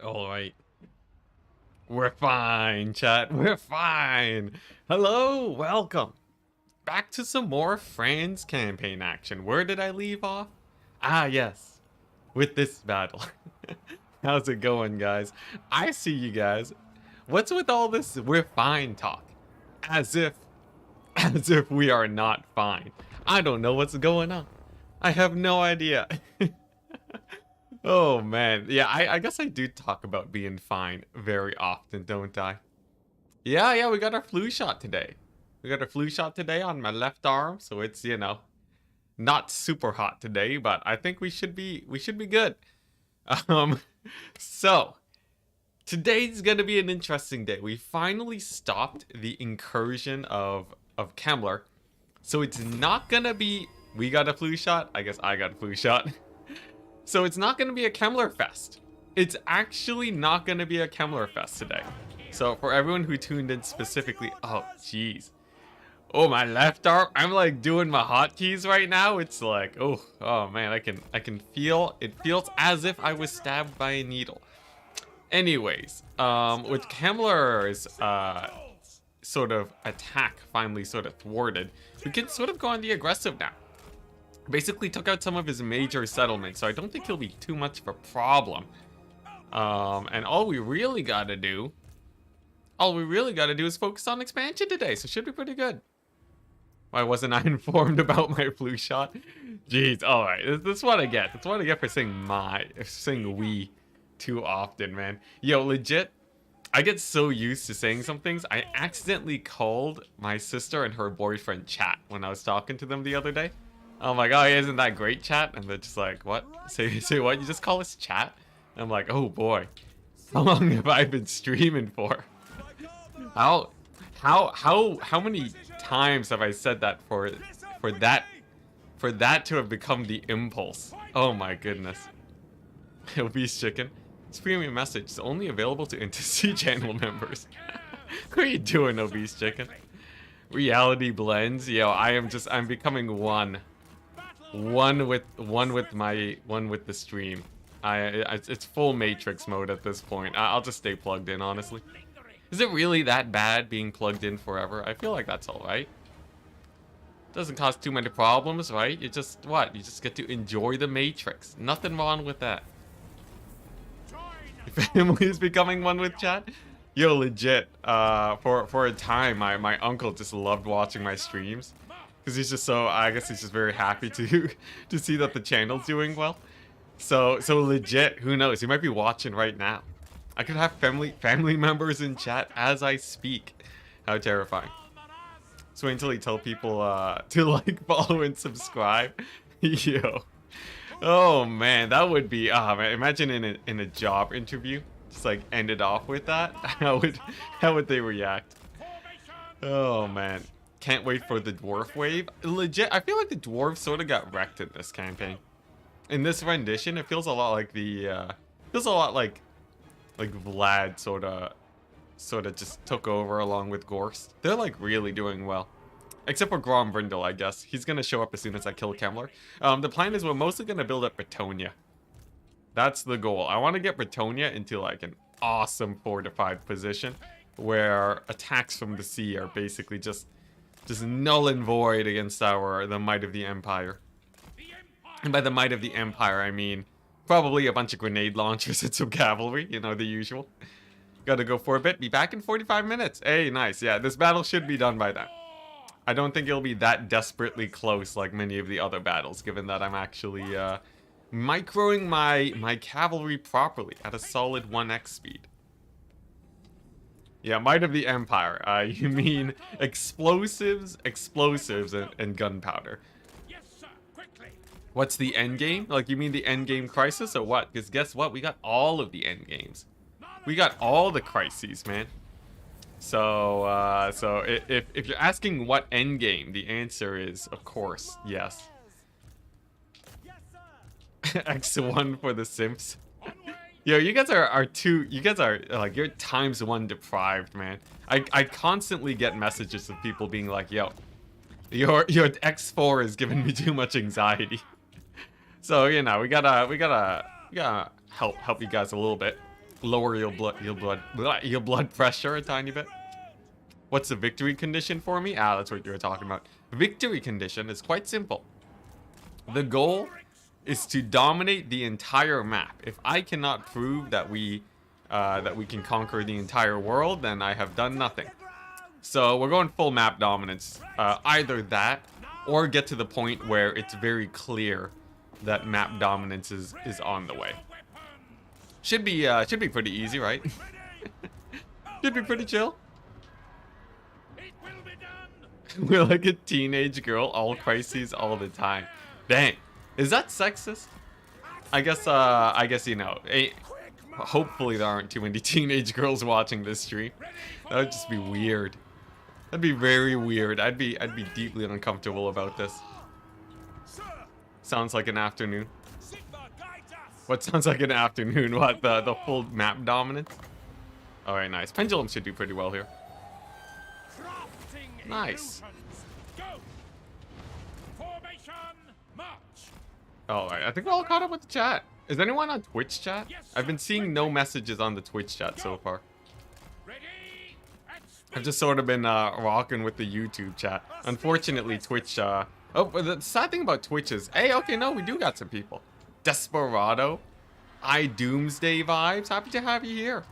All right. We're fine, chat. We're fine. Hello, welcome. Back to some more Fran's campaign action. Where did I leave off? Ah, yes. With this battle. How's it going, guys? I see you guys. What's with all this we're fine talk? As if as if we are not fine. I don't know what's going on. I have no idea. Oh man, yeah, I guess I do talk about being fine very often, don't I? Yeah, we got our flu shot today. We got our flu shot today on my left arm, so it's, not super hot today, but I think we should be good. Um, so today's gonna be an interesting day. We finally stopped the incursion of Kemmler, so it's not gonna be we got a flu shot. I guess I got a flu shot. So it's not going to be a Kemmler Fest. It's actually not going to be a Kemmler Fest today. So for everyone who tuned in specifically, oh jeez. Oh, my left arm, I'm like doing my hotkeys right now. It's like, oh man, I can feel, it feels as if I was stabbed by a needle. Anyways, with Kemmler's sort of attack finally sort of thwarted, we can sort of go on the aggressive now. Basically took out some of his major settlements, so I don't think he'll be too much of a problem. And all we really gotta do is focus on expansion today, so should be pretty good. Why wasn't I informed about my flu shot? Jeez, alright, that's what I get. That's what I get for saying we too often, man. Yo, legit, I get so used to saying some things, I accidentally called my sister and her boyfriend chat when I was talking to them the other day. I'm like, oh, isn't that great, chat? And they're just like, what? Say what? You just call us chat? And I'm like, oh boy, how long have I been streaming for? How many times have I said that for that to have become the impulse? Oh my goodness. Obese chicken. This premium message is only available to Enticity channel members. What are you doing, obese chicken? Reality blends. Yo, I'm becoming one with the stream. It's full Matrix mode at this point. I'll just stay plugged in, honestly. Is it really that bad being plugged in forever? I feel like that's all right. Doesn't cause too many problems, right? You just get to enjoy the Matrix. Nothing wrong with that. Your family is becoming one with chat. Yo, legit. For a time, my uncle just loved watching my streams. Because he's just I guess he's just very happy to see that the channel's doing well. So legit, who knows? He might be watching right now. I could have family members in chat as I speak. How terrifying. So wait until he tell people to like, follow, and subscribe. Yo. Oh man, that would be man, imagine in a job interview, just like end it off with that. How would they react? Oh man. Can't wait for the dwarf wave. Legit, I feel like the dwarves sort of got wrecked in this campaign. In this rendition, it feels a lot like like Vlad sort of just took over along with Gorst. They're like really doing well. Except for Grombrindle, I guess. He's gonna show up as soon as I kill Kemmler. The plan is we're mostly gonna build up Bretonia. That's the goal. I want to get Bretonia into like an awesome fortified position where attacks from the sea are basically just null and void against the might of the Empire. And by the might of the Empire, I mean probably a bunch of grenade launchers and some cavalry, you know, the usual. Gotta go for a bit, be back in 45 minutes. Hey, nice, yeah, this battle should be done by then. I don't think it'll be that desperately close like many of the other battles, given that I'm actually microing my cavalry properly at a solid 1x speed. Yeah, might of the Empire. You mean explosives, and gunpowder. Yes, sir. Quickly. What's the end game? Like, you mean the end game crisis or what? Because guess what? We got all of the end games. We got all the crises, man. So if you're asking what end game, the answer is, of course, yes. X1 for the simps. Yo, you guys are like, you're ×1 deprived, man. I constantly get messages of people being like, yo, your X4 is giving me too much anxiety. So, you know, we gotta help you guys a little bit. lower your blood pressure a tiny bit. What's the victory condition for me? Ah, that's what you were talking about. Victory condition is quite simple. The goal is to dominate the entire map. If I cannot prove that we can conquer the entire world, then I have done nothing. So we're going full map dominance. Either that, or get to the point where it's very clear that map dominance is on the way. Should be pretty easy, right? Should be pretty chill. We're like a teenage girl, all crises all the time. Dang, is that sexist? I guess you know. Hopefully there aren't too many teenage girls watching this stream. That would just be weird. That'd be very weird. I'd be deeply uncomfortable about this. Sounds like an afternoon. What sounds like an afternoon? What, the full map dominance? Alright, nice. Pendulum should do pretty well here. Nice. Alright, I think we're all caught up with the chat. Is anyone on Twitch chat? I've been seeing no messages on the Twitch chat so far. I've just sort of been rocking with the YouTube chat. Unfortunately, Twitch, oh, but the sad thing about Twitch is, hey, okay, no, we do got some people. Desperado, Doomsday Vibes, happy to have you here.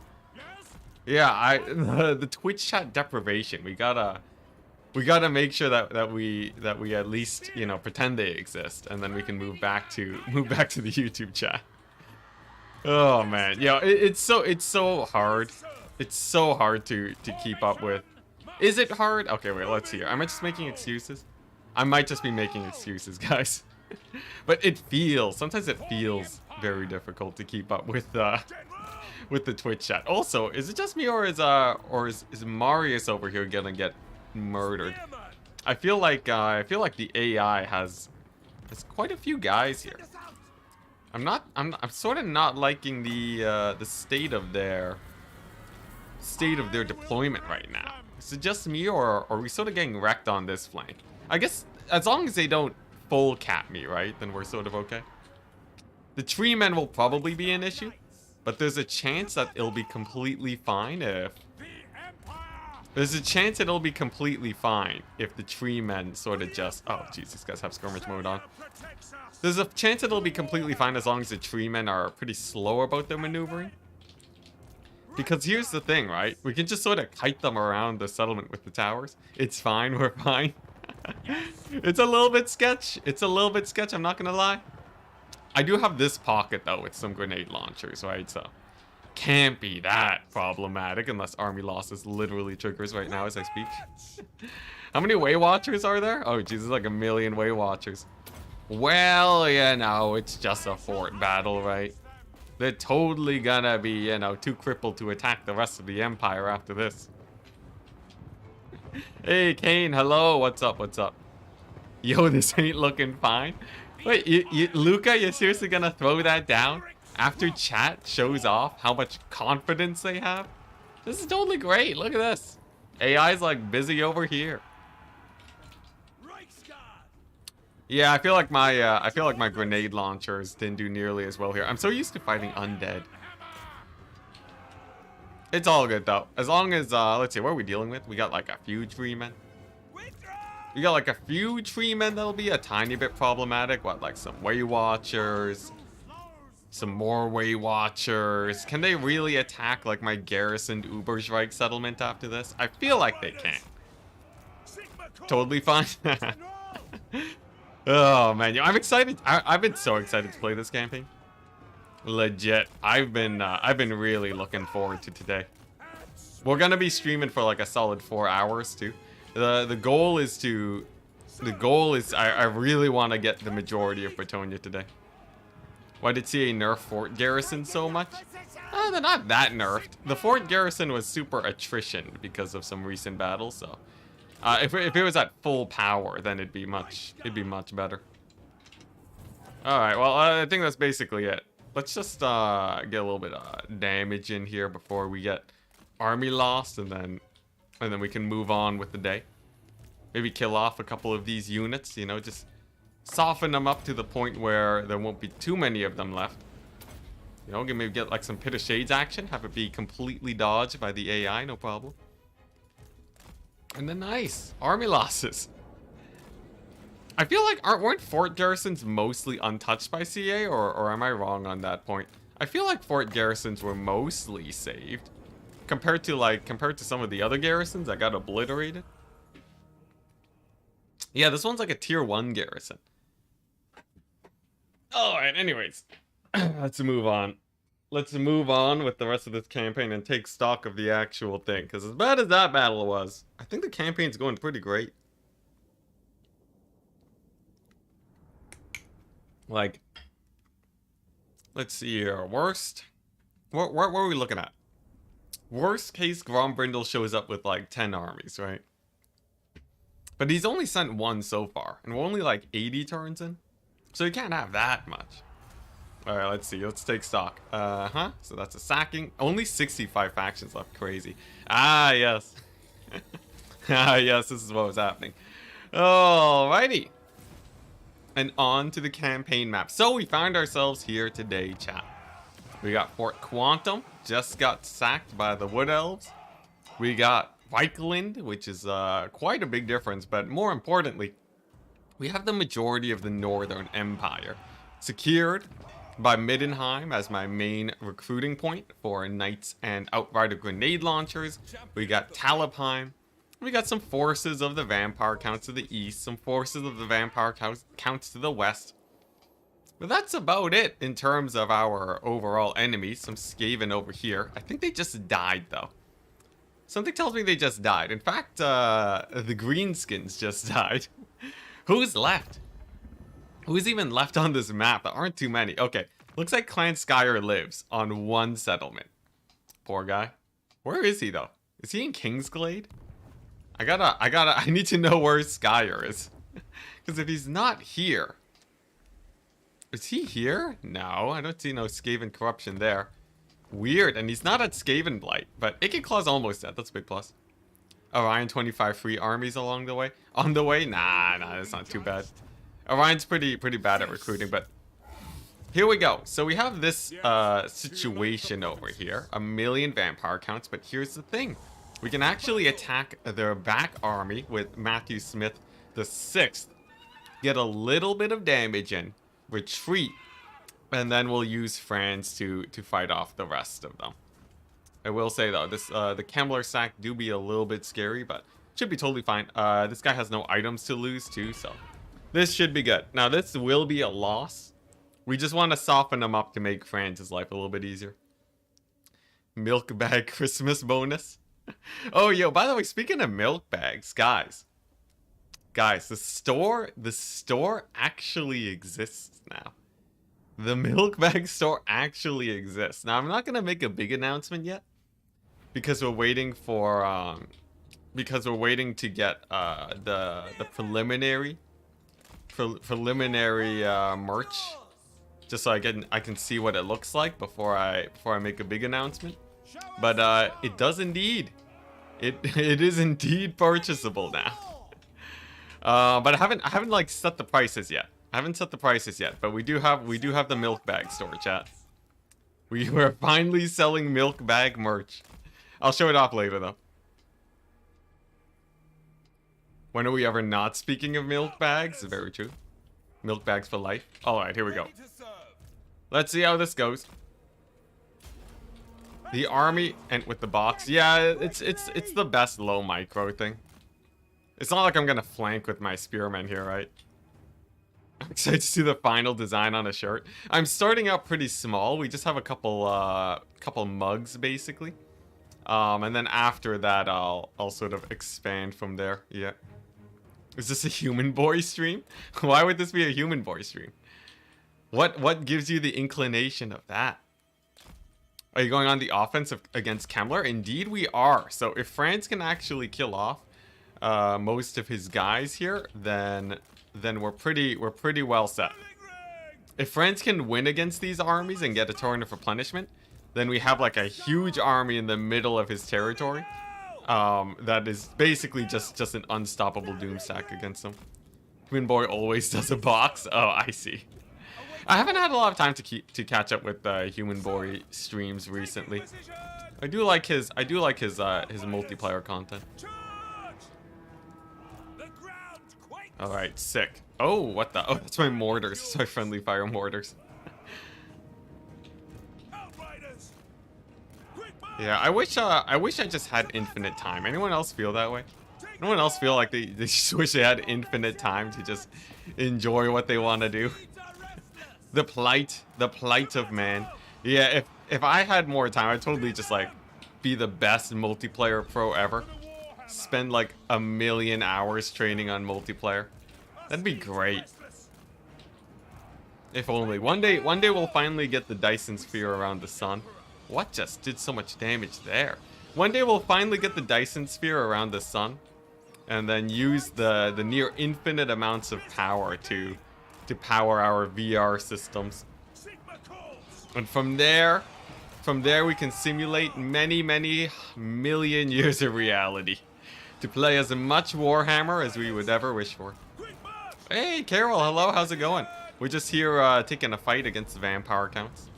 Yeah, the Twitch chat deprivation. We gotta make sure that we at least, you know, pretend they exist, and then we can move back to the YouTube chat. Oh man, yeah, it's so hard. It's so hard to keep up with. Is it hard? Okay, wait, let's see here. Am I just making excuses? I might just be making excuses, guys. But sometimes it feels very difficult to keep up with the Twitch chat. Also, is it just me, or is Marius over here gonna get murdered? I feel like the AI has quite a few guys here. I'm sort of not liking the state of their deployment right now. Is it just me, or are we sort of getting wrecked on this flank? I guess as long as they don't full cap me, right, then we're sort of okay. The tree men will probably be an issue, but there's a chance that it'll be completely fine if the tree men sort of just... Oh, jeez, these guys have skirmish mode on. There's a chance it'll be completely fine as long as the tree men are pretty slow about their maneuvering. Because here's the thing, right? We can just sort of kite them around the settlement with the towers. It's fine, we're fine. It's a little bit sketch. I'm not gonna lie. I do have this pocket, though, with some grenade launchers, right? So, can't be that problematic unless army losses literally triggers right now as I speak. How many Way Watchers are there? Oh, Jesus, like 1 million Way Watchers. Well, you know, it's just a fort battle, right? They're totally gonna be, you know, too crippled to attack the rest of the Empire after this. Hey, Kane, hello. What's up? What's up? Yo, this ain't looking fine. Wait, Luca, you're seriously gonna throw that down after chat shows off how much confidence they have? This is totally great. Look at this. AI's like busy over here. Yeah, I feel like my grenade launchers didn't do nearly as well here. I'm so used to fighting undead. It's all good though. As long as let's see, what are we dealing with? We got like a few tree men. We got like a few tree men that'll be a tiny bit problematic. What, like some Way Watchers? Some more Way Watchers. Can they really attack like my garrisoned Ubersreich settlement after this? I feel like they can. Totally fine. Oh man, I'm excited. I've been so excited to play this campaign. Legit. I've been really looking forward to today. We're gonna be streaming for like a solid 4 hours too. The goal is I really want to get the majority of Bretonia today. Why did CA nerf fort garrison so much? They're not that nerfed. The fort garrison was super attrition because of some recent battles, so if it was at full power, then it'd be much better. All right, well, I think that's basically it. Let's just get a little bit of damage in here before we get army lost, and then we can move on with the day. Maybe kill off a couple of these units, you know, just soften them up to the point where there won't be too many of them left. You know, maybe get like some Pit of Shades action. Have it be completely dodged by the AI, no problem. And then nice. Army losses. I feel like weren't fort garrisons mostly untouched by CA, or am I wrong on that point? I feel like fort garrisons were mostly saved. Compared to some of the other garrisons that got obliterated. Yeah, this one's like a tier 1 garrison. Alright, anyways. Let's move on. Let's move on with the rest of this campaign and take stock of the actual thing. Because as bad as that battle was, I think the campaign's going pretty great. Like, let's see here. Worst. What are we looking at? Worst case, Grombrindle shows up with like 10 armies, right? But he's only sent 1 so far. And we're only like 80 turns in. So you can't have that much. Alright, let's see. Let's take stock. So that's a sacking. Only 65 factions left. Crazy. Ah, yes. Ah, yes. This is what was happening. Alrighty. And on to the campaign map. So we found ourselves here today, chat. We got Fort Quantum. Just got sacked by the Wood Elves. We got Vikeland, which is quite a big difference. But more importantly, we have the majority of the Northern Empire secured by Middenheim as my main recruiting point for Knights and Outrider grenade launchers. We got Talabheim. We got some forces of the Vampire Counts to the east, some forces of the Vampire Counts to the west. But that's about it in terms of our overall enemies. Some Skaven over here. I think they just died, though. Something tells me they just died. In fact, the Greenskins just died. Who's left? Who's even left on this map? There aren't too many. Okay, looks like Clan Skyer lives on 1 settlement. Poor guy. Where is he, though? Is he in Kingsglade? I need to know where Skyer is. Because if he's not here... Is he here? No, I don't see no Skaven corruption there. Weird, and he's not at Skaven Blight, but Icky Claw's almost dead. That's a big plus. Orion 25 free armies along the way. On the way? Nah, that's not too bad. Orion's pretty bad at recruiting, but here we go. So we have this situation over here. 1,000,000 vampire counts, but here's the thing. We can actually attack their back army with Matthew Smith the 6th. Get a little bit of damage in. Retreat. And then we'll use France to fight off the rest of them. I will say though, this the Kemmler sack do be a little bit scary, but should be totally fine. This guy has no items to lose too, so this should be good. Now this will be a loss. We just want to soften him up to make France's life a little bit easier. Milk bag Christmas bonus. Oh, yo, by the way, speaking of milk bags, guys, the store actually exists now. The milk bag store actually exists. Now, I'm not going to make a big announcement yet because we're waiting for to get the preliminary merch, just so I can see what it looks like before I make a big announcement. But it does indeed. It is indeed purchasable now. But I haven't like set the prices yet. But we do have the milk bag store, chat. We were finally selling milk bag merch. I'll show it off later though. When are we ever not speaking of milk bags? Very true. Milk bags for life. Alright, here we go. Let's see how this goes. The army and with the box. Yeah, it's the best low micro thing. It's not like I'm gonna flank with my spearmen here, right? I'm excited to see the final design on a shirt. I'm starting out pretty small. We just have a couple mugs basically. And then after that I'll sort of expand from there. Yeah. Is this a human boy stream? Why would this be a human boy stream? What gives you the inclination of that? Are you going on the offensive against Kemmler? Indeed we are. So if France can actually kill off most of his guys here, then we're pretty well set. If France can win against these armies and get a turn of replenishment, then we have like a huge army in the middle of his territory. That is basically just an unstoppable doom stack against him. Twin Boy always does a box. Oh, I see. I haven't had a lot of time to catch up with Human Boy streams recently. I do like his multiplayer content. All right, sick. Oh, what the? Oh, that's my mortars. That's my friendly fire mortars. Yeah, I wish I just had infinite time. Anyone else feel that way? Anyone else feel like they just wish they had infinite time to just enjoy what they want to do? The plight of man. Yeah, if I had more time, I'd totally just like be the best multiplayer pro ever. Spend like 1,000,000 hours training on multiplayer. That'd be great. If only. One day we'll finally get the Dyson sphere around the sun. What just did so much damage there? One day we'll finally get the Dyson sphere around the sun, and then use the near infinite amounts of power to power our VR systems. And from there we can simulate many million years of reality to play as much Warhammer as we would ever wish for. Hey Carol, hello, how's it going? We're just here taking a fight against the vampire counts.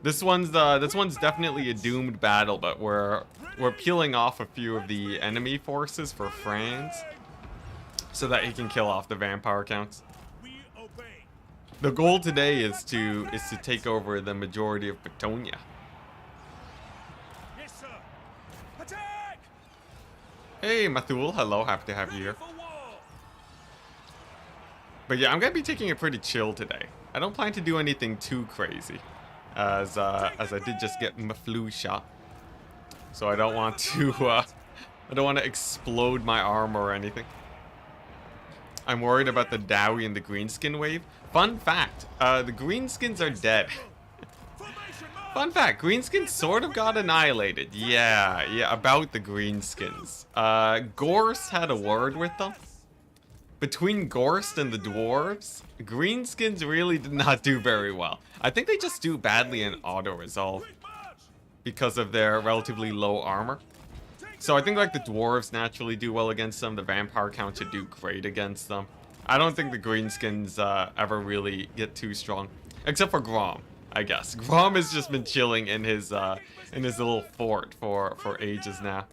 This one's definitely a doomed battle, but we're peeling off a few of the enemy forces for Franz, so that he can kill off the vampire counts. The goal today is to take over the majority of Betonia. Hey Mathul, hello, happy to have you here. But yeah, I'm gonna be taking it pretty chill today. I don't plan to do anything too crazy, as I did just get my flu shot, so I don't want to explode my armor or anything. I'm worried about the Dowie and the greenskin wave. Fun fact, the greenskins are dead. Fun fact, greenskins sort of got annihilated. Yeah, about the greenskins. Gorst had a word with them. Between Gorst and the dwarves, greenskins really did not do very well. I think they just do badly in auto-resolve because of their relatively low armor. So I think like the dwarves naturally do well against them. The vampire count should do great against them. I don't think the greenskins ever really get too strong, except for Grom, I guess. Grom has just been chilling in his little fort for ages now.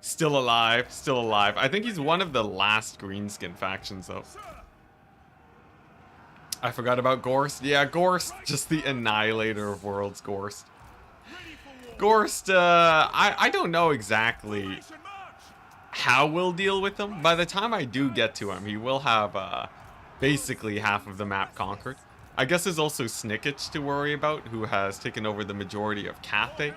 Still alive, still alive. I think he's one of the last greenskin factions though. I forgot about Gorst. Yeah, Gorst, just the annihilator of worlds, Gorst. Gorst, I don't know exactly how we'll deal with him. By the time I do get to him, he will have basically half of the map conquered. I guess there's also Snickich to worry about, who has taken over the majority of Cathay.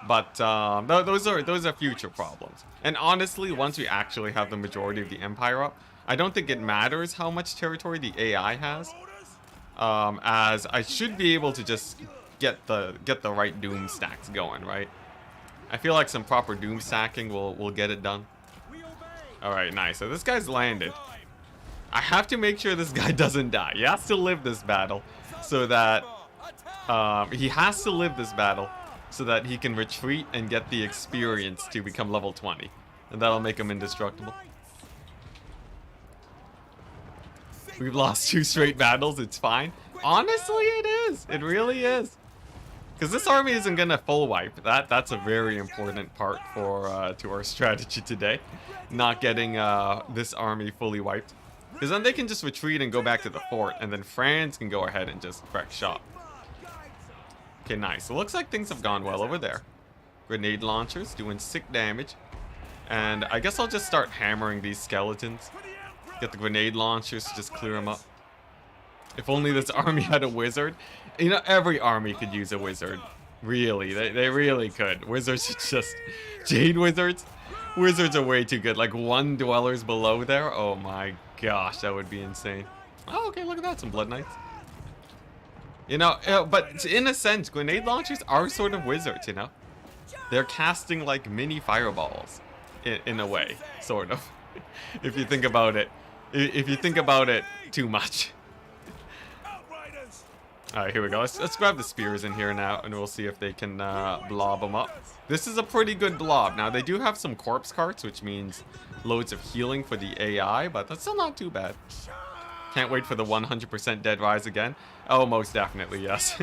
But those are future problems. And honestly, once we actually have the majority of the Empire up, I don't think it matters how much territory the AI has, as I should be able to just get the right Doom stacks going, right? I feel like some proper Doom stacking will get it done. All right, nice. So this guy's landed. I have to make sure this guy doesn't die. He has to live this battle, so that he has to live this battle. So that he can retreat and get the experience to become level 20. And that'll make him indestructible. We've lost 2 straight battles, it's fine. Honestly, it is. It really is. Because this army isn't gonna full wipe. That's a very important part for to our strategy today. Not getting this army fully wiped. Because then they can just retreat and go back to the fort, and then Franz can go ahead and just wreck shop. Okay, nice. It looks like things have gone well over there. Grenade launchers doing sick damage. And I guess I'll just start hammering these skeletons. Get the grenade launchers to just clear them up. If only this army had a wizard. You know, every army could use a wizard. Really, they really could. Wizards are just... Jade wizards? Wizards are way too good. Like 1 dwellers below there? Oh my gosh, that would be insane. Oh, okay, look at that. Some Blood Knights. You know, but in a sense, grenade launchers are sort of wizards, you know? They're casting like mini fireballs, in a way, sort of. If you think about it. If you think about it too much. Alright, here we go. Let's grab the spears in here now, and we'll see if they can blob them up. This is a pretty good blob. Now, they do have some corpse carts, which means loads of healing for the AI, but that's still not too bad. Can't wait for the 100% dead rise again. Oh, most definitely, yes.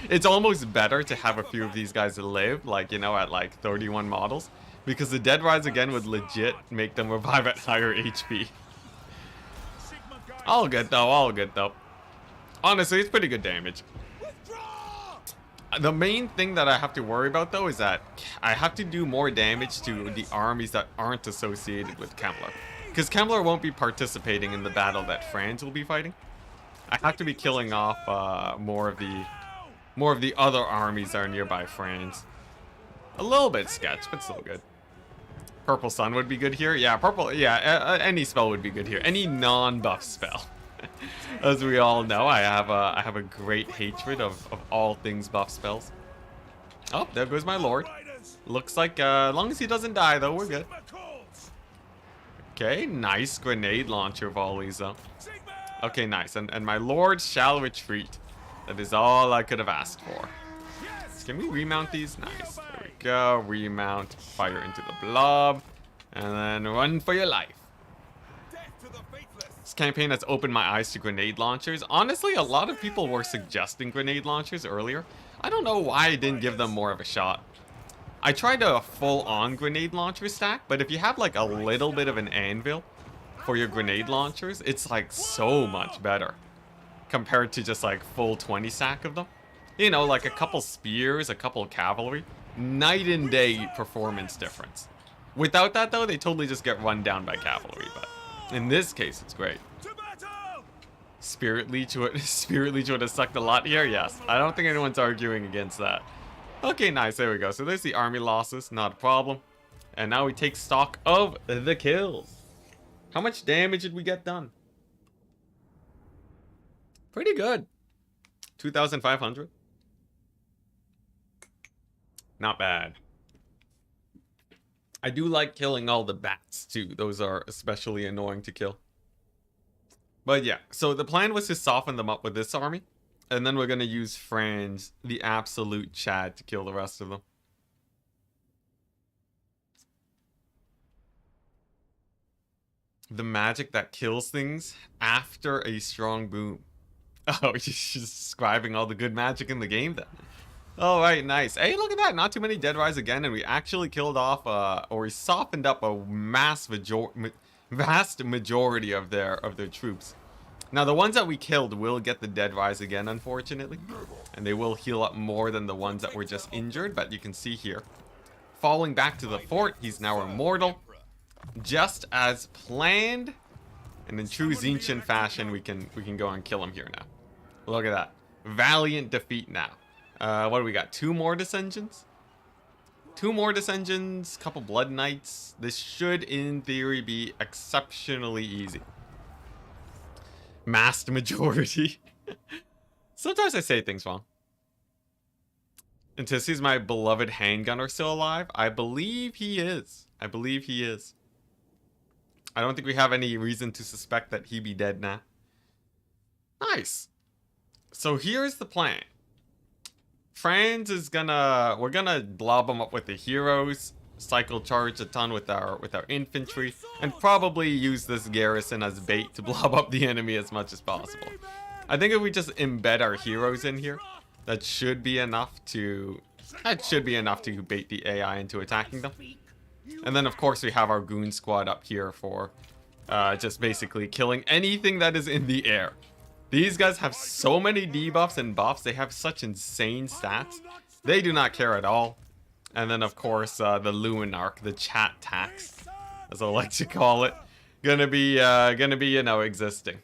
It's almost better to have a few of these guys live, like, you know, at like 31 models. Because the dead rise again would legit make them revive at higher HP. All good though, all good though. Honestly, it's pretty good damage. The main thing that I have to worry about though is that I have to do more damage to the armies that aren't associated with Kemmler. Because Kemmler won't be participating in the battle that Franz will be fighting. I have to be killing off more of the other armies that are nearby Franz. A little bit sketch, but still good. Purple Sun would be good here. Yeah, purple. Yeah, any spell would be good here. Any non-buff spell. As we all know, I have a great hatred of all things buff spells. Oh, there goes my lord. Looks like as long as he doesn't die, though, we're good. Okay, nice grenade launcher volleys, though. Okay, nice. And my lord shall retreat. That is all I could have asked for. So can we remount these? Nice. There we go. Remount. Fire into the blob. And then run for your life. This campaign has opened my eyes to grenade launchers. Honestly, a lot of people were suggesting grenade launchers earlier. I don't know why I didn't give them more of a shot. I tried a full-on grenade launcher stack, but if you have like a little bit of an anvil for your grenade launchers, it's like so much better compared to just like full 20 stack of them. You know, like a couple spears, a couple cavalry. Night and day performance difference. Without that though, they totally just get run down by cavalry, but in this case, it's great. Spirit Leech would have sucked a lot here, yes. I don't think anyone's arguing against that. Okay, nice, there we go. So there's the army losses, not a problem. And now we take stock of the kills. How much damage did we get done? Pretty good. 2,500. Not bad. I do like killing all the bats too. Those are especially annoying to kill. But yeah, so the plan was to soften them up with this army. And then we're going to use Franz, the absolute Chad, to kill the rest of them. The magic that kills things after a strong boom. Oh, she's describing all the good magic in the game then. All right, nice. Hey, look at that. Not too many dead rise again, and we actually killed off, or we softened up a vast majority of their troops. Now, the ones that we killed will get the dead rise again, unfortunately, and they will heal up more than the ones that were just injured. But you can see here, falling back to the fort, he's now immortal, just as planned. And in true Xinqian fashion, we can go and kill him here now. Look at that, valiant defeat now. What do we got? 2 more dissensions? 2 more dissensions, couple blood knights. This should, in theory, be exceptionally easy. Masked majority. Sometimes I say things wrong. Anticity's my beloved handgunner still alive? I believe he is. I believe he is. I don't think we have any reason to suspect that he be dead now. Nice. So here's the plan. Franz is we're gonna blob him up with the heroes, cycle charge a ton with our infantry, and probably use this garrison as bait to blob up the enemy as much as possible. I think if we just embed our heroes in here, that should be enough to bait the AI into attacking them. And then of course we have our goon squad up here for just basically killing anything that is in the air. These guys have so many debuffs and buffs. They have such insane stats. They do not care at all. And then, of course, the Luminarch, the chat tax, as I like to call it, gonna be, you know, existing.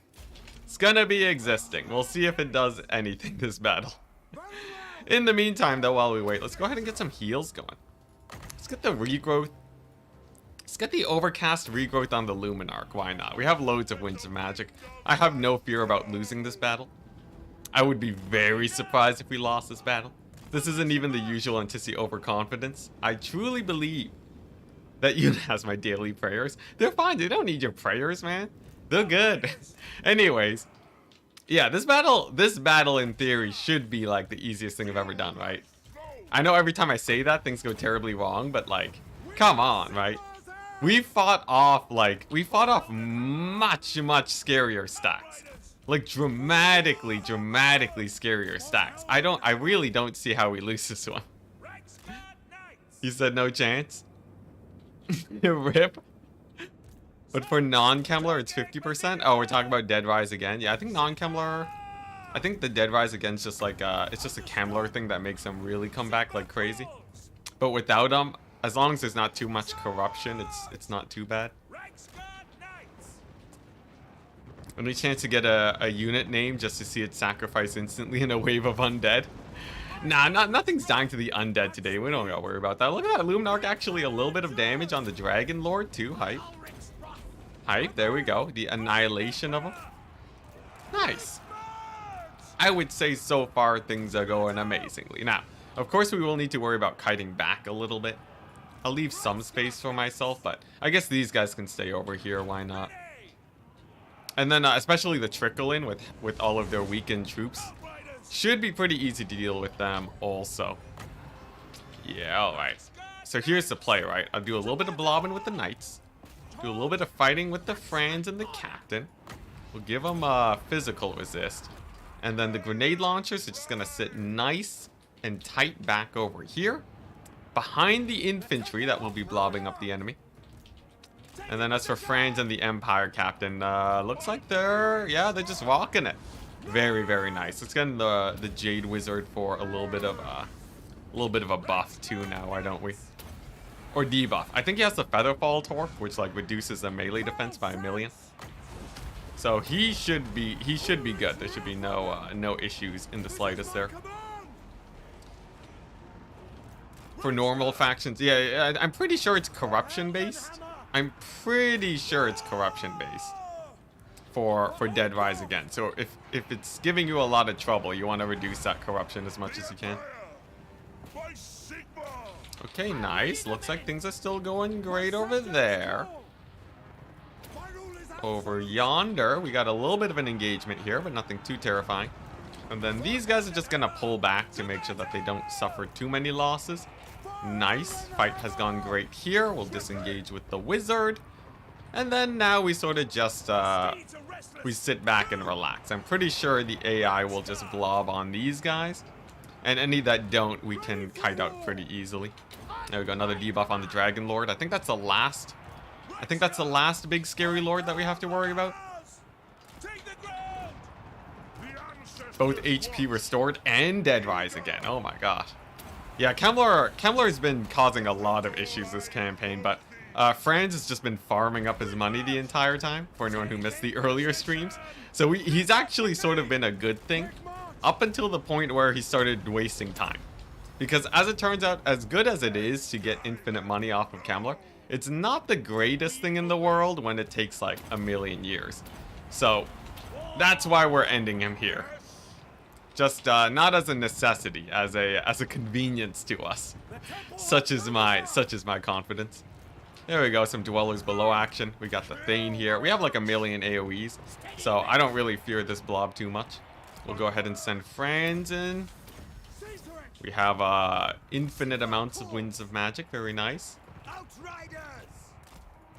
It's gonna be existing. We'll see if it does anything this battle. In the meantime, though, while we wait, let's go ahead and get some heals going. Let's get the regrowth. Let's get the overcast regrowth on the Luminarch. Why not? We have loads of Winds of Magic. I have no fear about losing this battle. I would be very surprised if we lost this battle. This isn't even the usual Anticiity overconfidence. I truly believe that you has my daily prayers. They're fine. They don't need your prayers, man. They're good. Anyways, yeah, this battle in theory should be like the easiest thing I've ever done, right? I know every time I say that, things go terribly wrong, but like, come on, right? We fought off much scarier stacks. Like dramatically scarier stacks. I really don't see how we lose this one. You said no chance? Rip. But for non-Kemmler, it's 50%. Oh, we're talking about Dead Rise again. Yeah, I think non-Kemmler. I think the Dead Rise again is just like it's just a Kemmler thing that makes them really come back like crazy. But without them, as long as there's not too much corruption, it's not too bad. Any chance to get a unit name just to see it sacrifice instantly in a wave of undead? Nah, nothing's dying to the undead today. We don't gotta worry about that. Look at that, Luminarch actually a little bit of damage on the Dragon Lord too. Hype. Hype, there we go. The annihilation of him. Nice. I would say so far things are going amazingly. Now, of course we will need to worry about kiting back a little bit. I'll leave some space for myself, but I guess these guys can stay over here. Why not? And then especially the trickle in with all of their weakened troops. Should be pretty easy to deal with them also. Yeah, alright. So here's the play, right? I'll do a little bit of blobbing with the knights. Do a little bit of fighting with the Franz and the captain. We'll give them a physical resist. And then the grenade launchers are just going to sit nice and tight back over here. Behind the infantry that will be blobbing up the enemy. And then as for Franz and the Empire captain, looks like they're just rocking it. Very, very nice. Let's get the Jade Wizard for a little bit of a buff too now, why don't we? Or debuff. I think he has the Featherfall Torp, which like reduces the melee defense by 1,000,000. So he should be good. There should be no issues in the slightest there. For normal factions, yeah, I'm pretty sure it's corruption based. I'm pretty sure it's corruption based for Dead Rise again. So if it's giving you a lot of trouble, you want to reduce that corruption as much as you can. Okay, nice. Looks like things are still going great over there. Over yonder, we got a little bit of an engagement here, but nothing too terrifying. And then these guys are just gonna pull back to make sure that they don't suffer too many losses. Nice. Fight has gone great here. We'll disengage with the wizard. And then now we sort of just, we sit back and relax. I'm pretty sure the AI will just blob on these guys. And any that don't, we can kite out pretty easily. There we go, another debuff on the Dragon Lord. I think that's the last big scary Lord that we have to worry about. Both HP restored and Dead Rise again. Oh my god. Yeah, Kemmler has been causing a lot of issues this campaign, but Franz has just been farming up his money the entire time, for anyone who missed the earlier streams. So he's actually sort of been a good thing, up until the point where he started wasting time. Because as it turns out, as good as it is to get infinite money off of Kemmler, it's not the greatest thing in the world when it takes like 1,000,000 years. So that's why we're ending him here. Just not as a necessity, as a convenience to us. Such is my confidence. There we go, some dwellers below action. We got the Thane here. We have like 1,000,000 AoEs, so I don't really fear this blob too much. We'll go ahead and send Franz in. We have infinite amounts of Winds of Magic, very nice.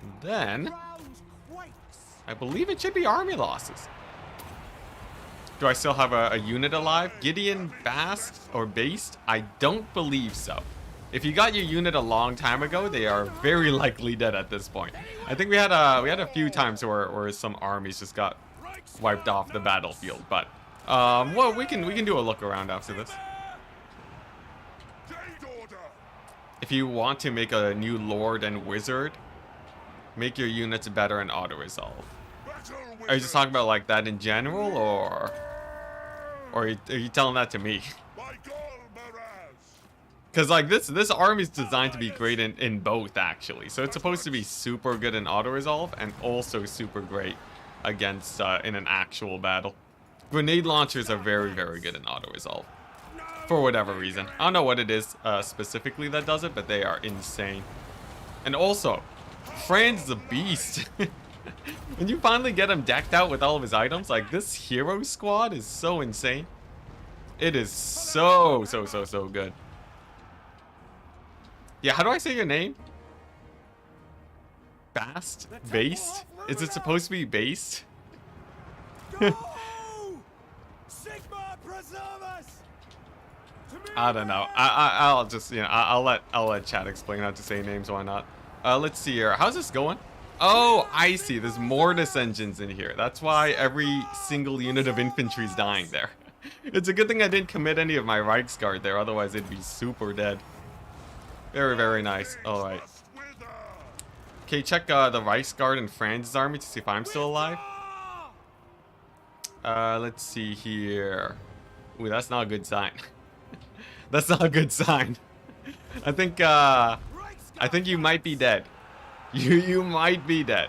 And then I believe it should be army losses. Do I still have a unit alive? Gideon, Bast, or Based? I don't believe so. If you got your unit a long time ago, they are very likely dead at this point. I think we had a few times where some armies just got wiped off the battlefield, but well, we can do a look around after this. If you want to make a new Lord and Wizard, make your units better and auto-resolve. Are you just talking about like that in general, or are you telling that to me? Because like this army's designed to be great in both, actually. So it's supposed to be super good in auto-resolve and also super great against in an actual battle. Grenade launchers are very, very good in auto-resolve. For whatever reason. I don't know what it is specifically that does it, but they are insane. And also, Franz the Beast. When you finally get him decked out with all of his items, like this hero squad is so insane. It is so good. Yeah, how do I say your name? Bast? Based? Is it supposed to be based? I don't know. I'll just, you know, I'll let chat explain how to say names. Why not? Let's see here. How's this going? Oh, I see. There's mortis engines in here. That's why every single unit of infantry is dying there. It's a good thing I didn't commit any of my Reichsguard there. Otherwise, it'd be super dead. Very, very nice. All right. Okay, check the Reichsguard and Franz's army to see if I'm still alive. Let's see here. Ooh, that's not a good sign. That's not a good sign. I think you might be dead. You might be dead.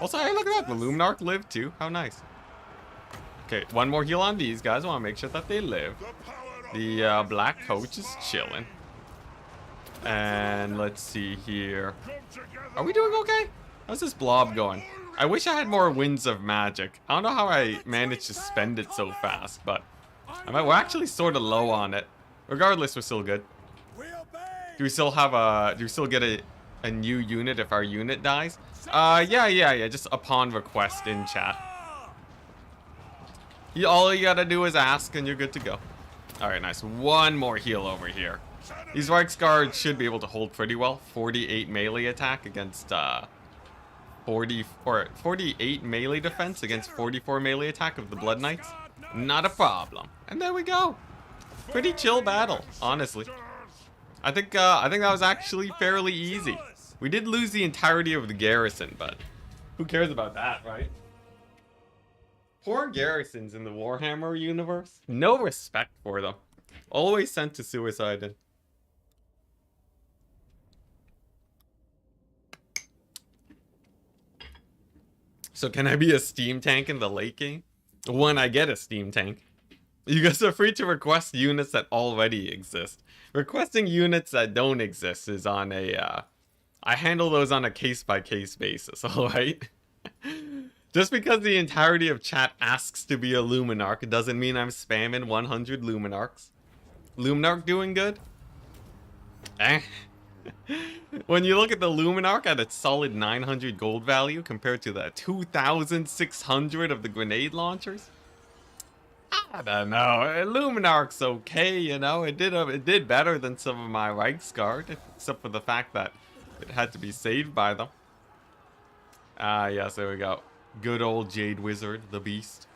Also, hey, look at that. The Luminarch lived too. How nice. Okay, one more heal on these guys. I want to make sure that they live. The black coach is chilling. And let's see here. Are we doing okay? How's this blob going? I wish I had more winds of magic. I don't know how I managed to spend it so fast, but we're actually sort of low on it. Regardless, we're still good. Do we still have do we still get a new unit if our unit dies? Yeah. Just upon request in chat. All you gotta do is ask and you're good to go. Alright, nice. One more heal over here. These Reichsguards should be able to hold pretty well. 48 melee attack against 48 melee defense against 44 melee attack of the Blood Knights. Not a problem. And there we go. Pretty chill battle, honestly. I think that was actually fairly easy. We did lose the entirety of the garrison, but who cares about that, right? Poor garrisons in the Warhammer universe. No respect for them. Always sent to suicide. So can I be a steam tank in the late game? When I get a steam tank. You guys are free to request units that already exist. Requesting units that don't exist is on a, I handle those on a case-by-case basis, alright? Just because the entirety of chat asks to be a Luminarch doesn't mean I'm spamming 100 Luminarchs. Luminarch doing good? Eh. When you look at the Luminarch at its solid 900 gold value compared to the 2,600 of the grenade launchers, I don't know. Luminarch's okay, you know. It did better than some of my Reichsguard, except for the fact that it had to be saved by them. Yes, there we go. Good old Jade Wizard, the beast.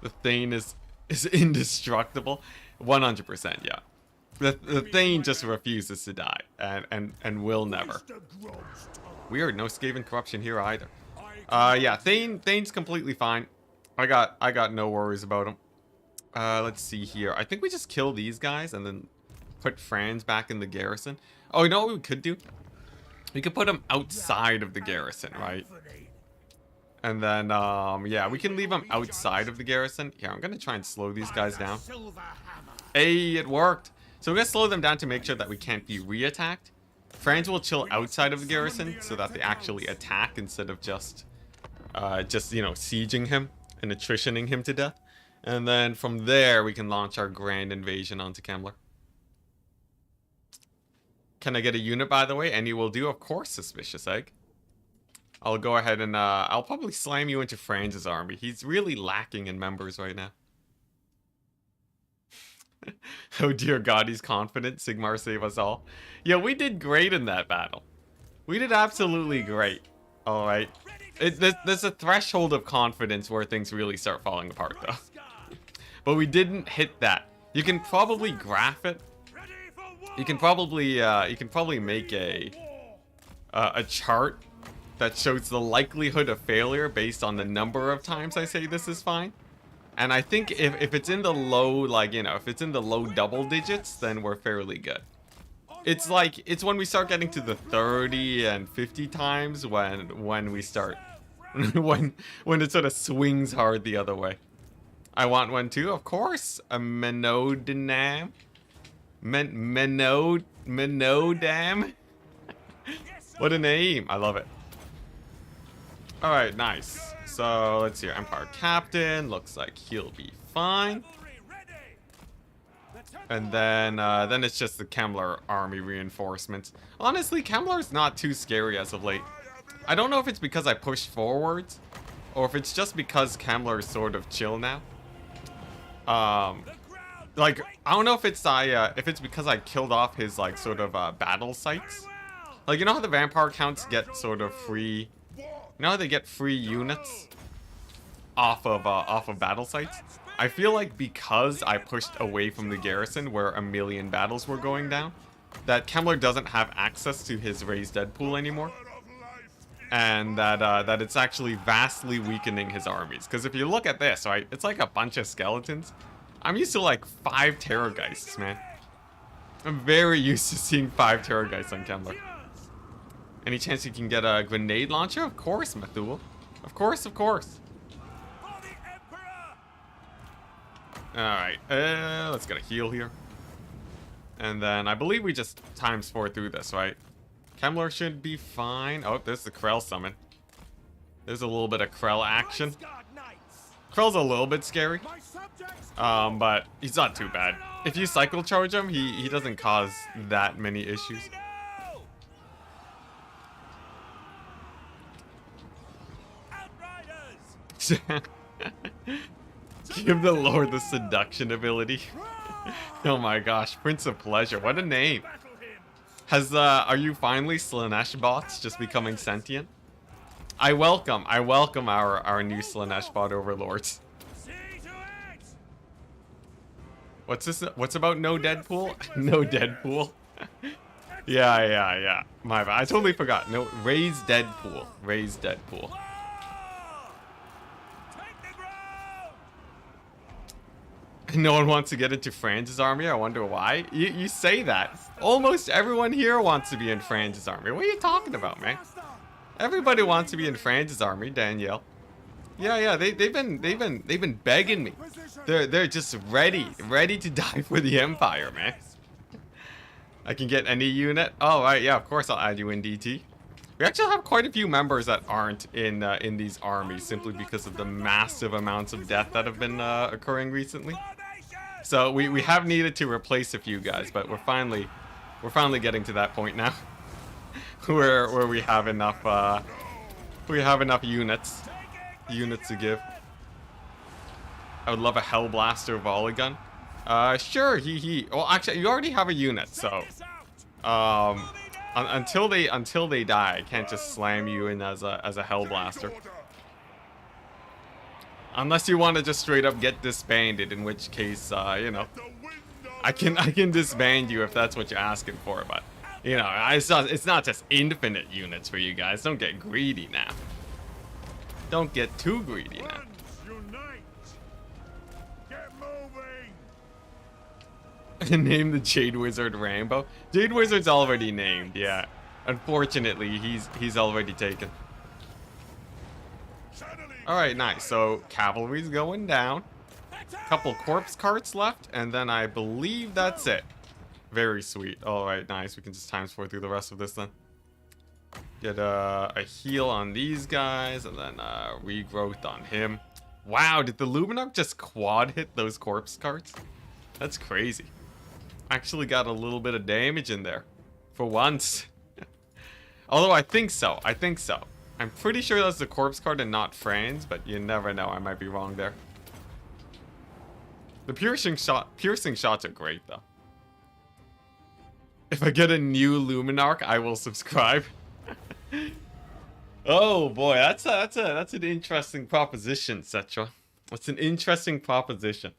The Thane is indestructible. 100%, yeah. The Thane just refuses to die, and will never. Weird, no Skaven corruption here either. Yeah, Thane's completely fine. I got no worries about him. Let's see here. I think we just kill these guys and then put Franz back in the garrison. Oh, you know what we could do? We could put him outside of the garrison, right? And then, yeah, we can leave him outside of the garrison. Yeah, I'm gonna try and slow these guys down. Hey, it worked. So we're gonna slow them down to make sure that we can't be re-attacked. Franz will chill outside of the garrison so that they actually attack instead of just you know, sieging him and attritioning him to death. And then from there, we can launch our grand invasion onto Kemmler. Can I get a unit, by the way? Any will do, of course, Suspicious Egg. I'll go ahead and, I'll probably slam you into Franz's army. He's really lacking in members right now. Oh dear God, he's confident. Sigmar save us all. Yeah, we did great in that battle. We did absolutely great. Alright. There's a threshold of confidence where things really start falling apart, though. But we didn't hit that. You can probably graph it. You can probably make a chart that shows the likelihood of failure based on the number of times I say this is fine. And I think if it's in the low, like, you know, if it's in the low double digits, then we're fairly good. It's like, it's when we start getting to the 30 and 50 times when we start, when it sort of swings hard the other way. I want one too, of course. A Menodam. Menodam. What a name. I love it. Alright, nice. So, let's see. Empire Captain. Looks like he'll be fine. And then it's just the Kemmler army reinforcements. Honestly, Kemmler's not too scary as of late. I don't know if it's because I pushed forwards, or if it's just because Kemmler is sort of chill now. Like, I don't know if it's because I killed off his, like, sort of, battle sites. Like, you know how the vampire counts get sort of free... You know how they get free units off of battle sites? I feel like because I pushed away from the garrison where a million battles were going down, that Kemmler doesn't have access to his raised dead pool anymore. And that it's actually vastly weakening his armies. Because if you look at this, right, it's like a bunch of skeletons. I'm used to like 5 Terrorgeists, man. I'm very used to seeing 5 Terrorgeists on Kemmler. Any chance you can get a grenade launcher? Of course, Mathul. Of course, of course. Alright, let's get a heal here. And then I believe we just ×4 through this, right? Kemmler should be fine. Oh, there's the Krell summon. There's a little bit of Krell action. Krell's a little bit scary. But he's not too bad. If you cycle charge him, he doesn't cause that many issues. Give the Lord the seduction ability. Oh my gosh, Prince of Pleasure, what a name. Are you finally Slaanesh bots just becoming sentient? I welcome our new Slaanesh bot overlords. What's this? What's about no Deadpool? No Deadpool. Yeah. My bad. I totally forgot. No, raise Deadpool. Raise Deadpool. No one wants to get into Franz's army. I wonder why. You say that. Almost everyone here wants to be in Franz's army. What are you talking about, man? Everybody wants to be in Franz's army, Danielle. Yeah. They've been begging me. They're just ready to die for the Empire, man. I can get any unit. Oh right, yeah. Of course I'll add you in DT. We actually have quite a few members that aren't in these armies simply because of the massive amounts of death that have been occurring recently. So we have needed to replace a few guys, but we're finally getting to that point now, where we have enough units to give. I would love a Hellblaster volley gun. Sure. Well, actually, you already have a unit, so until they die, I can't just slam you in as a Hellblaster. Unless you want to just straight up get disbanded, in which case, you know, I can disband you if that's what you're asking for. But you know, it's not just infinite units for you guys. Don't get greedy now. Don't get too greedy now. Name the Jade Wizard Rambo. Jade Wizard's already named. Yeah, unfortunately, he's already taken. Alright, nice. So, cavalry's going down. Couple corpse carts left, and then I believe that's it. Very sweet. Alright, nice. We can just ×4 through the rest of this then. Get a heal on these guys, and then regrowth on him. Wow, did the Luminarch just quad hit those corpse carts? That's crazy. Actually got a little bit of damage in there. For once. Although I think so. I'm pretty sure that's the corpse card and not Franz, but you never know. I might be wrong there. The piercing shots are great though. If I get a new Luminarch, I will subscribe. Oh boy, that's an interesting proposition, Cetra. That's an interesting proposition.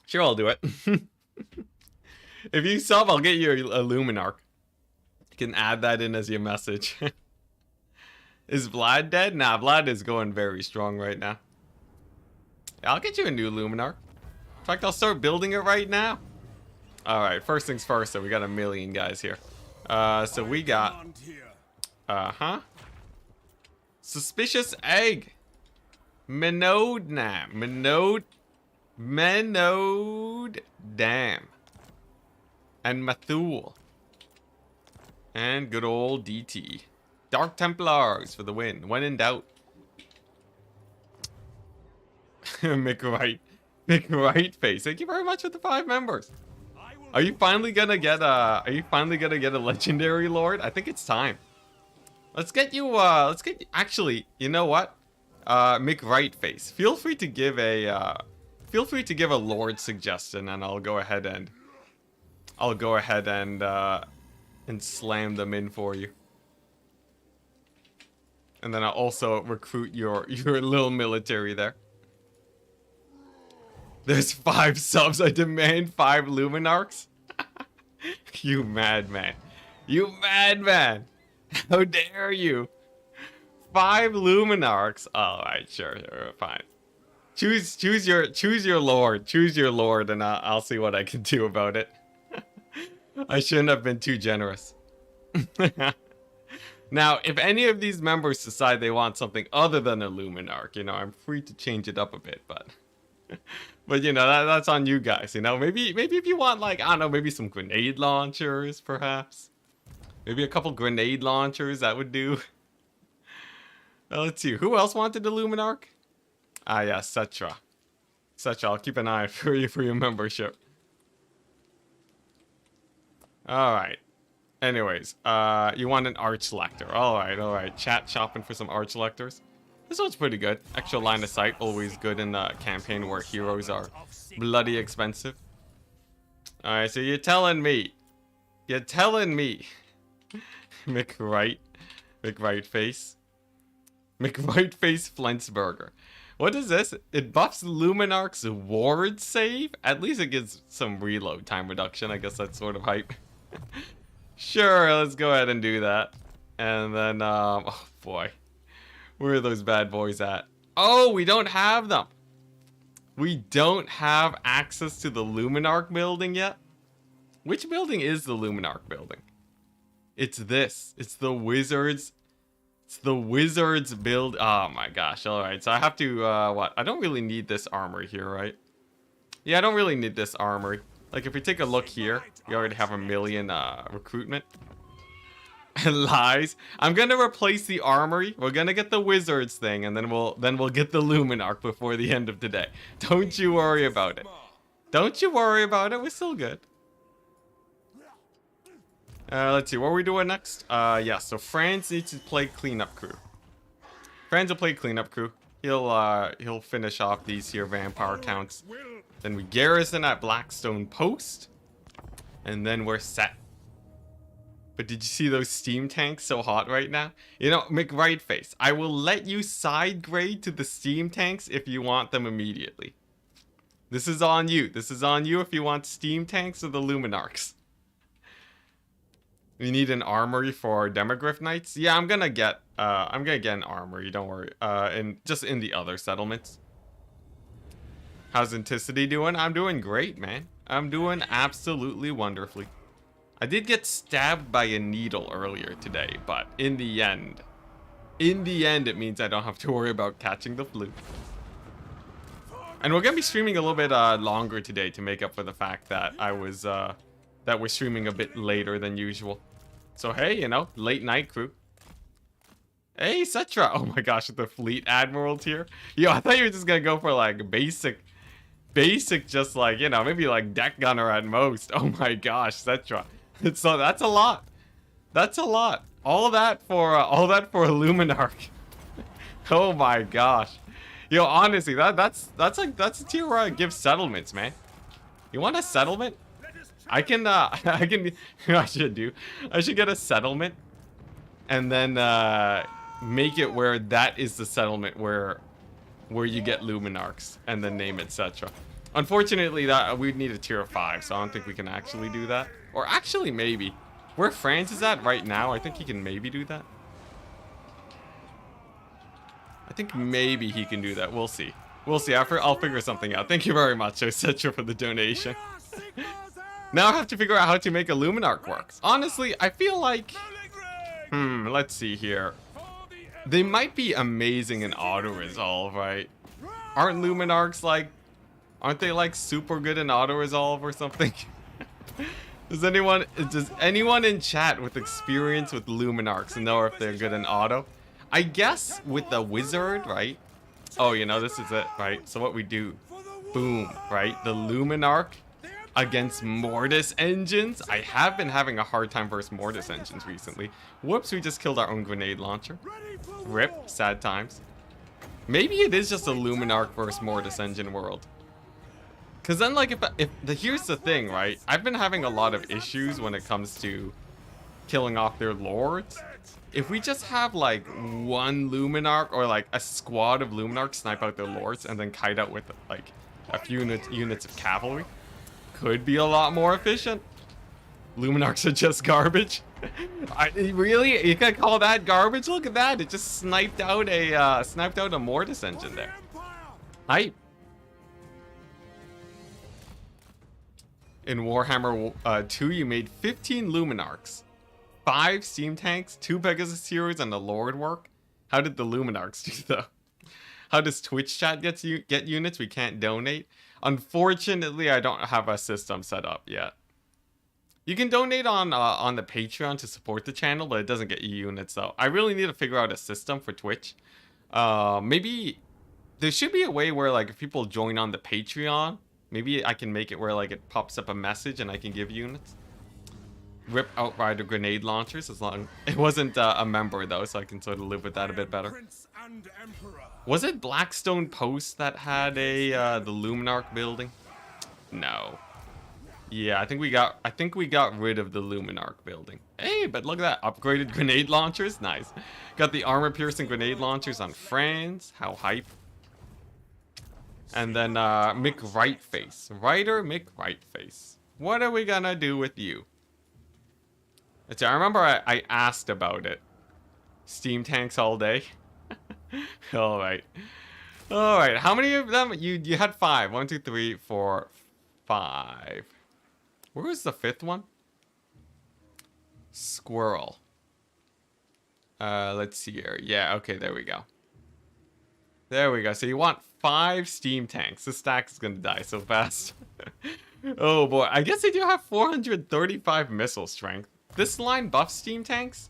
Sure, I'll do it. If you sub, I'll get you a Luminarch. You can add that in as your message. Is Vlad dead? Nah, Vlad is going very strong right now. Yeah, I'll get you a new Luminarch. In fact, I'll start building it right now. Alright, first things first, so we got a million guys here. So we got... Suspicious Egg. Menode Dam. And Mathul. And good old DT. Dark Templars for the win. When in doubt. Mick Wright face. Thank you very much for the 5 members. Are you finally gonna get a legendary lord? I think it's time. Let's get you actually, you know what? McRightface. Feel free to give a lord suggestion, and I'll go ahead and slam them in for you. And then I'll also recruit your little military there. There's 5 subs. I demand 5 Luminarchs. You madman. You madman. How dare you? 5 Luminarchs. Alright, sure, fine. Choose your lord. Choose your lord, and I'll see what I can do about it. I shouldn't have been too generous. Now, if any of these members decide they want something other than a Luminarch, you know, I'm free to change it up a bit, but you know, that's on you guys, you know. Maybe if you want, like, I don't know, maybe some grenade launchers, perhaps. Maybe a couple grenade launchers, that would do. Let's see, who else wanted a Luminarch? Ah, yeah, Cetra. Cetra, I'll keep an eye for you for your membership. Alright. Anyways, you want an Arch Lector. Alright. Chat shopping for some Arch Lectors. This one's pretty good. Extra line of sight, always good in the campaign where heroes are bloody expensive. Alright, so you're telling me. McRightface. McRightface Flensburger. What is this? It buffs Luminarch's ward save? At least it gives some reload time reduction. I guess that's sort of hype. Sure, let's go ahead and do that. And then, oh boy. Where are those bad boys at? Oh, we don't have them. We don't have access to the Luminarch building yet. Which building is the Luminarch building? It's this. It's the Wizards. It's the Wizards build. Oh my gosh. Alright, so I have to, what? I don't really need this armory here, right? Yeah, I don't really need this armory. Like, if we take a look here, we already have 1 million recruitment. Lies. I'm gonna replace the armory. We're gonna get the Wizards thing, and then we'll get the Luminarch before the end of the day. Don't you worry about it. Don't you worry about it. We're still good. Let's see. What are we doing next? Yeah. So Franz needs to play cleanup crew. Franz will play cleanup crew. He'll finish off these here vampire counts. Then we garrison at Blackstone Post, and then we're set. But did you see those steam tanks so hot right now? You know, McRightface, I will let you side grade to the steam tanks if you want them immediately. This is on you. This is on you if you want steam tanks or the Luminarchs. We need an armory for Demogryph Knights. Yeah, I'm gonna get an armory, don't worry. And just in the other settlements. How's Enticity doing? I'm doing great, man. I'm doing absolutely wonderfully. I did get stabbed by a needle earlier today, but in the end, it means I don't have to worry about catching the flu. And we're gonna be streaming a little bit longer today to make up for the fact that that we're streaming a bit later than usual. So hey, you know, late night crew. Hey, Cetra. Oh my gosh, with the fleet admiral tier. Yo, I thought you were just gonna go for like basic, just like, you know, maybe like deck gunner at most. Oh my gosh, Cetra. So that's a lot. That's a lot. All that for a Luminarch. Oh my gosh. Yo, honestly, that's a tier where I give settlements, man. You want a settlement? I should get a settlement, and then make it where that is the settlement where you get Luminarchs, and then name it Cetra. Unfortunately, that we'd need a tier of 5, so I don't think we can actually do that. Or actually, maybe. Where Franz is at right now, I think he can maybe do that. I think maybe he can do that. We'll see. We'll see. I'll figure something out. Thank you very much, Cetra, for the donation. Now I have to figure out how to make a Luminarch work. Honestly, I feel like... let's see here. They might be amazing in auto-resolve, right? Aren't Luminarchs like... Aren't they like super good in auto-resolve or something? Does anyone in chat with experience with Luminarchs know if they're good in auto? I guess with the wizard, right? Oh, you know, this is it, right? So what we do, boom, right? The Luminarch against Mortis engines. I have been having a hard time versus Mortis engines recently. Whoops, we just killed our own grenade launcher. Rip, sad times. Maybe it is just a Luminarch versus Mortis engine world. Cause then like here's the thing, right? I've been having a lot of issues when it comes to killing off their lords. If we just have like one Luminarch or like a squad of Luminarch snipe out their lords and then kite out with like a few units of cavalry, could be a lot more efficient. Luminarchs are just garbage. Really? You can call that garbage? Look at that! It just sniped out a Mortis engine there. Hype. In Warhammer 2, you made 15 Luminarchs, 5 steam tanks, 2 Pegasus heroes, and a Lord work. How did the Luminarchs do though? How does Twitch chat get units? We can't donate. Unfortunately, I don't have a system set up yet. You can donate on the Patreon to support the channel, but it doesn't get you units though. I really need to figure out a system for Twitch. Maybe there should be a way where like if people join on the Patreon, maybe I can make it where like it pops up a message and I can give units. Rip Outrider grenade launchers, as long it wasn't a member though, so I can sort of live with that a bit better. Was it Blackstone Post that had the Luminarch building? No. Yeah, I think we got rid of the Luminarch building. Hey, but look at that, upgraded grenade launchers, nice. Got the armor piercing grenade launchers on Franz, how hype. And then Mick Rightface, writer Mick Rightface. What are we gonna do with you? I remember I asked about it. Steam tanks all day. All right. All right. How many of them? You had 5. 1, 2, 3, 4, 5. Where was the 5th one? Squirrel. Let's see here. Yeah. Okay. There we go. There we go. So you want 5 steam tanks. This stack is gonna die so fast. Oh boy. I guess they do have 435 missile strength. This line buffs steam tanks?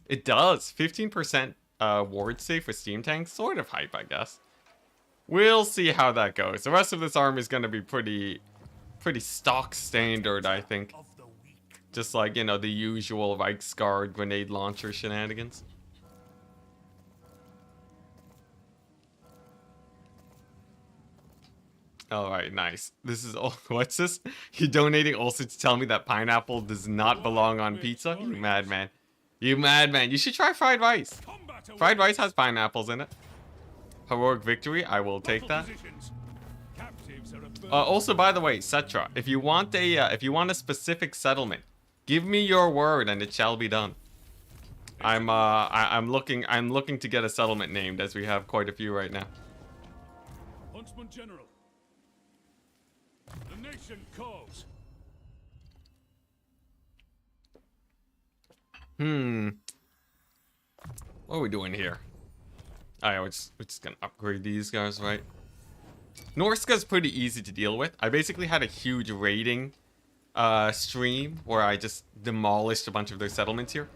It does. 15% ward save for steam tanks. Sort of hype, I guess. We'll see how that goes. The rest of this army is going to be pretty stock standard, I think. Just like, you know, the usual Reichsguard grenade launcher shenanigans. Alright, nice. This is all. What's this? You donating also to tell me that pineapple does not belong on pizza? You madman. You madman. You should try fried rice. Fried rice has pineapples in it. Heroic victory. I will take that. Also, by the way, Cetra, if you want a specific settlement, give me your word and it shall be done. I'm looking to get a settlement named, as we have quite a few right now. Huntsman General. The nation calls. What are we doing here? Alright, we're just gonna upgrade these guys, right? Norska's pretty easy to deal with. I basically had a huge raiding stream where I just demolished a bunch of their settlements here.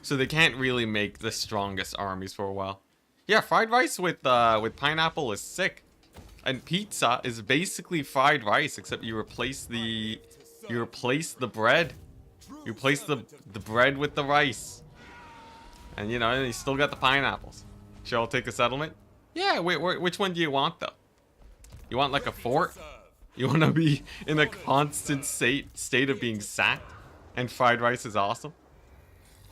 So they can't really make the strongest armies for a while. Yeah, fried rice with pineapple is sick. And pizza is basically fried rice, except you replace the bread. You replace the bread with the rice. And you know, you still got the pineapples. Shall I take a settlement? Yeah, wait, which one do you want though? You want like a fort? You want to be in a constant state of being sacked? And fried rice is awesome.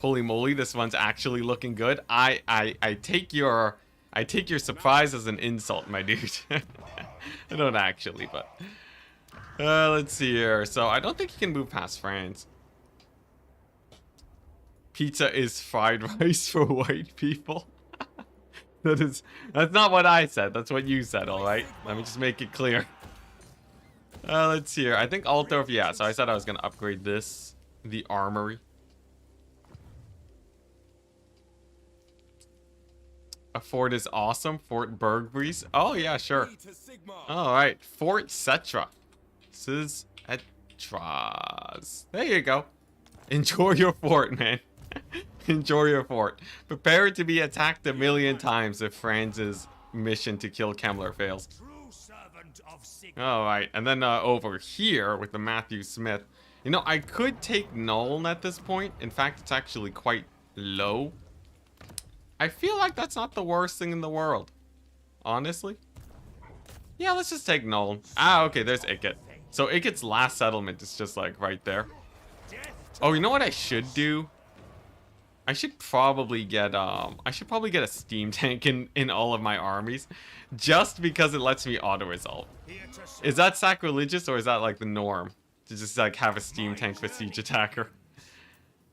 Holy moly, this one's actually looking good. I take your surprise as an insult, my dude. I don't actually, but let's see here. So I don't think you can move past France. Pizza is fried rice for white people. That's not what I said. That's what you said, all right? Let me just make it clear. Let's see here. I think Altdorf, yeah. So I said I was going to upgrade this, the armory. A fort is awesome. Fort Bergbreeze. Oh, yeah, sure. All right. Fort Cetra. This is Etras. There you go. Enjoy your fort, man. Enjoy your fort. Prepare to be attacked 1,000,000 times if Franz's mission to kill Kemmler fails. All right, and then over here with the Matthew Smith, you know, I could take Nolan at this point. In fact, it's actually quite low. I feel like that's not the worst thing in the world, honestly. Yeah, let's just take Nolan. Ah, okay, there's Ikit. So Ikit's last settlement is just like right there. Oh, you know what I should do? I should probably get a steam tank in all of my armies, just because it lets me auto resolve. Is that sacrilegious, or is that like the norm to just like have a steam tank for siege attacker?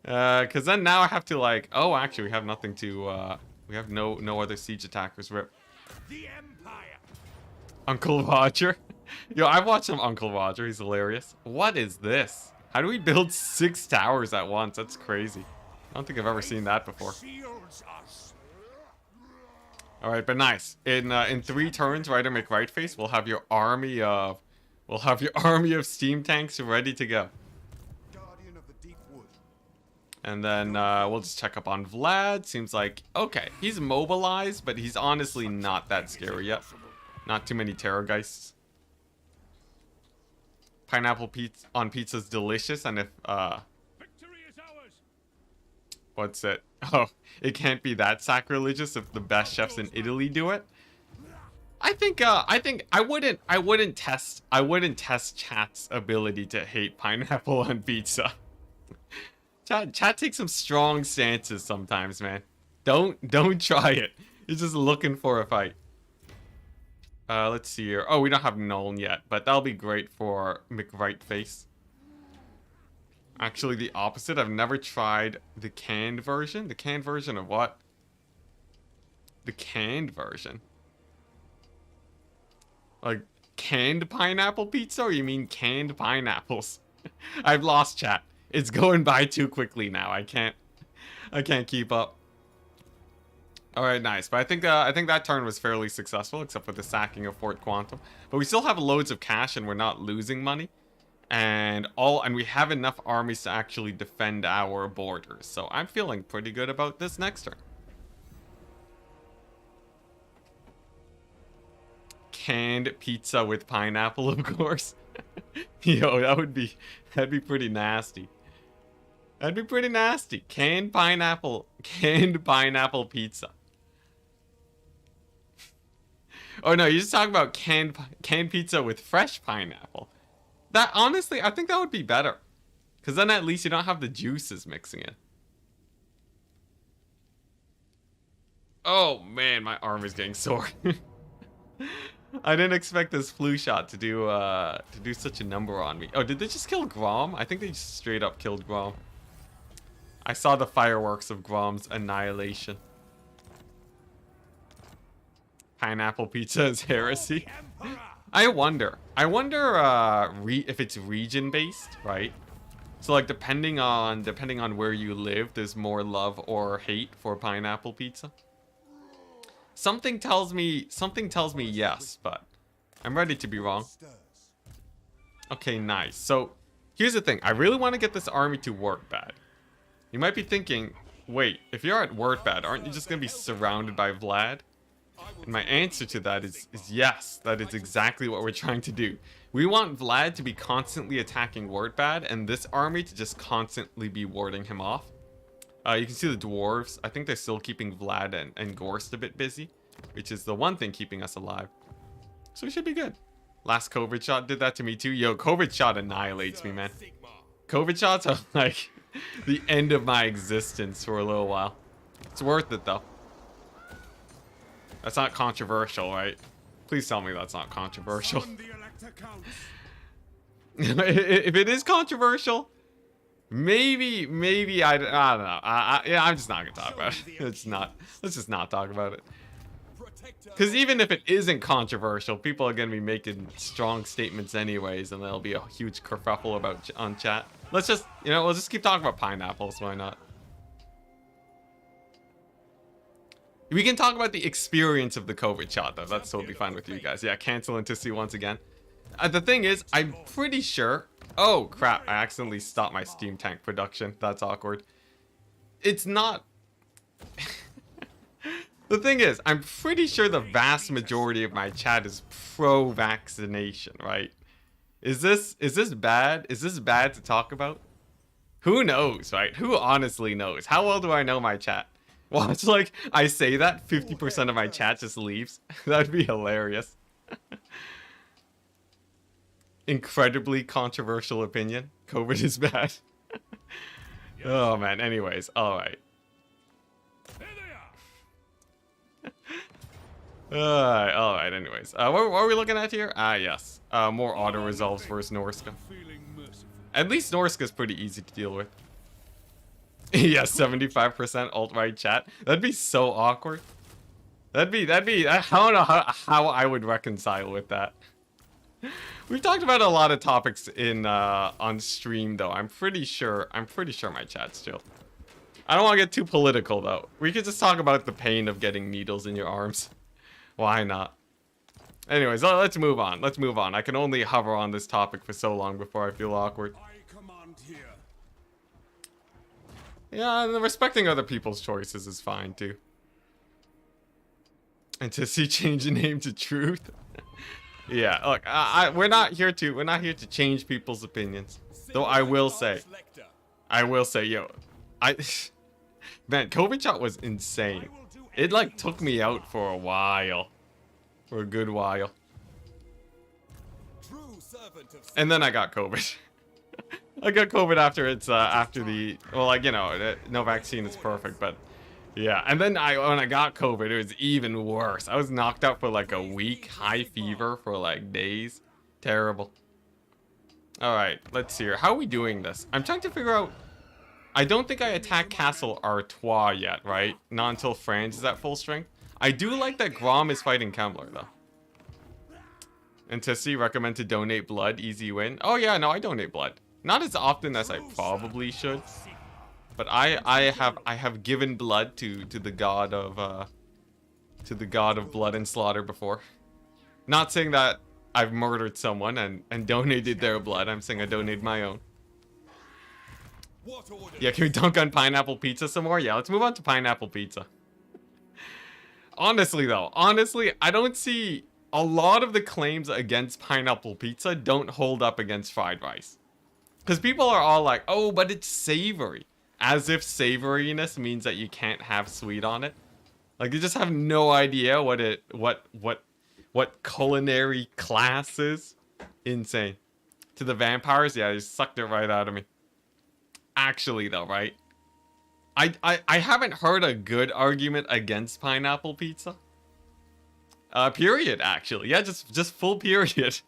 Because then now I have to like, oh, actually we have nothing to we have no other siege attackers. Rip. Uncle Roger. Yo, I've watched some Uncle Roger. He's hilarious. What is this? How do we build 6 towers at once? That's crazy. I don't think I've ever seen that before. All right, but nice. In 3 turns, Rider McRight face, we'll have your army of steam tanks ready to go. And then we'll just check up on Vlad. Seems like okay, he's mobilized, but he's honestly not that scary yet. Not too many Terrorgeists. Pineapple pizza on pizza's delicious, and if what's it? Oh, it can't be that sacrilegious if the best chefs in Italy do it. I think I wouldn't test chat's ability to hate pineapple on pizza. Chat takes some strong stances sometimes, man. Don't try it. He's just looking for a fight. Let's see here. Oh, we don't have Nolan yet, but that'll be great for McRight face. Actually, the opposite. I've never tried the canned version. The canned version of what? The canned version. Like, canned pineapple pizza, or you mean canned pineapples? I've lost chat. It's going by too quickly now. I can't keep up. All right, nice. But I think that turn was fairly successful, except for the sacking of Fort Quantum. But we still have loads of cash, and we're not losing money. And we have enough armies to actually defend our borders. So I'm feeling pretty good about this next turn. Canned pizza with pineapple, of course. Yo, that'd be pretty nasty. That'd be pretty nasty. Canned pineapple pizza. Oh no, you're just talking about canned pizza with fresh pineapple. That, honestly, I think that would be better. Because then at least you don't have the juices mixing in. Oh man, my arm is getting sore. I didn't expect this flu shot to do such a number on me. Oh, did they just kill Grom? I think they just straight up killed Grom. I saw the fireworks of Grom's annihilation. Pineapple pizza is heresy. I wonder if it's region based, right? So like depending on where you live, there's more love or hate for pineapple pizza. Something tells me yes, but I'm ready to be wrong. Okay, nice. So here's the thing. I really want to get this army to work bad. You might be thinking, wait, if you're at work bad, aren't you just gonna be surrounded by Vlad? And my answer to that is yes. That is exactly what we're trying to do. We want Vlad to be constantly attacking Wartbad, and this army to just constantly be warding him off. You can see the dwarves. I think they're still keeping Vlad and Gorst a bit busy, which is the one thing keeping us alive. So we should be good. Last COVID shot did that to me too. Yo, COVID shot annihilates me, man. COVID shots are like the end of my existence for a little while. It's worth it though. That's not controversial, right? Please tell me that's not controversial. If it is controversial, maybe I don't know. Yeah, I'm just not gonna talk about it. Let's just not talk about it. Because even if it isn't controversial, people are gonna be making strong statements anyways, and there'll be a huge kerfuffle about on chat. Let's just, we'll just keep talking about pineapples. Why not? We can talk about the experience of the COVID shot, though. That's totally fine with you guys. Yeah, cancel Enticity once again. The thing is, I'm pretty sure... Oh, crap. I accidentally stopped my steam tank production. That's awkward. It's not... The thing is, I'm pretty sure the vast majority of my chat is pro-vaccination, right? Is this bad? Is this bad to talk about? Who knows, right? Who honestly knows? How well do I know my chat? Watch, like, I say that, 50% of my chat just leaves. That'd be hilarious. Incredibly controversial opinion. COVID is bad. Oh, man. Anyways, alright. There they are. Alright, anyways. What are we looking at here? Ah, yes. More auto-resolves versus Norska. Feeling merciful. At least Norska's pretty easy to deal with. Yeah, 75% alt-right chat. That'd be so awkward. That'd be, I don't know how I would reconcile with that. We've talked about a lot of topics in, on stream, though. I'm pretty sure my chat's chill. I don't want to get too political, though. We could just talk about the pain of getting needles in your arms. Why not? Anyways, let's move on. Let's move on. I can only hover on this topic for so long before I feel awkward. I command here. Yeah, and respecting other people's choices is fine, too. And to see change the name to Truth. Yeah, look, we're not here to change people's opinions. Though I will say, yo, man, COVID shot was insane. It like took me out for a while, for a good while. And then I got COVID. I got COVID after after the, well, like, you know, no vaccine is perfect, but yeah. And then when I got COVID, it was even worse. I was knocked out for like a week, high fever for like days. Terrible. All right, let's see here. How are we doing this? I'm trying to figure out. I don't think I attacked Castle Artois yet, right? Not until France is at full strength. I do like that Grom is fighting Kemmler, though. Enticity recommend to donate blood, easy win. Oh yeah, no, I donate blood. Not as often as I probably should. But I have given blood to the god of blood and slaughter before. Not saying that I've murdered someone and donated their blood. I'm saying I donated my own. Yeah, can we dunk on pineapple pizza some more? Yeah, let's move on to pineapple pizza. Honestly, though, I don't see a lot of the claims against pineapple pizza don't hold up against fried rice. Because people are all like, oh, but it's savory. As if savoriness means that you can't have sweet on it. Like, you just have no idea what culinary class is. Insane. To the vampires, yeah, they sucked it right out of me. Actually, though, right? I haven't heard a good argument against pineapple pizza. Period, actually. Yeah, just full period.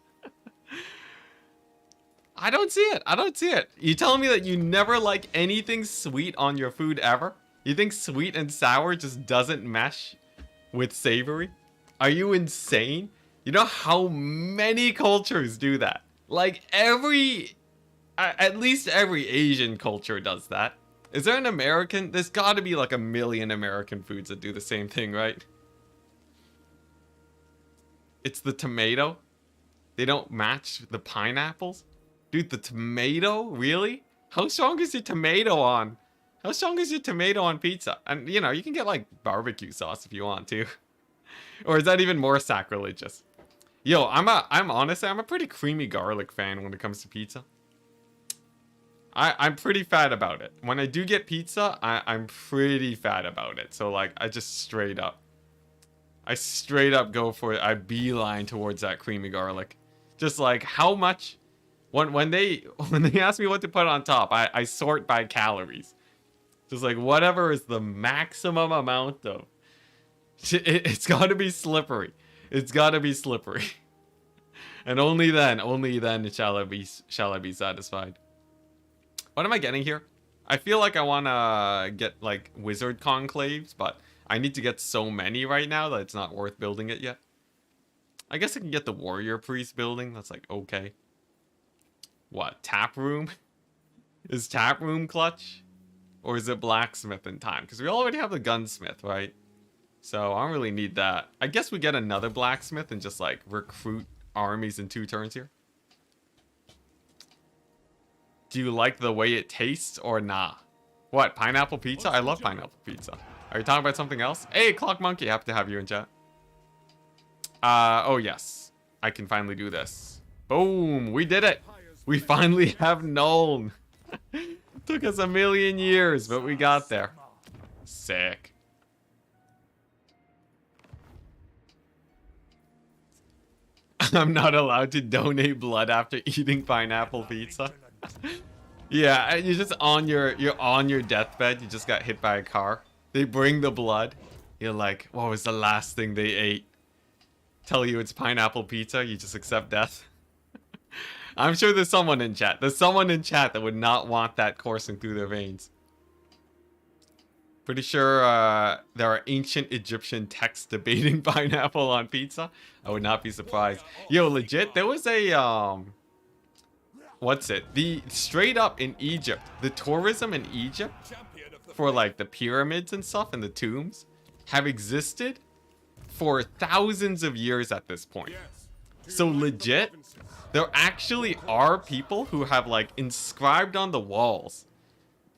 I don't see it. You telling me that you never like anything sweet on your food ever? You think sweet and sour just doesn't mesh with savory? Are you insane? You know how many cultures do that? Like at least every Asian culture does that. Is there an American? There's got to be like a million American foods that do the same thing, right? It's the tomato. They don't match the pineapples. Dude, the tomato? Really? How strong is your tomato on? How strong is your tomato on pizza? And, you know, you can get, like, barbecue sauce if you want to. Or is that even more sacrilegious? Yo, honestly, I'm a pretty creamy garlic fan when it comes to pizza. I'm pretty fat about it. When I do get pizza, I'm pretty fat about it. So, like, I straight up go for it. I beeline towards that creamy garlic. Just like, how much... When they ask me what to put on top, I sort by calories. Just like whatever is the maximum amount of. It's got to be slippery. It's got to be slippery. And only then shall I be satisfied. What am I getting here? I feel like I want to get like wizard conclaves, but I need to get so many right now that it's not worth building it yet. I guess I can get the warrior priest building. That's like okay. What, tap room? Is tap room clutch? Or is it blacksmith in time? Because we already have the gunsmith, right? So I don't really need that. I guess we get another blacksmith and just like recruit armies in 2 turns here. Do you like the way it tastes or nah? What, pineapple pizza? I love pineapple pizza. Are you talking about something else? Hey, Clock Monkey, happy to have you in chat. Oh yes, I can finally do this. Boom, we did it. We finally have Nuln. Took us a million years, but we got there. Sick. I'm not allowed to donate blood after eating pineapple pizza. Yeah, you're just on you're on your deathbed. You just got hit by a car. They bring the blood. You're like, what was the last thing they ate? Tell you it's pineapple pizza. You just accept death. I'm sure there's someone in chat. There's someone in chat that would not want that coursing through their veins. Pretty sure there are ancient Egyptian texts debating pineapple on pizza. I would not be surprised. Yo, legit, there was a what's it? The straight up in Egypt, the tourism in Egypt for like the pyramids and stuff and the tombs have existed for thousands of years at this point. So legit, there actually are people who have like inscribed on the walls,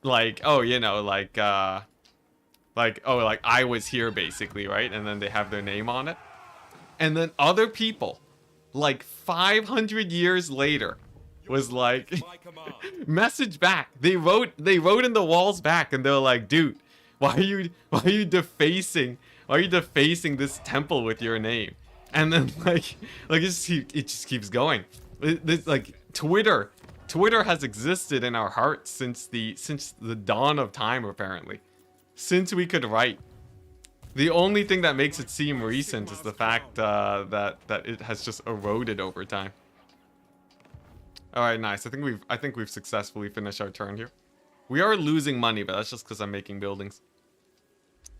like, oh, you know, like oh, like I was here basically, right? And then they have their name on it. And then other people, like 500 years later, was like, message back. They wrote in the walls back, and they're like, dude, why are you defacing this temple with your name? And then like it just keeps going. Like Twitter has existed in our hearts since the dawn of time, apparently. Since we could write. The only thing that makes it seem recent is the fact that it has just eroded over time. All right, nice. I think we've successfully finished our turn here. We are losing money, but that's just because I'm making buildings.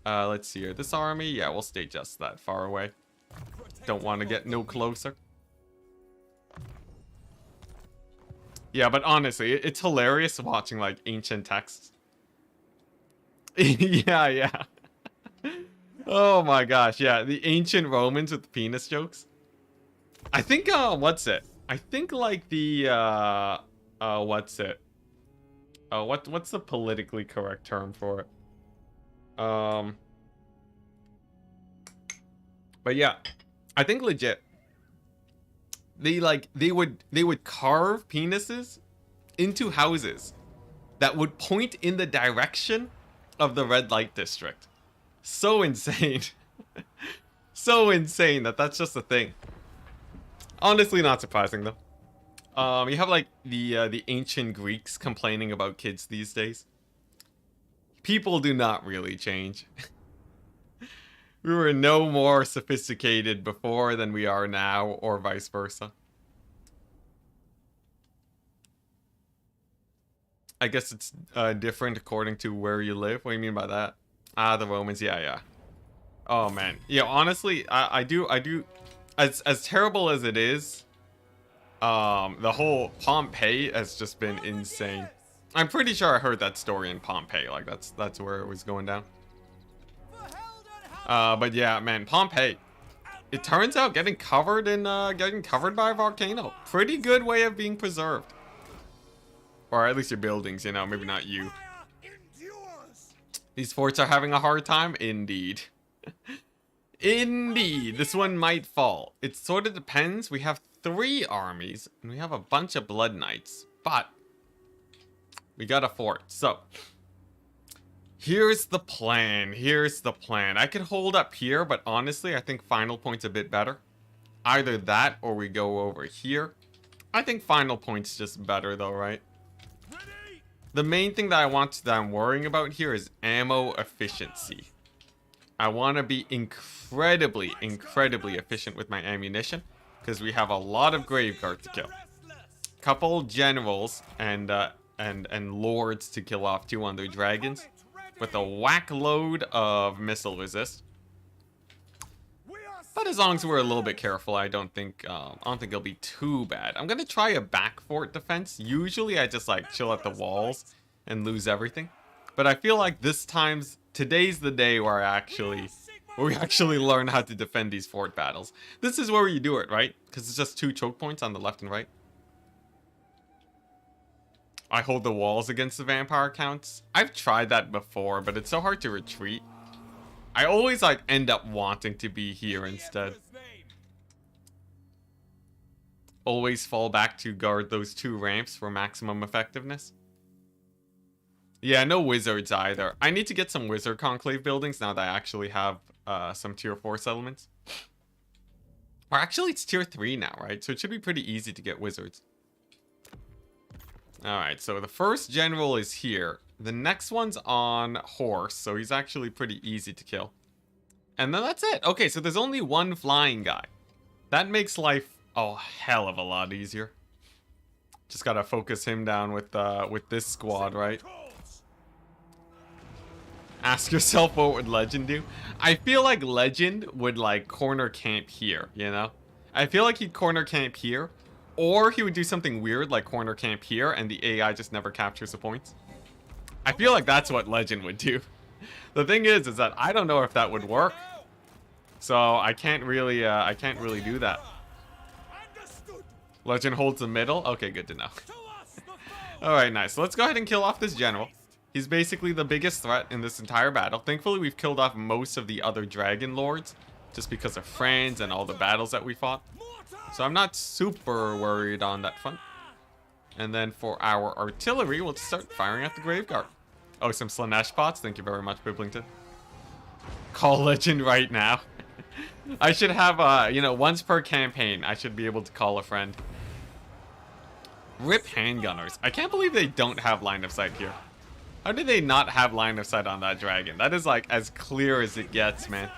Let's see here. This army, yeah, we'll stay just that far away. Don't want to get no closer. Yeah, but honestly, it's hilarious watching like ancient texts. Yeah. Oh my gosh, yeah, the ancient Romans with the penis jokes. I think what's it? I think like the what's it? What's the politically correct term for it? But yeah, I think legit. They would carve penises into houses that would point in the direction of the red light district. So insane. So insane that's just a thing. Honestly, not surprising though. You have like the ancient Greeks complaining about kids these days. People do not really change. We were no more sophisticated before than we are now, or vice versa. I guess it's different according to where you live. What do you mean by that? Ah, the Romans. Yeah. Oh man. Yeah, honestly, I do. As terrible as it is, the whole Pompeii has just been insane. I'm pretty sure I heard that story in Pompeii. Like that's where it was going down. But yeah, man, Pompeii. It turns out getting covered by a volcano. Pretty good way of being preserved. Or at least your buildings, you know, maybe not you. These forts are having a hard time? Indeed. Indeed. This one might fall. It sort of depends. We have 3 armies, and we have a bunch of blood knights. But we got a fort. So here's the plan. I could hold up here, but honestly, I think final point's a bit better. Either that or we go over here. I think final point's just better though, right? The main thing that I'm worrying about here is ammo efficiency. I want to be incredibly efficient with my ammunition because we have a lot of graveguard to kill. Couple generals and lords to kill off 2 on their dragons with a whack load of missile resist. But as long as we're a little bit careful, I don't think it'll be too bad. I'm gonna try a back fort defense. Usually I just like chill at the walls and lose everything. But I feel like today's the day where we actually learn how to defend these fort battles. This is where you do it, right? Because it's just 2 choke points on the left and right. I hold the walls against the vampire counts. I've tried that before, but it's so hard to retreat. I always like end up wanting to be here instead. Always fall back to guard those 2 ramps for maximum effectiveness. Yeah, no wizards either. I need to get some wizard conclave buildings now that I actually have some tier 4 settlements. Or actually it's tier 3 now, right? So it should be pretty easy to get wizards. Alright, so the first general is here. The next one's on horse, so he's actually pretty easy to kill. And then that's it. Okay, so there's only 1 flying guy. That makes life a hell of a lot easier. Just gotta focus him down with this squad, right? Ask yourself what would Legend do? I feel like Legend would like corner camp here, you know? I feel like he'd corner camp here, or he would do something weird like corner camp here and the AI just never captures the points. I feel like that's what Legend would do. The thing is that I don't know if that would work. So I can't really do that. Legend holds the middle. Okay, good to know. Alright, nice. So let's go ahead and kill off this general. He's basically the biggest threat in this entire battle. Thankfully, we've killed off most of the other dragon lords just because of friends and all the battles that we fought. So I'm not super worried on that front. And then for our artillery, we'll just start firing at the Graveguard. Oh, some Slanesh pots. Thank you very much, Biblington. Call Legend right now. I should have, you know, once per campaign, I should be able to call a friend. Rip handgunners. I can't believe they don't have line of sight here. How did they not have line of sight on that dragon? That is like as clear as it gets, man.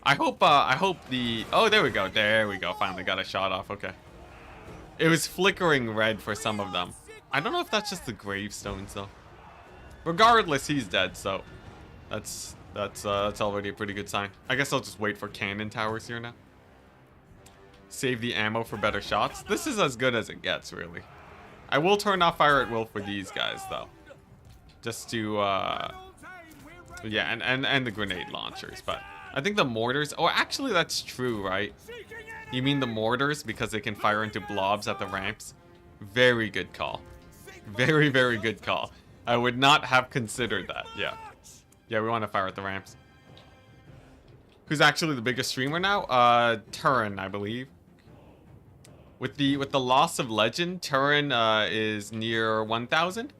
I hope the... Oh, there we go. There we go. Finally got a shot off. Okay. It was flickering red for some of them. I don't know if that's just the gravestones, though. Regardless, he's dead, so... That's already a pretty good sign. I guess I'll just wait for cannon towers here now. Save the ammo for better shots. This is as good as it gets, really. I will turn off fire at will for these guys, though. Just to, yeah, and the grenade launchers, but I think the mortars... Oh, actually, that's true, right? You mean the mortars because they can fire into blobs at the ramps? Very good call. Very, very good call. I would not have considered that, yeah. Yeah, we want to fire at the ramps. Who's actually the biggest streamer now? Turin, I believe. With the loss of Legend, Turin is near 1,000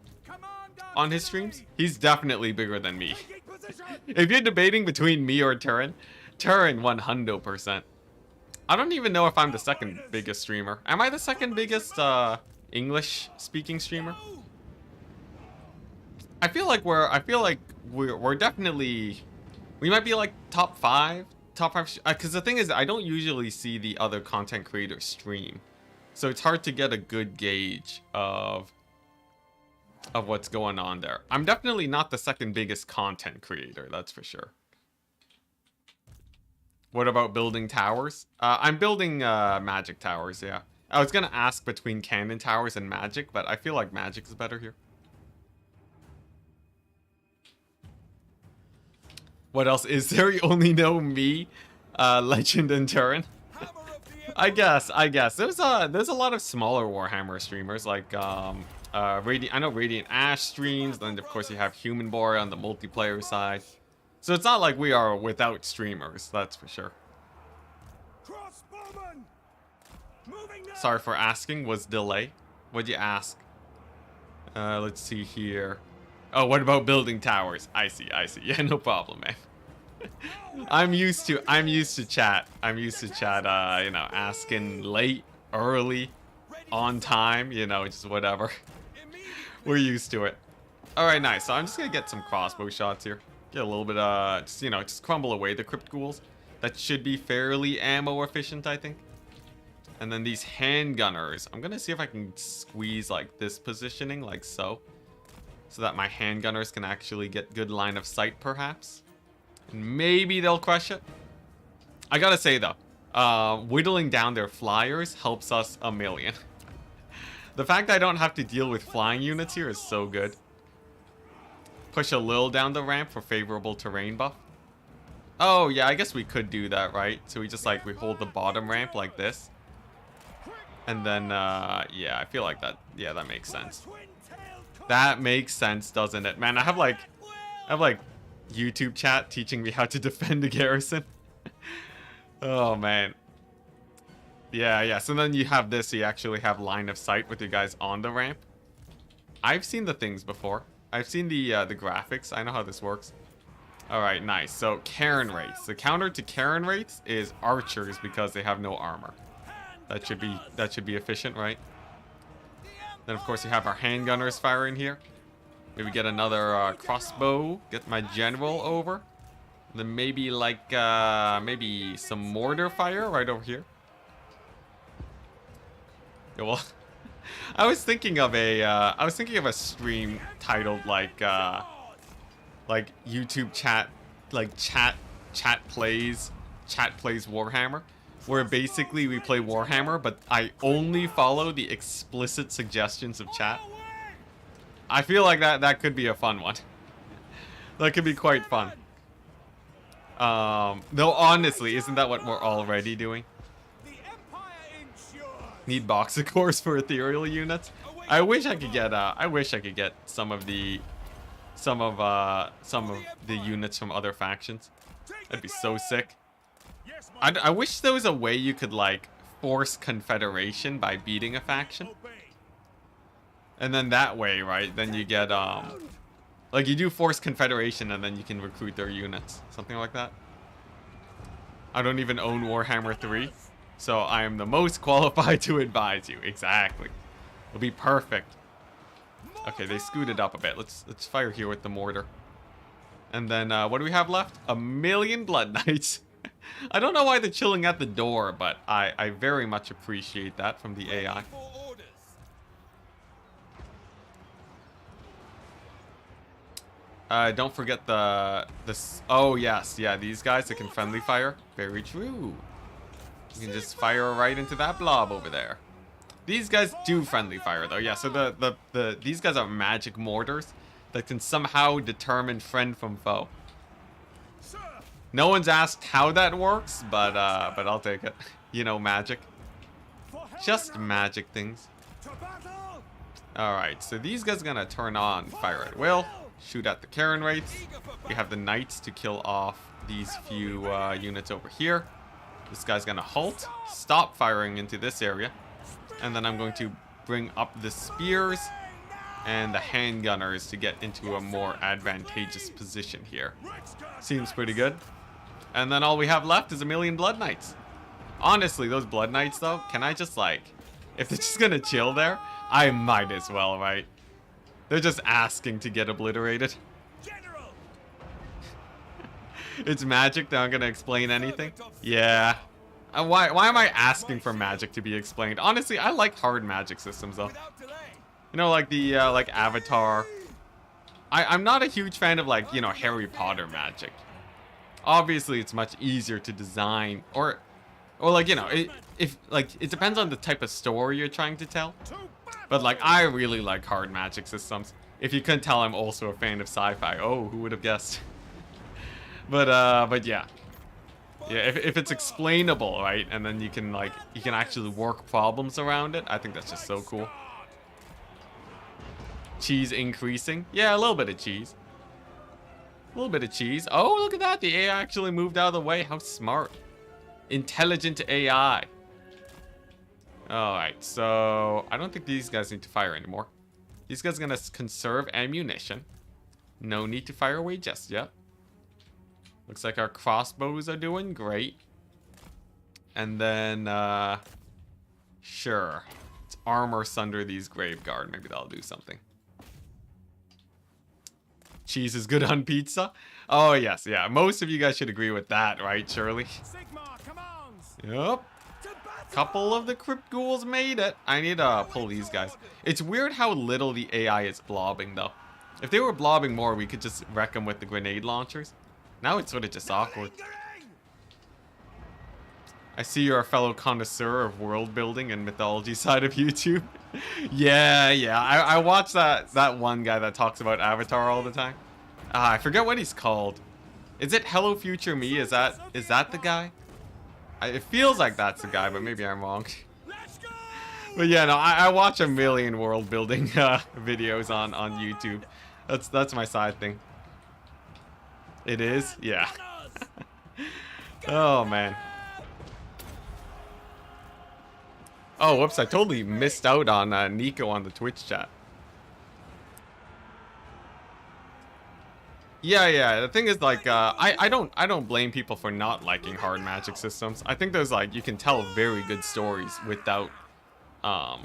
on his streams. He's definitely bigger than me. If you're debating between me or Turin, Turin 100%. I don't even know if I'm the second biggest streamer. Am I the second biggest English speaking streamer? I feel like we're definitely, we might be like top 5 because the thing is I don't usually see the other content creators stream, so it's hard to get a good gauge of what's going on there. I'm definitely not the second biggest content creator, that's for sure. What about building towers? I'm building magic towers, yeah. I was gonna ask between cannon towers and magic, but I feel like magic is better here. What else is there? You only know me, Legend, and Turin. I guess. There's a lot of smaller Warhammer streamers like I know Radiant Ash streams. Then of course you have Human Boy on the multiplayer side. So it's not like we are without streamers. That's for sure. Sorry for asking. Was delay? What'd you ask? Let's see here. Oh, what about building towers? I see. Yeah, no problem, man. I'm used to chat. You know, asking late, early, on time, you know, just whatever. We're used to it. All right, nice. So I'm just gonna get some crossbow shots here. Get a little bit, just crumble away the crypt ghouls. That should be fairly ammo efficient, I think. And then these handgunners. I'm gonna see if I can squeeze like this positioning, like so. So that my handgunners can actually get good line of sight, perhaps. And maybe they'll crush it. I gotta say, though, whittling down their flyers helps us a million. The fact I don't have to deal with flying units here is so good. Push a little down the ramp for favorable terrain buff. Oh, yeah, I guess we could do that, right? So we just, we hold the bottom ramp like this. And then, yeah, I feel like that, yeah, that makes sense. That makes sense, doesn't it? Man, I have like YouTube chat teaching me how to defend the garrison. Oh man. Yeah, yeah. So then you have this. So you actually have line of sight with you guys on the ramp. I've seen the things before. I've seen the graphics. I know how this works. All right, nice. So Karen Wraiths. The counter to Karen Wraiths is archers because they have no armor. That should be efficient, right? Then of course you have our handgunners firing here. Maybe get another crossbow. Get my general over. Then maybe like maybe some mortar fire right over here. Yeah, well, I was thinking of a stream titled like YouTube chat, like chat plays Warhammer, where basically we play Warhammer, but I only follow the explicit suggestions of chat. I feel like that could be a fun one. That could be quite fun. Though honestly, isn't that what we're already doing? Need boxer cores for ethereal units. I wish I could get some of the units from other factions. That'd be so sick. I wish there was a way you could like force confederation by beating a faction. And then that way, right, then you get like you do force confederation and then you can recruit their units. Something like that. I don't even own Warhammer 3. So I am the most qualified to advise you. Exactly. It'll be perfect. Okay, they scooted up a bit. Let's fire here with the mortar. And then what do we have left? 1,000,000 Blood Knights. I don't know why they're chilling at the door, but I very much appreciate that from the AI. Don't forget oh yes, yeah, these guys that can friendly fire. Very true. You can just fire right into that blob over there. These guys do friendly fire though. Yeah, so these guys are magic mortars that can somehow determine friend from foe. No one's asked how that works, but I'll take it. You know, magic. Just magic things. Alright, so these guys are gonna turn on fire at will. Shoot at the Karen Wraiths. We have the knights to kill off these few units over here. This guy's gonna halt, stop firing into this area, and then I'm going to bring up the spears and the handgunners to get into a more advantageous position here. Seems pretty good. And then all we have left is 1,000,000 Blood Knights. Honestly, those Blood Knights though, can I just like, if they're just gonna chill there, I might as well, right? They're just asking to get obliterated. It's magic, they're not gonna explain anything. Yeah. Why am I asking for magic to be explained? Honestly, I like hard magic systems though. You know, like the like Avatar. I'm not a huge fan of like, you know, Harry Potter magic. Obviously, it's much easier to design or like, you know, it depends on the type of story you're trying to tell. But like, I really like hard magic systems. If you couldn't tell, I'm also a fan of sci-fi. Oh, who would have guessed? But yeah. Yeah, if it's explainable, right? And then you can actually work problems around it. I think that's just so cool. Cheese increasing. Yeah, a little bit of cheese. A little bit of cheese. Oh, look at that. The AI actually moved out of the way. How smart. Intelligent AI. Alright, so I don't think these guys need to fire anymore. These guys are going to conserve ammunition. No need to fire away just yet. Looks like our crossbows are doing great. And then, sure. Let's armor sunder these Graveguard. Maybe that'll do something. Cheese is good on pizza? Oh, yes, yeah. Most of you guys should agree with that, right, Shirley? Yep. Couple of the Crypt Ghouls made it. I need to pull these guys. It's weird how little the AI is blobbing, though. If they were blobbing more, we could just wreck them with the grenade launchers. Now it's sort of just awkward. I see you're a fellow connoisseur of world building and mythology side of YouTube. Yeah. I watch that one guy that talks about Avatar all the time. I forget what he's called. Is it Hello Future Me? Is that the guy? It feels like that's the guy, but maybe I'm wrong. But yeah, no, I watch a million world building videos on YouTube. That's my side thing. It is? Yeah. Oh, man. Oh, whoops, I totally missed out on Nico on the Twitch chat. Yeah, the thing is, like, I don't blame people for not liking hard magic systems. I think there's, like, you can tell very good stories without, I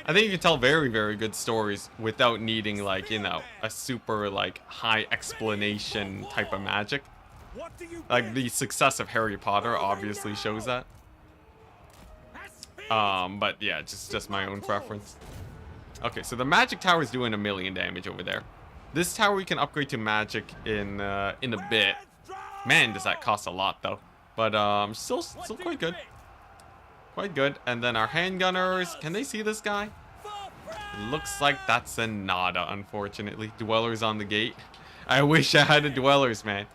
think you can tell very, very good stories without needing, like, you know, a super, like, high explanation type of magic. Like, the success of Harry Potter obviously shows that. But yeah, just my own preference. Okay, so the magic tower is doing 1,000,000 damage over there. This tower we can upgrade to magic in a bit. Man, does that cost a lot though. But still quite good. Quite good. And then our handgunners, can they see this guy? Looks like that's a nada, unfortunately. Dwellers on the gate. I wish I had a dwellers, man.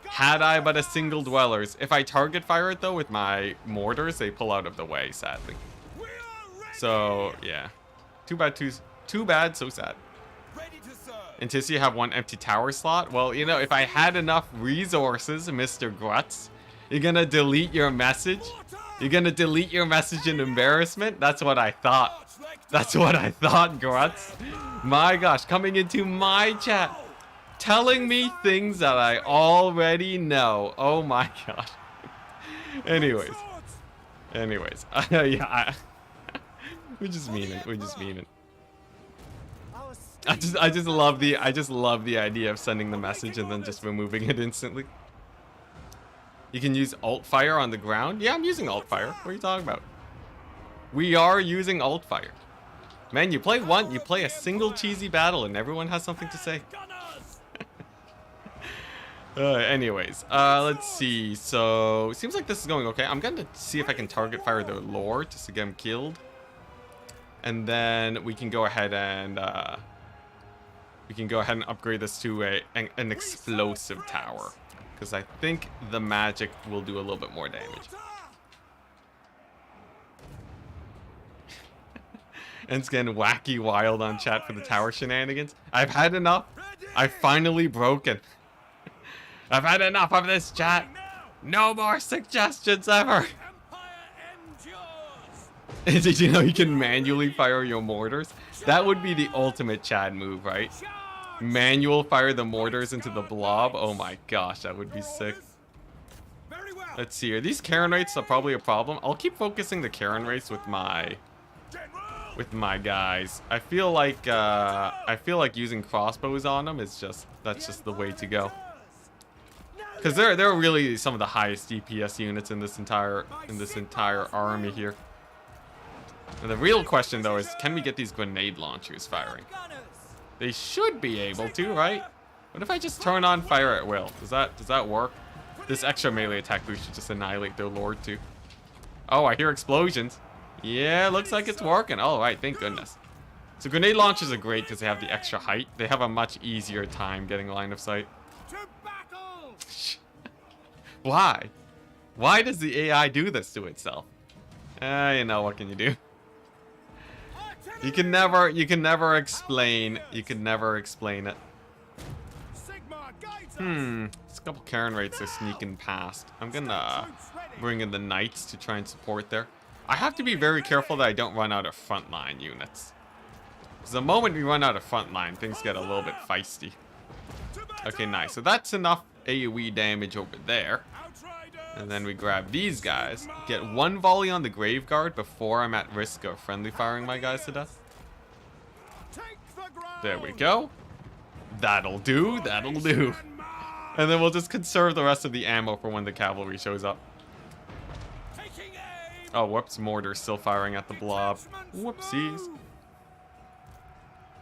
Had I but a single dwellers. If I target fire it though with my mortars, they pull out of the way, sadly. So yeah. Too bad, so sad. Enticity have 1 empty tower slot. Well, you know, if I had enough resources, Mr. Grutz, you're gonna delete your message? You're gonna delete your message in embarrassment? That's what I thought. That's what I thought, Grutz. My gosh, coming into my chat, telling me things that I already know. Oh my gosh. Anyways, yeah, we're just meaning. I just love the idea of sending the message and then just removing it instantly. You can use alt fire on the ground. Yeah, I'm using alt fire. What are you talking about? We are using alt fire. Man, you play a single cheesy battle and everyone has something to say. Anyways, let's see. So, it seems like this is going okay. I'm going to see if I can target fire their lord just to get him killed. And then we can go ahead and upgrade this to an explosive tower. Because I think the magic will do a little bit more damage. And it's getting wacky wild on chat for the tower shenanigans. I've had enough. I've finally broken. I've had enough of this chat. No more suggestions ever. Did you know you can manually fire your mortars? That would be the ultimate Chad move, right? Manual fire the mortars into the blob. Oh my gosh, that would be sick. Let's see. Are these Karen rates probably a problem? I'll keep focusing the Karen rates with my guys. I feel like using crossbows on them is that's just the way to go. Because they're really some of the highest DPS units in this entire army here. And the real question though is, can we get these grenade launchers firing? They should be able to, right? What if I just turn on fire at will? Does that work? This extra melee attack boost should just annihilate their lord too. Oh, I hear explosions. Yeah, looks like it's working. All right, thank goodness. So grenade launchers are great because they have the extra height. They have a much easier time getting line of sight. Why? Why does the AI do this to itself? You know, what can you do? You can never explain it. There's a couple Karen rates are sneaking past. I'm gonna bring in the knights to try and support there. I have to be very careful that I don't run out of frontline units. Because the moment we run out of frontline, things get a little bit feisty. Okay, nice. So that's enough AoE damage over there. And then we grab these guys. Get 1 volley on the grave guard before I'm at risk of friendly firing my guys to death. There we go. That'll do. And then we'll just conserve the rest of the ammo for when the cavalry shows up. Oh, whoops. Mortar's still firing at the blob. Whoopsies.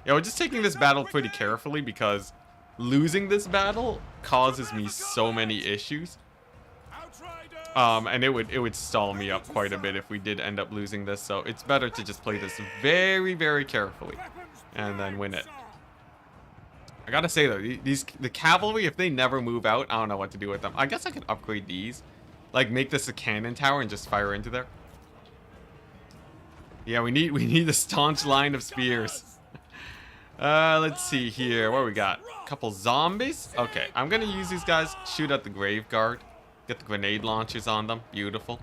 Yeah, we're just taking this battle pretty carefully because losing this battle causes me so many issues. And it would stall me up quite a bit if we did end up losing this, so it's better to just play this very, very carefully and then win it. I gotta say though, the cavalry, if they never move out, I don't know what to do with them. I guess I could upgrade these, like make this a cannon tower and just fire into there. Yeah, we need a staunch line of spears. Let's see here. What we got? A couple zombies. Okay, I'm gonna use these guys. Shoot at the grave guard. Get the grenade launchers on them. Beautiful.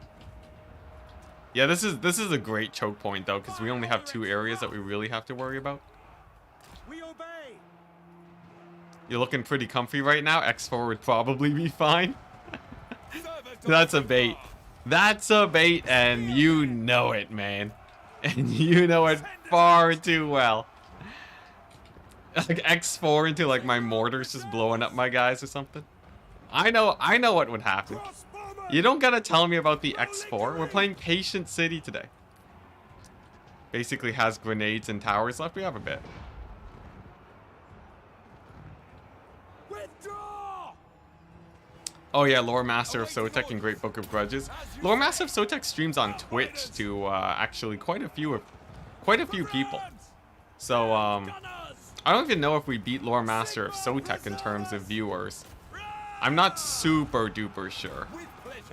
Yeah, this is a great choke point though, because we only have 2 areas that we really have to worry about. We obey. You're looking pretty comfy right now. X4 would probably be fine. That's a bait. That's a bait, and you know it, man. And you know it far too well. Like X4 into like my mortars just blowing up my guys or something. I know what would happen. You don't gotta tell me about the X4. We're playing Patient City today. Basically has grenades and towers left. We have a bit. Withdraw. Oh yeah, Lore Master of Sotek and Great Book of Grudges. Lore Master of Sotek streams on Twitch to actually quite a few people. So I don't even know if we beat Lore Master of Sotek in terms of viewers. I'm not super duper sure.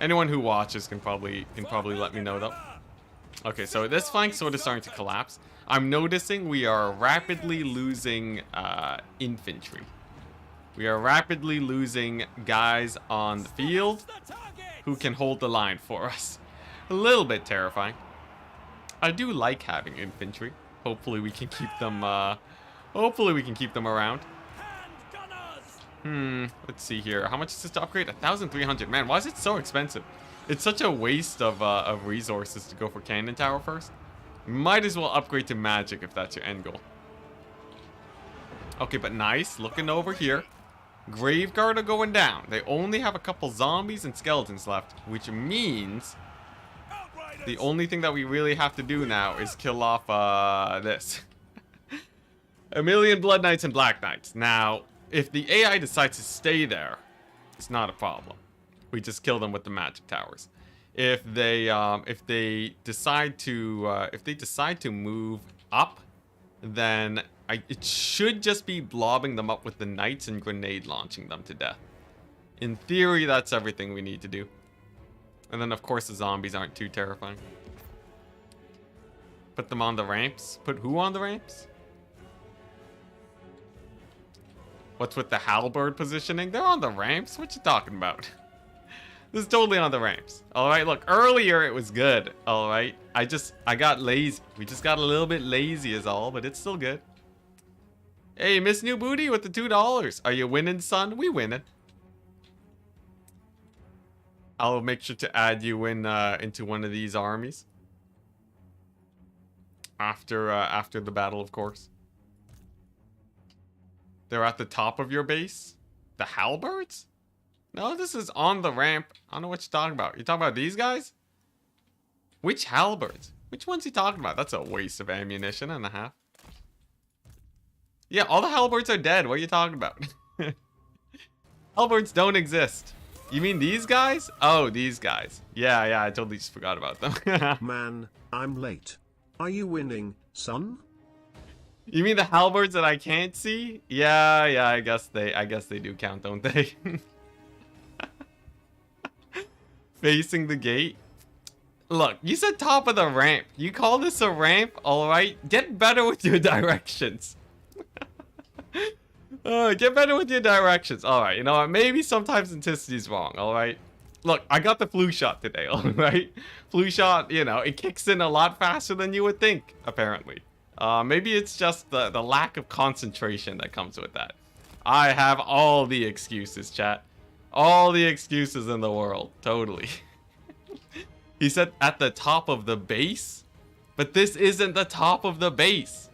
Anyone who watches can probably let me know though. Okay, so this flank sort of starting to collapse. I'm noticing we are rapidly losing infantry. We are rapidly losing guys on the field who can hold the line for us. A little bit terrifying. I do like having infantry. Hopefully we can keep them around. Let's see here. How much is this to upgrade? 1,300. Man, why is it so expensive? It's such a waste of resources to go for Cannon Tower first. Might as well upgrade to Magic if that's your end goal. Okay, but nice. Looking over here. Graveguard are going down. They only have a couple zombies and skeletons left, which means the only thing that we really have to do now is kill off this. A million Blood Knights and Black Knights. Now, if the AI decides to stay there, it's not a problem. We just kill them with the magic towers. If they decide to move up, then it should just be blobbing them up with the knights and grenade launching them to death. In theory, that's everything we need to do. And then, of course, the zombies aren't too terrifying. Put them on the ramps. Put who on the ramps? What's with the halberd positioning? They're on the ramps. What you talking about? This is totally on the ramps. All right, look, earlier it was good. All right, I got lazy. We just got a little bit lazy is all, but it's still good. Hey, Miss New Booty with the $2. Are you winning, son? We winning. I'll make sure to add you into one of these armies. After the battle, of course. They're at the top of your base? The halberds? No, this is on the ramp. I don't know what you're talking about. You talking about these guys? Which halberds? Which ones you talking about? That's a waste of ammunition and a half. Yeah, all the halberds are dead. What are you talking about? Halberds don't exist. You mean these guys? Oh, these guys. Yeah, I totally just forgot about them. Man, I'm late. Are you winning, son? You mean the halberds that I can't see? Yeah, I guess they do count, don't they? Facing the gate. Look, you said top of the ramp. You call this a ramp? All right. Get better with your directions. Get better with your directions. All right. You know what? Maybe sometimes Enticity's wrong. All right. Look, I got the flu shot today. All right. Flu shot, you know, it kicks in a lot faster than you would think, apparently. Maybe it's just the lack of concentration that comes with that. I have all the excuses, chat. All the excuses in the world. Totally. He said at the top of the base. But this isn't the top of the base.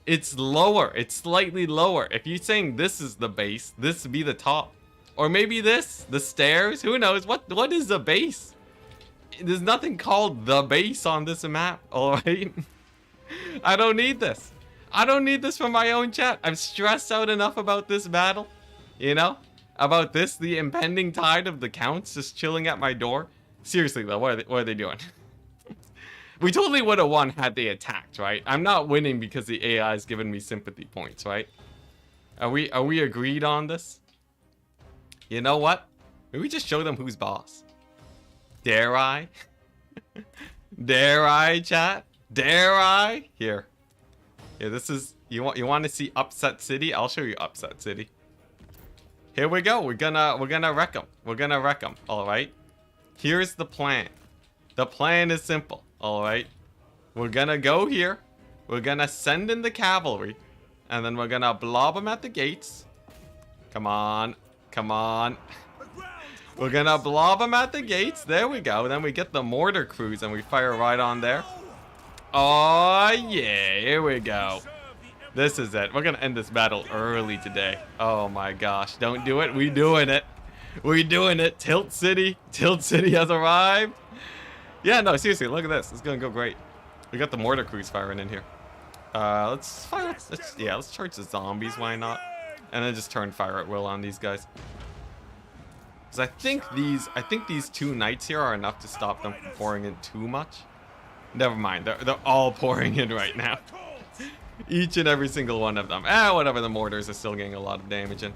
It's lower. It's slightly lower. If you're saying this is the base, this would be the top. Or maybe this, the stairs. Who knows? What is the base? There's nothing called the base on this map. Alright? I don't need this. I don't need this for my own chat. I'm stressed out enough about this battle. You know? About this, the impending tide of the counts just chilling at my door. Seriously though, what are they doing? We totally would have won had they attacked, right? I'm not winning because the AI is giving me sympathy points, right? Are we agreed on this? You know what? Maybe we just show them who's boss. Dare I? Dare I, chat? Dare I? Here. Yeah, this is you want to see Upset City? I'll show you Upset City. Here we go. We're gonna wreck them. We're gonna wreck them. All right. Here's the plan. The plan is simple. All right. We're gonna go here. We're gonna send in the cavalry, and then we're gonna blob them at the gates. Come on, come on. We're gonna blob them at the gates. There we go. Then we get the mortar crews and we fire right on there. Oh yeah, here we go. This is it. We're gonna end this battle early today. Oh my gosh, don't do it. We doing it. We doing it. Tilt City has arrived. Yeah, no, seriously, look at this. It's gonna go great. We got the mortar crews firing in here. Let's fire. Let's charge the zombies. Why not? And then just turn fire at will on these guys. Because I think these two knights here are enough to stop them from pouring in too much. Never mind. They're all pouring in right now. Each and every single one of them. Whatever. The mortars are still getting a lot of damage in.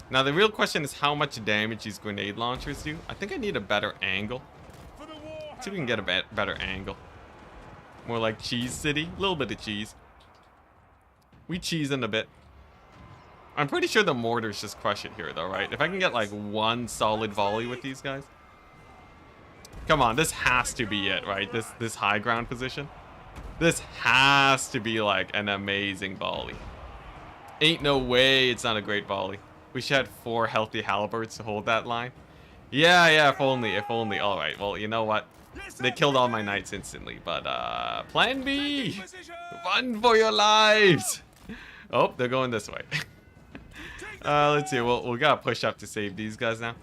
Now the real question is how much damage these grenade launchers do. I think I need a better angle. Let's see if we can get a better angle. More like Cheese City. A little bit of cheese. We cheese in a bit. I'm pretty sure the mortars just crush it here though, right? If I can get like one solid volley with these guys. Come on, this has to be it, right? This high ground position. This has to be like an amazing volley. Ain't no way it's not a great volley. We should have 4 healthy halberds to hold that line. Yeah, if only. All right, well, you know what? They killed all my knights instantly, but plan B! Run for your lives! Oh, they're going this way. Let's see, we gotta push up to save these guys now.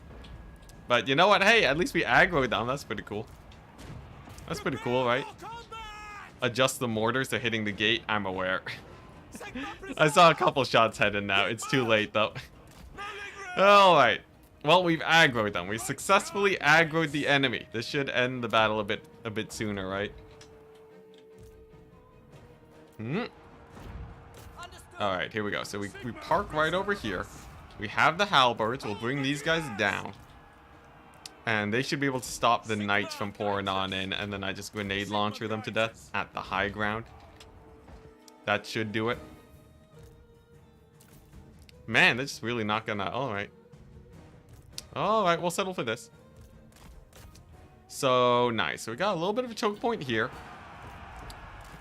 But you know what? Hey, at least we aggroed them. That's pretty cool. That's pretty cool, right? Adjust the mortars to hitting the gate. I'm aware. I saw a couple shots headed now. It's too late, though. Alright. Well, we've aggroed them. We successfully aggroed the enemy. This should end the battle a bit sooner, right? Alright, here we go. So we park right over here. We have the halberds. We'll bring these guys down. And they should be able to stop the knights from pouring on in. And then I just grenade launcher them to death at the high ground. That should do it. Man, they're just really not gonna... Alright. Alright, we'll settle for this. So, nice. So we got a little bit of a choke point here.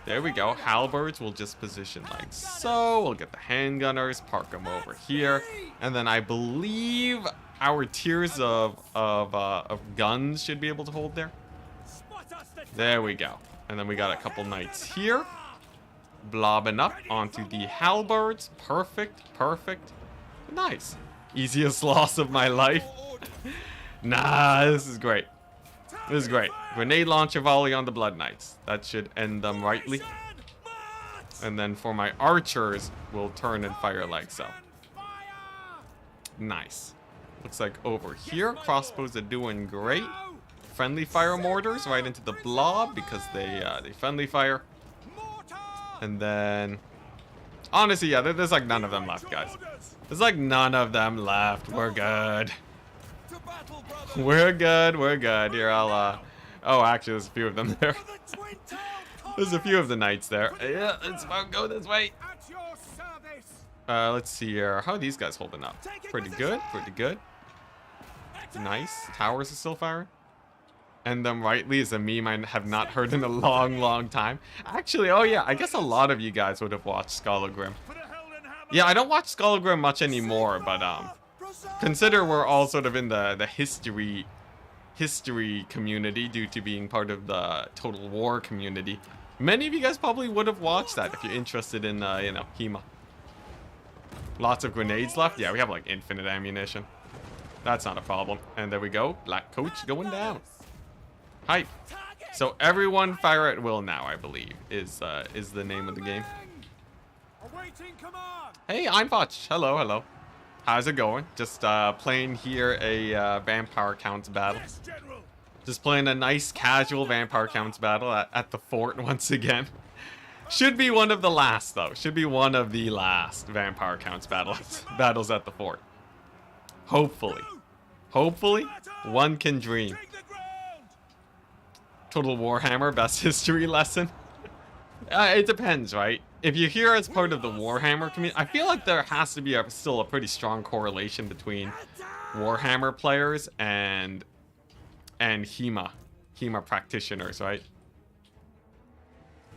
There we go. Halberds will just position like so. We'll get the handgunners, park them over here. And then I believe our tiers of guns should be able to hold there. There we go. And then we got a couple knights here. Blobbing up onto the halberds. Perfect. Nice. Easiest loss of my life. Nah, this is great. This is great. Grenade launcher volley on the Blood Knights. That should end them rightly. And then for my archers, we'll turn and fire like so. Nice. Looks like over here, crossbows are doing great. Friendly fire mortars right into the blob because they friendly fire. And then, honestly, yeah, there's like none of them left, guys. There's like none of them left. We're good. We're good. Here, I'll, oh, actually, there's a few of them there. There's a few of the knights there. Yeah, let's go this way. Let's see here. How are these guys holding up? Pretty good. Nice. Towers are still firing. And them rightly is a meme I have not heard in a long time. Actually, oh yeah, I guess a lot of you guys would have watched Skull of Grim. Yeah, I don't watch Skull of Grim much anymore, but consider we're all sort of in the history community due to being part of the Total War community. Many of you guys probably would have watched that if you're interested in, you know, HEMA. Lots of grenades left. Yeah, we have like infinite ammunition. That's not a problem. And there we go. Black Coach going down. Hype. So everyone fire at will now, I believe, is the name of the game. Hey, Einfach. Hello. How's it going? Just playing here a vampire counts battle. Just playing a nice casual vampire counts battle at the fort once again. Should be one of the last though. Should be one of the last vampire counts battles at the fort. Hopefully, one can dream. Total Warhammer best history lesson. It depends, right? if you're here as part of the Warhammer community, I feel like there has to be still a pretty strong correlation between Warhammer players and HEMA practitioners, right?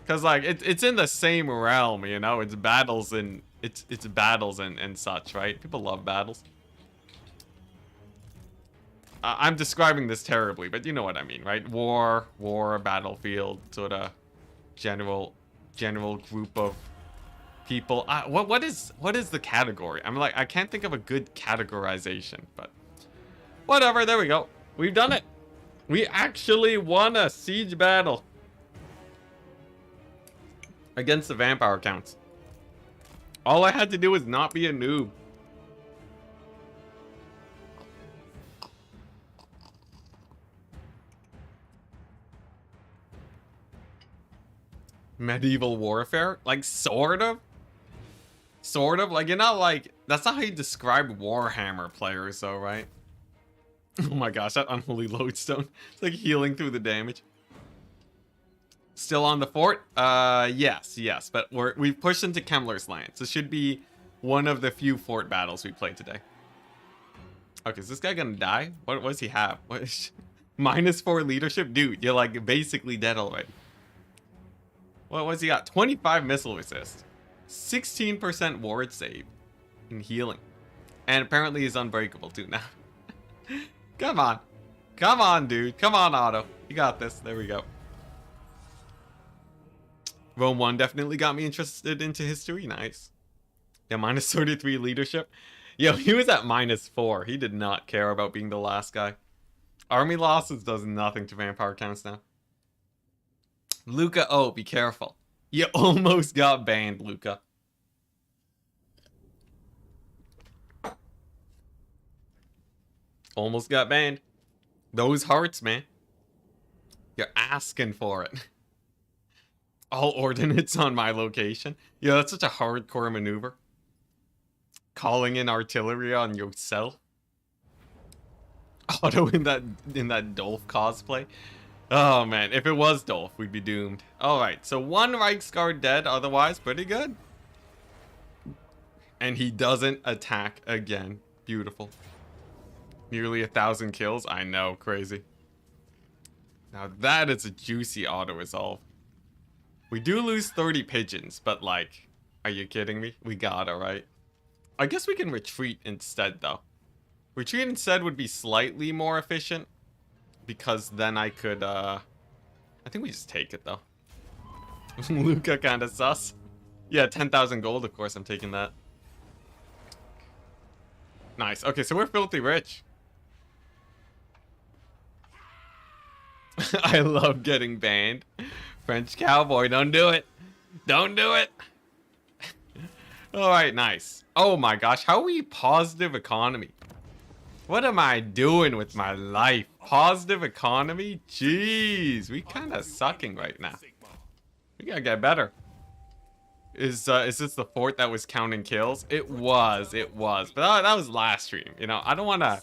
Because like it's in the same realm, you know. It's battles and it's battles and such, right? People love battles. I'm describing this terribly, but you know what I mean, right? War, battlefield, sort of general group of people. What is the category? I'm like, I can't think of a good categorization, but whatever. There we go. We've done it. We actually won a siege battle against the vampire counts. All I had to do was not be a noob. Medieval warfare? Like, sort of? Sort of? Like, you're not like... That's not how you describe Warhammer players, though, right? Oh my gosh, that unholy lodestone. It's like healing through the damage. Still on the fort? Yes. But we've pushed into Kemmler's Lands. This should be one of the few fort battles we played today. Okay, is this guy gonna die? What does he have? -4 leadership? Dude, you're like basically dead already. What's he got? 25 missile resist. 16% ward save. And healing. And apparently he's unbreakable too now. Come on. Come on, dude. Come on, Otto. You got this. There we go. Rome 1 definitely got me interested into history. Nice. Yeah, -33 leadership. Yo, he was at -4. He did not care about being the last guy. Army losses does nothing to vampire counts now. Luca, oh, be careful. You almost got banned, Luca. Almost got banned. Those hearts, man. You're asking for it. All ordnance on my location. Yeah, that's such a hardcore maneuver. Calling in artillery on yourself. Otto in that Dolph cosplay. Oh man, if it was Dolph, we'd be doomed. Alright, so 1 Reichsguard dead, otherwise pretty good. And he doesn't attack again. Beautiful. Nearly 1,000 kills. I know, crazy. Now that is a juicy auto-resolve. We do lose 30 pigeons, but like, are you kidding me? We gotta, right? I guess we can retreat instead, though. Retreat instead would be slightly more efficient. Because then I could, I think we just take it, though. Luca kinda sus. Yeah, 10,000 gold, of course, I'm taking that. Nice. Okay, so we're filthy rich. I love getting banned. French cowboy, don't do it. Don't do it. Alright, nice. Oh my gosh, how are we positive economy? What am I doing with my life? Positive economy? Jeez, we kind of sucking right now. We gotta get better. Is this the fort that was counting kills? It was. But that was last stream. You know, I don't want to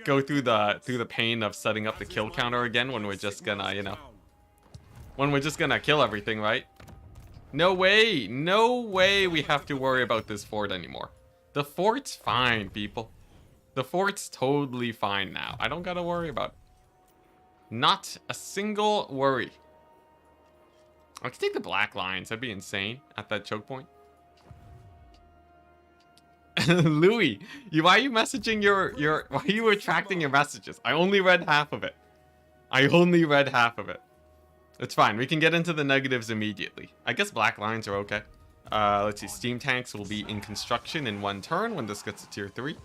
go through the pain of setting up the kill counter again when we're just gonna, you know, when we're just gonna kill everything, right? No way we have to worry about this fort anymore. The fort's fine, people. The fort's totally fine now. I don't gotta worry about it. Not a single worry. I could take the black lines. That'd be insane at that choke point. Louis, why are you messaging why are you retracting your messages? I only read half of it. It's fine. We can get into the negatives immediately. I guess black lines are okay. Let's see. Steam tanks will be in construction in 1 turn when this gets to tier 3.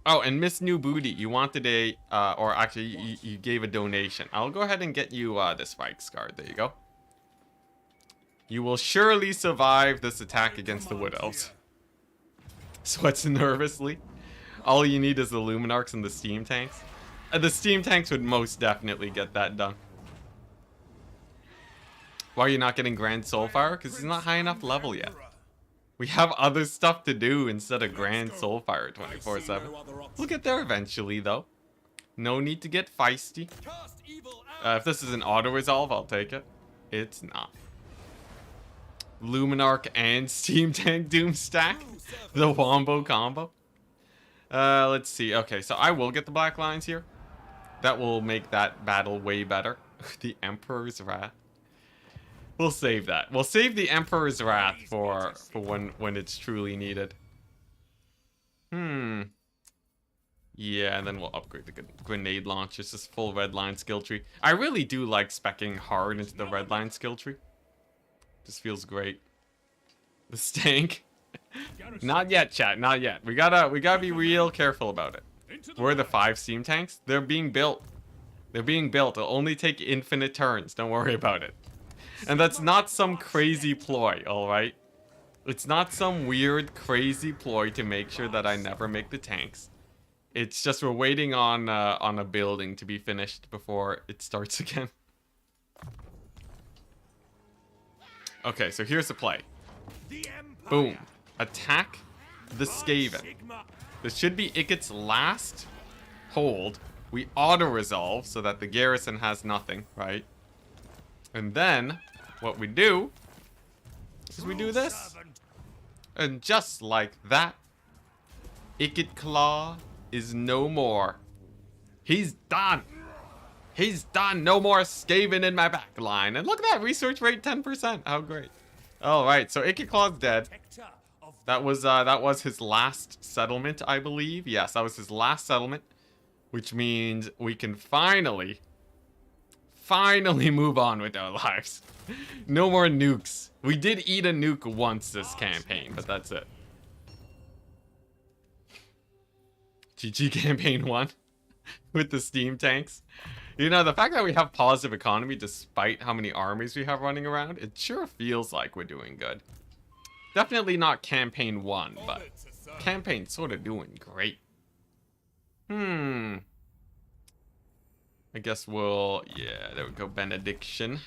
Oh, and Miss New Booty, you wanted a, or actually, you gave a donation. I'll go ahead and get you this Reichsguard. There you go. You will surely survive this attack against the Wood Elves. Sweats nervously. All you need is the Luminarchs and the Steam tanks. The Steam tanks would most definitely get that done. Why are you not getting Grand Soulfire? Because he's not high enough level yet. We have other stuff to do instead of Grand Soulfire 24/7. We'll get there eventually, though. No need to get feisty. If this is an auto-resolve, I'll take it. It's not. Luminarch and Steam Tank Doom stack. The wombo combo. Let's see. Okay, so I will get the black lines here. That will make that battle way better. The Emperor's Wrath. We'll save that. We'll save the Emperor's Wrath for when it's truly needed. Yeah, and then we'll upgrade the grenade launchers. Just full red line skill tree. I really do like speccing hard into the red line skill tree. Just feels great. The stank. Not yet, chat. Not yet. We gotta be real careful about it. Where are the 5 steam tanks? They're being built. They're being built. It'll only take infinite turns. Don't worry about it. And that's not some crazy ploy, alright? It's not some weird, crazy ploy to make sure that I never make the tanks. It's just we're waiting on a building to be finished before it starts again. Okay, so here's the play. Boom. Attack the Skaven. This should be Ikit's last hold. We auto-resolve so that the garrison has nothing, right? And then, what we do is we do this. And just like that, Ikit Claw is no more. He's done. He's done. No more Skaven in my back line. And look at that, research rate 10%. How great. Alright, so Ikit Claw's dead. That was his last settlement, I believe. Yes, that was his last settlement. Which means we can finally move on with our lives. No more nukes. We did eat a nuke once this campaign, but that's it. GG campaign 1 with the steam tanks. You know, the fact that we have positive economy despite how many armies we have running around, it sure feels like we're doing good. Definitely not campaign 1, but campaign sort of doing great. I guess we'll, yeah, there we go, benediction.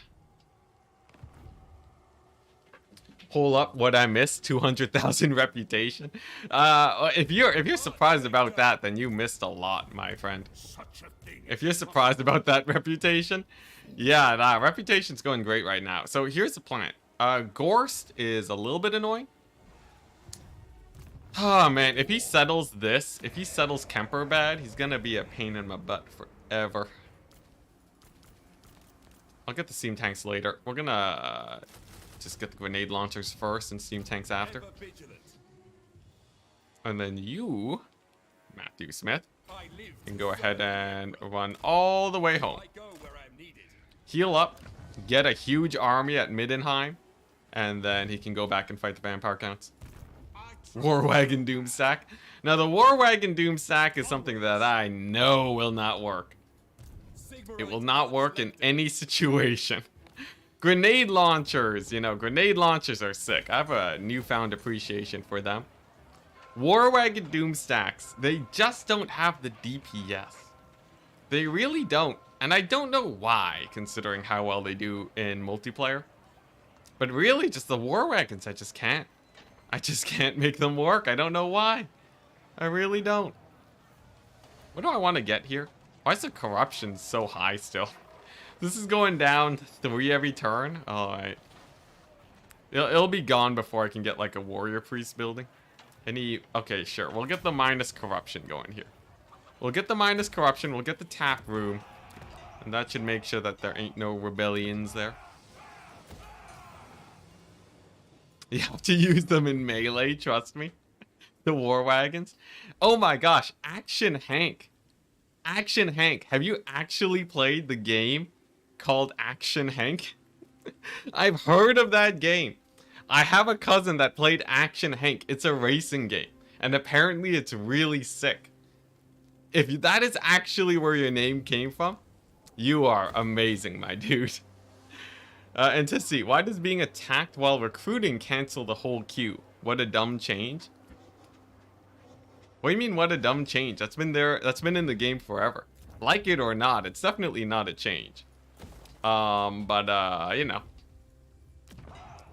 Pull up what I missed, 200,000 reputation. If you're surprised about that, then you missed a lot, my friend. If you're surprised about that reputation, yeah, that reputation's going great right now. So here's the plan. Gorst is a little bit annoying. Oh man, if he settles this, if he settles Kemper bad, he's gonna be a pain in my butt forever. I'll get the steam tanks later. We're gonna just get the grenade launchers first and steam tanks after. And then you, Matthew Smith, can go ahead and run all the way home. Heal up, get a huge army at Middenheim, and then he can go back and fight the vampire counts. War Wagon Doom Stack. Now the War Wagon Doom Stack is something that I know will not work. It will not work in any situation. Grenade launchers, you know, grenade launchers are sick. I have a newfound appreciation for them. War Wagon Doom Stacks, they just don't have the DPS. They really don't. And I don't know why, considering how well they do in multiplayer. But really, just the War Wagons, I just can't. I just can't make them work. I don't know why. I really don't. What do I want to get here? Why is the corruption so high still? This is going down 3 every turn. Alright. It'll be gone before I can get like a warrior priest building. Okay, sure. We'll get the minus corruption going here. We'll get the minus corruption. We'll get the tap room. And that should make sure that there ain't no rebellions there. You have to use them in melee, trust me. The war wagons. Oh my gosh, Action Hank. Action Hank. Have you actually played the game called Action Hank? I've heard of that game. I have a cousin that played Action Hank. It's a racing game. And apparently it's really sick. If that is actually where your name came from, you are amazing, my dude. Enticity, why does being attacked while recruiting cancel the whole queue? What a dumb change. What do you mean, what a dumb change? That's been there, that's been in the game forever. Like it or not, it's definitely not a change. You know.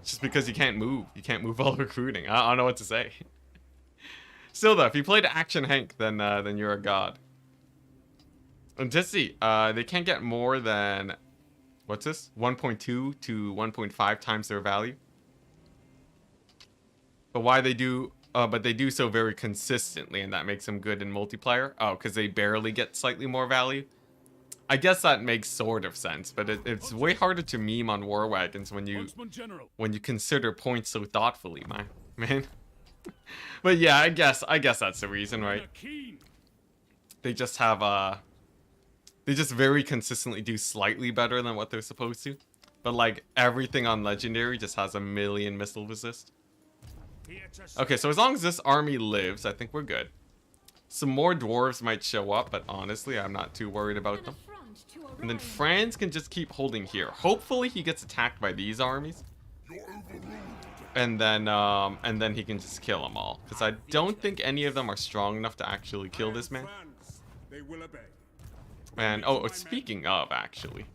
Just because you can't move. You can't move while recruiting. I don't know what to say. Still though, if you played Action Hank, then you're a god. Enticity, they can't get more than... What's this? 1.2 to 1.5 times their value. But they do so very consistently, and that makes them good in multiplayer. Oh, because they barely get slightly more value. I guess that makes sort of sense, but it's way harder to meme on war wagons when you consider points so thoughtfully, man. But yeah, I guess that's the reason, right? They just have they just very consistently do slightly better than what they're supposed to. But like everything on legendary just has a million missile resist. Okay, so as long as this army lives, I think we're good. Some more dwarves might show up, but honestly, I'm not too worried about them. And then Franz can just keep holding here. Hopefully he gets attacked by these armies. And then he can just kill them all. Because I don't think any of them are strong enough to actually kill this man. And, oh, speaking of, actually.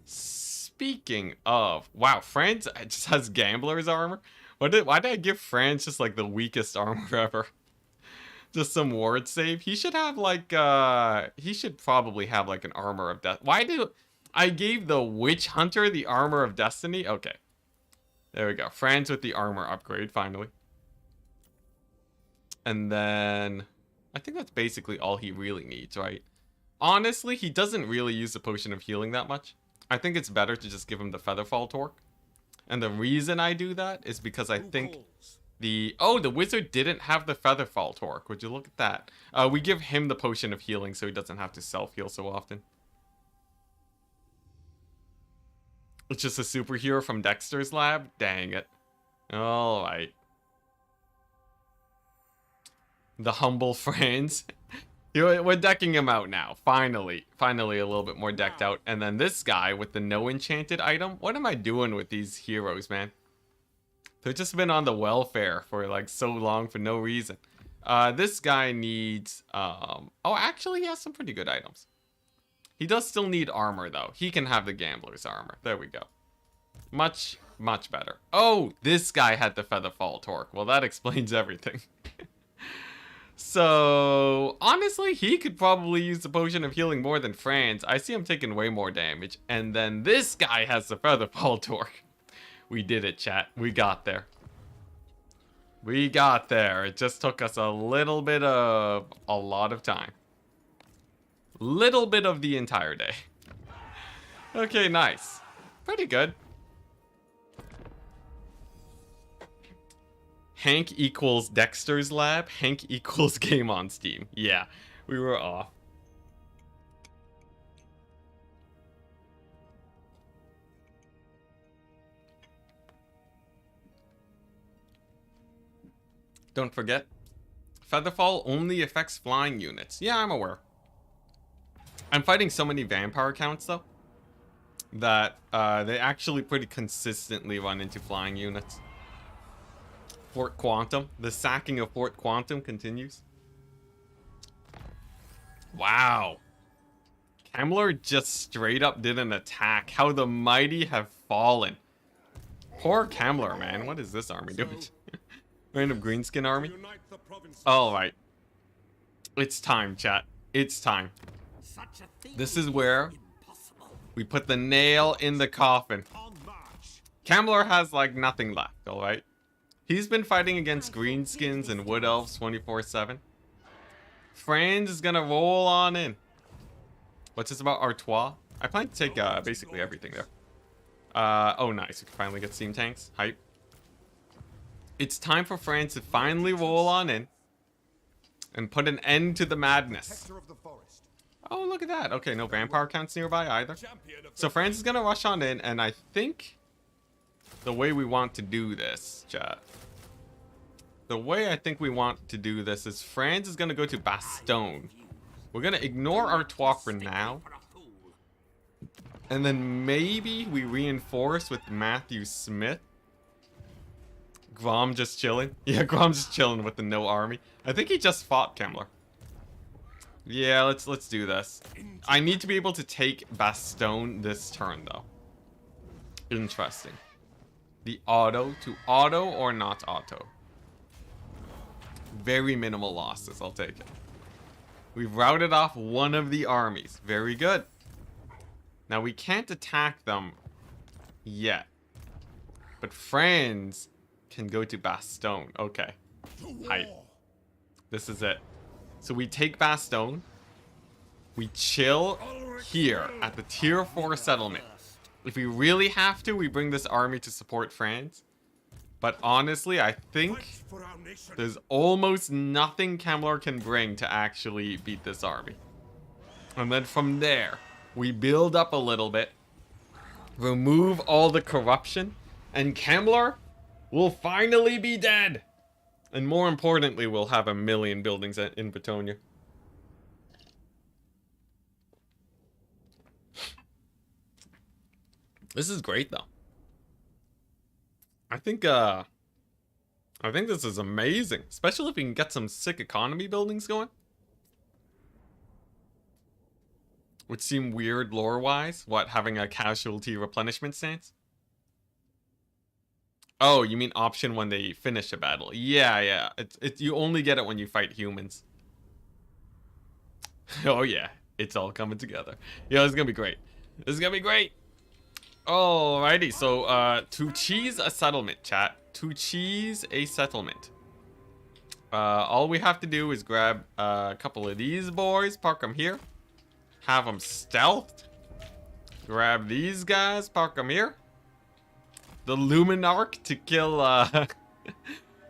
Speaking of, wow, Franz just has Gambler's armor? Why did I give Franz just, like, the weakest armor ever? Just some ward save? He should have, like, he should probably have, like, an armor of death. Why do I gave the Witch Hunter the armor of destiny? Okay. There we go. Franz with the armor upgrade, finally. And then I think that's basically all he really needs, right? Honestly, he doesn't really use the potion of healing that much. I think it's better to just give him the Featherfall Torque. And the reason I do that is because I think the wizard didn't have the Featherfall Torque. Would you look at that? We give him the potion of healing so he doesn't have to self-heal so often. It's just a superhero from Dexter's lab? Dang it. Alright. The humble Franz. We're decking him out now. Finally a little bit more decked out. And then this guy with the no enchanted item. What am I doing with these heroes, man? They've just been on the welfare for like so long for no reason. This guy needs, oh, actually he has some pretty good items. He does still need armor though. He can have the gambler's armor. There we go. Much better. Oh, this guy had the Featherfall Torque. Well, that explains everything. So, honestly, he could probably use the potion of healing more than Franz. I see him taking way more damage. And then this guy has the Featherfall Torque. We did it, chat. We got there. We got there. It just took us a little bit of a lot of time. Little bit of the entire day. Okay, nice. Pretty good. Hank equals Dexter's lab. Hank equals game on Steam. Yeah, we were off. Don't forget, Featherfall only affects flying units. Yeah, I'm aware. I'm fighting so many vampire accounts though, that they actually pretty consistently run into flying units. Fort Quantum. The sacking of Fort Quantum continues. Wow. Kemmler just straight up did an attack. How the mighty have fallen. Poor Kemmler, man. What is this army doing? Random greenskin army? Alright. It's time, chat. It's time. This is where we put the nail in the coffin. Kemmler has like nothing left, alright? He's been fighting against greenskins and wood elves 24/7. Franz is gonna roll on in. What's this about Artois? I plan to take basically everything there. Oh nice, we can finally get steam tanks. Hype. It's time for Franz to finally roll on in and put an end to the madness. Oh, look at that. Okay, no vampire counts nearby either. So Franz is gonna rush on in, and I think the way we want to do this, chat. The way I think we want to do this is Franz is gonna go to Bastogne. We're gonna ignore Artois for now. And then maybe we reinforce with Matthew Smith. Grom just chilling. Yeah, Grom's just chilling with the no army. I think he just fought Kemmler. Yeah, let's do this. I need to be able to take Bastogne this turn though. Interesting. The auto to auto or not auto? Very minimal losses, I'll take it. We've routed off one of the armies. Very good. Now we can't attack them yet. But Franz can go to Bastogne. Okay. Hype. This is it. So we take Bastogne. We chill here at the tier 4 settlement. If we really have to, we bring this army to support France. But honestly, I think there's almost nothing Kemlar can bring to actually beat this army. And then from there, we build up a little bit. Remove all the corruption. And Kemlar will finally be dead. And more importantly, we'll have 1 million buildings in Batonia. This is great, though. I think this is amazing. Especially if we can get some sick economy buildings going. Would seem weird lore-wise. What, having a casualty replenishment stance? Oh, you mean option when they finish a battle? Yeah. You only get it when you fight humans. Oh yeah, it's all coming together. Yeah, it's gonna be great. This is gonna be great. Alrighty, so to cheese a settlement, chat. To cheese a settlement. All we have to do is grab a couple of these boys, park them here. Have them stealthed. Grab these guys, park them here. The Luminarch to kill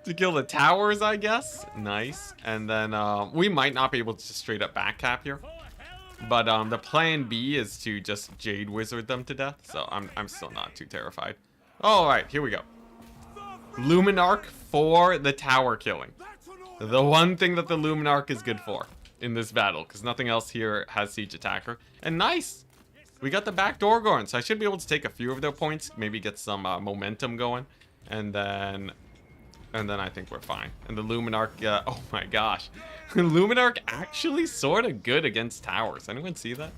to kill the towers, I guess. Nice. And then we might not be able to just straight up backcap here. But the plan B is to just Jade Wizard them to death. So I'm still not too terrified. Alright, here we go. Luminarch for the tower killing. The one thing that the Luminarch is good for in this battle, because nothing else here has siege attacker. And nice! We got the back door going, so I should be able to take a few of their points, maybe get some momentum going, and then I think we're fine. And the Luminarch, oh my gosh. Luminarch actually sort of good against towers. Anyone see that?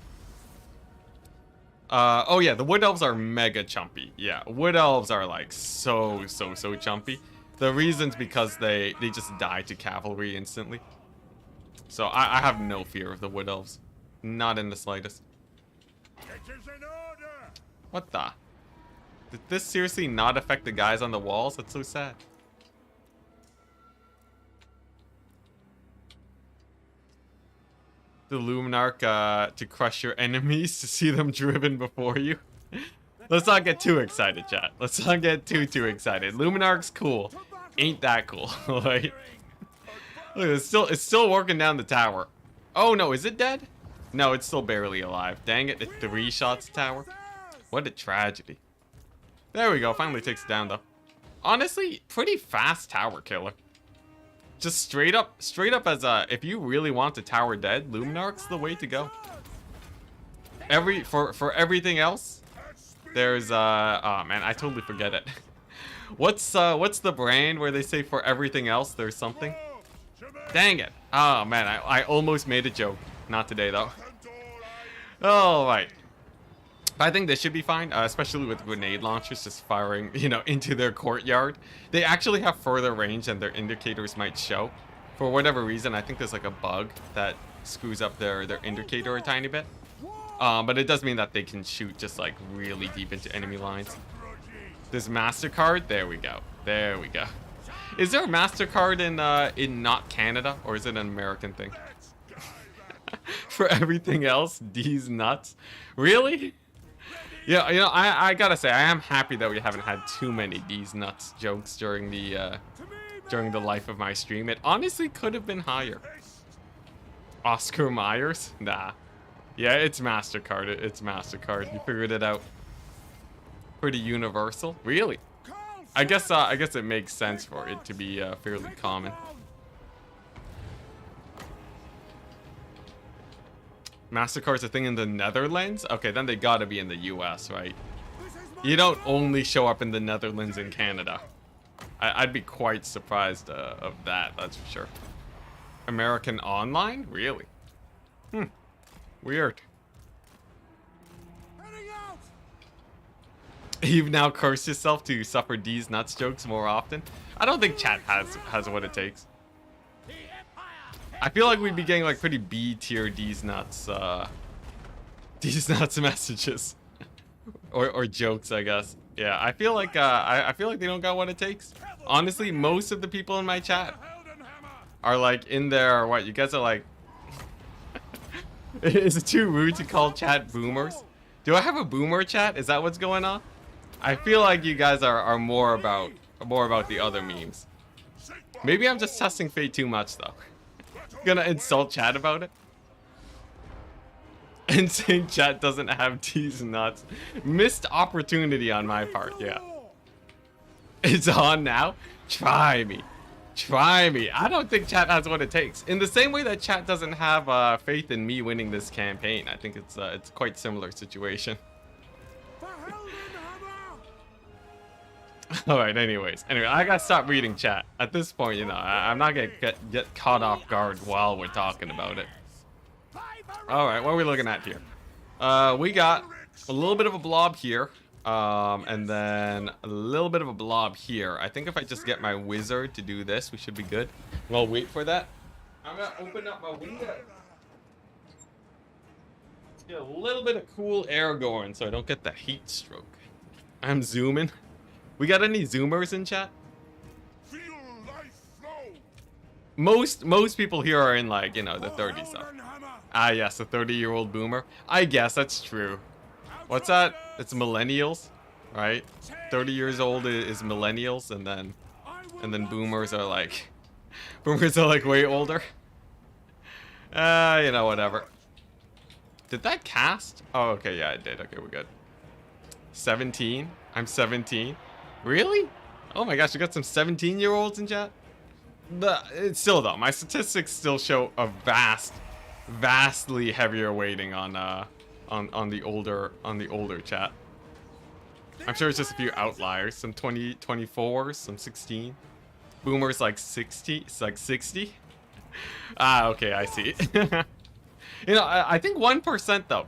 Oh yeah, the Wood Elves are mega chumpy. Yeah, Wood Elves are like so chumpy. The reason's because they just die to cavalry instantly. So I have no fear of the Wood Elves. Not in the slightest. What the? Did this seriously not affect the guys on the walls? That's so sad. The Luminarch to crush your enemies, to see them driven before you. Let's not get too excited, chat. Let's not get too excited. Luminarch's cool. Ain't that cool, right? Look, it's still working down the tower. Oh no, is it dead? No, it's still barely alive. Dang it, it 3 shots tower. What a tragedy. There we go, finally takes it down though. Honestly, pretty fast tower killer. Just straight up as a, if you really want the tower dead, Luminarch's the way to go. For everything else, there's oh man, I totally forget it. What's the brand where they say for everything else there's something? Dang it. Oh man, I almost made a joke. Not today though. Alright. I think this should be fine, especially with grenade launchers just firing, you know, into their courtyard. They actually have further range than their indicators might show. For whatever reason, I think there's like a bug that screws up their indicator a tiny bit. But it does mean that they can shoot just like really deep into enemy lines. This MasterCard, there we go. There we go. Is there a MasterCard in not Canada, or is it an American thing? For everything else, D's nuts. Really? Yeah, you know, I gotta say, I am happy that we haven't had too many D's nuts jokes during the life of my stream. It honestly could have been higher. Oscar Myers? Nah. Yeah, it's MasterCard. It's MasterCard. You figured it out. Pretty universal. Really? I guess it makes sense for it to be fairly common. MasterCard's a thing in the Netherlands? Okay, then they gotta be in the US, right? You don't only show up in the Netherlands and Canada. I'd be quite surprised of that, that's for sure. American Online? Really? Weird. You've now cursed yourself to suffer D's nuts jokes more often? I don't think chat has what it takes. I feel like we'd be getting like pretty B tier D's nuts messages. or jokes, I guess. Yeah, I feel like they don't got what it takes. Honestly, most of the people in my chat are like in there. What, you guys are like? Is it too rude to call chat boomers? Do I have a boomer chat? Is that what's going on? I feel like you guys are more about the other memes. Maybe I'm just testing fate too much though. Gonna insult chat about it. And saying chat doesn't have these nuts. Missed opportunity on my part, yeah. It's on now? Try me. Try me. I don't think chat has what it takes. In the same way that chat doesn't have faith in me winning this campaign. I think it's quite similar situation. Alright, anyways. Anyway, I gotta stop reading chat. At this point, you know, I'm not gonna get caught off guard while we're talking about it. Alright, what are we looking at here? We got a little bit of a blob here. And then a little bit of a blob here. I think if I just get my wizard to do this, we should be good. Well, wait for that. I'm gonna open up my window. Get a little bit of cool air going so I don't get the heat stroke. I'm zooming. We got any zoomers in chat? Most people here are in, like, you know, the 30s though. Ah yes, a 30-year-old boomer. I guess that's true. What's that? It's millennials, right? 30 years old is millennials, and then boomers are like way older. You know, whatever. Did that cast? Oh, okay, yeah, it did. Okay, we're good. 17. I'm 17. Really? Oh my gosh, you got some 17-year-olds in chat? It's still though, my statistics still show a vastly heavier weighting on the older chat. I'm sure it's just a few outliers. Some 24s, some 16. Boomers like 60. It's like 60. Ah, okay, I see. You know, I think 1% though.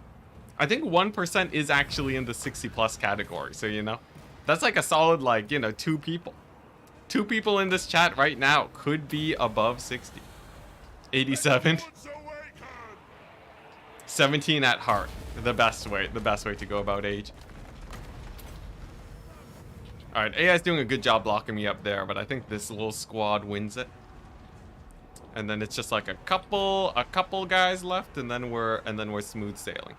I think 1% is actually in the 60 plus category. So, you know, that's like a solid, like, you know, 2 people. 2 people in this chat right now could be above 60. 87. 17 at heart. The best way to go about age. Alright, AI's doing a good job blocking me up there, but I think this little squad wins it. And then it's just like a couple guys left, and then we're smooth sailing.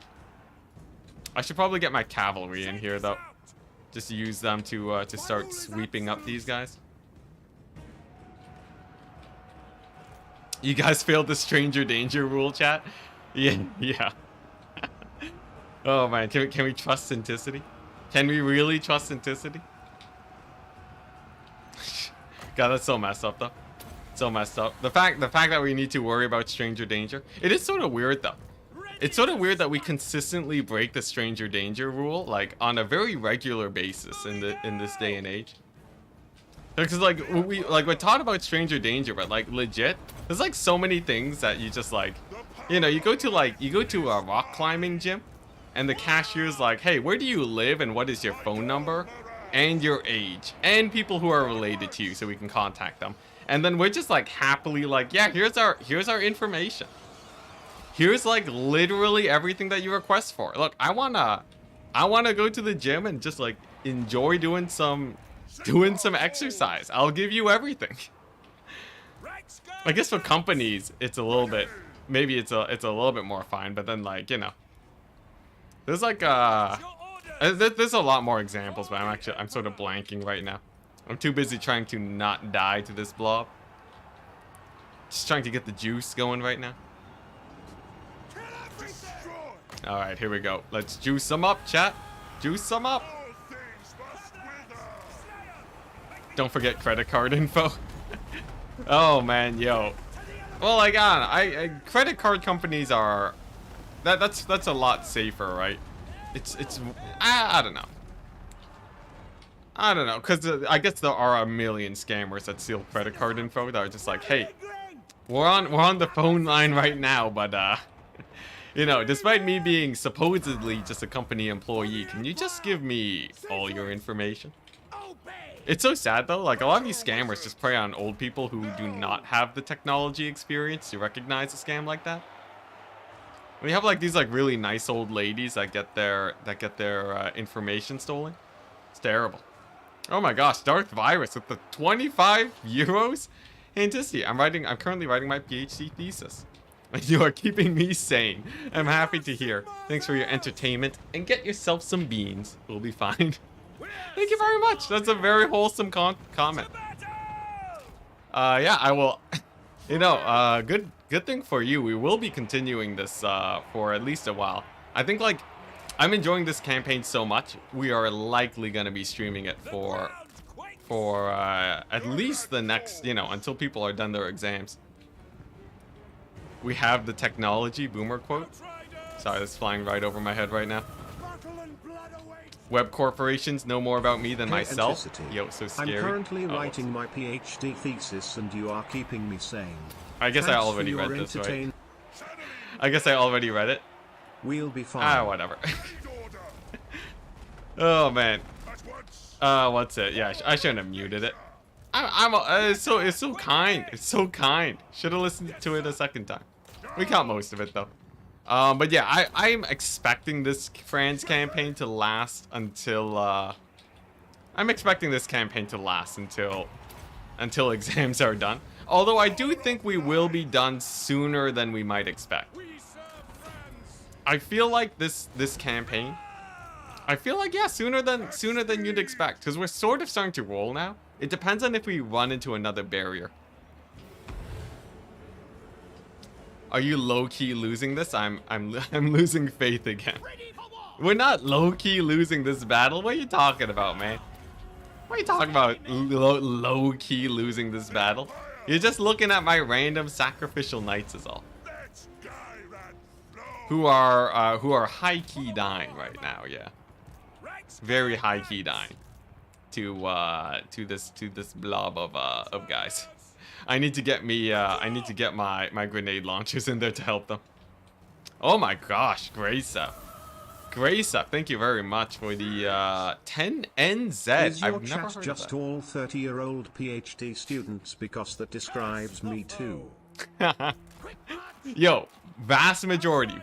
I should probably get my cavalry in here though. Just use them to start sweeping up these guys. You guys failed the stranger danger rule, chat? Yeah, yeah. Oh man, can we trust Enticity? Can we really trust Enticity? God, that's so messed up though. So messed up. The fact that we need to worry about stranger danger. It is sort of weird though. It's sort of weird that we consistently break the stranger danger rule, like on a very regular basis in this day and age. Because like we're taught about stranger danger, but like legit, there's like so many things that you just like, you know, you go to a rock climbing gym, and the cashier's like, hey, where do you live and what is your phone number, and your age, and people who are related to you, so we can contact them. And then we're just like happily like, yeah, here's our information. Here's like literally everything that you request for. Look, I wanna go to the gym and just like enjoy doing some exercise. I'll give you everything. I guess for companies, it's a little bit, maybe it's a little bit more fine, but then like, you know, there's like there's a lot more examples, but I'm sort of blanking right now. I'm too busy trying to not die to this blob. Just trying to get the juice going right now. Alright, here we go. Let's juice some up, chat. Juice some up. Don't forget credit card info. Oh man, yo. Well, like, credit card companies are... That's a lot safer, right? I don't know. I don't know, because I guess there are a million scammers that steal credit card info that are just like, hey, we're on the phone line right now, but you know, despite me being supposedly just a company employee, can you just give me all your information? It's so sad though, like a lot of these scammers just prey on old people who do not have the technology experience to recognize a scam like that. We have like these like really nice old ladies that get their information stolen. It's terrible. Oh my gosh, Darth Virus with the 25 euros. Anticity, I'm currently writing my PhD thesis. You are keeping me sane. I'm happy to hear. Thanks for your entertainment, and get yourself some beans. We'll be fine. Thank you very much. That's a very wholesome comment. Yeah, I will. You know, good thing for you. We will be continuing this for at least a while. I think like I'm enjoying this campaign so much. We are likely gonna be streaming it for at least the next, you know, until people are done their exams. We have the technology, boomer quote. Sorry, that's flying right over my head right now. Web corporations know more about me than myself. Enticity. Yo, so scary. I'm currently writing my PhD thesis and you are keeping me sane. I guess I already read this, right? I guess I already read it. We'll be fine. Ah, whatever. Oh, man. What's it? Yeah, I shouldn't have muted it. It's so kind. It's so kind. Should have listened to it a second time. We caught most of it though. But yeah, I'm expecting this France campaign to last until I'm expecting this campaign to last until exams are done. Although I do think we will be done sooner than we might expect. I feel like this campaign. I feel like, yeah, sooner than you'd expect, because we're sort of starting to roll now. It depends on if we run into another barrier. Are you low-key losing this? I'm losing faith again. We're not low-key losing this battle. What are you talking about, man? What are you talking about? Low-key losing this battle? You're just looking at my random sacrificial knights is all. Who are high-key dying right now, yeah. Very high-key dying to this blob of guys. I need to get my grenade launchers in there to help them. Oh my gosh, Graysa, thank you very much for the 10 NZ. Is your I've never chat heard just of all 30-year-old PhD students, because that describes me too. that. Yo, vast majority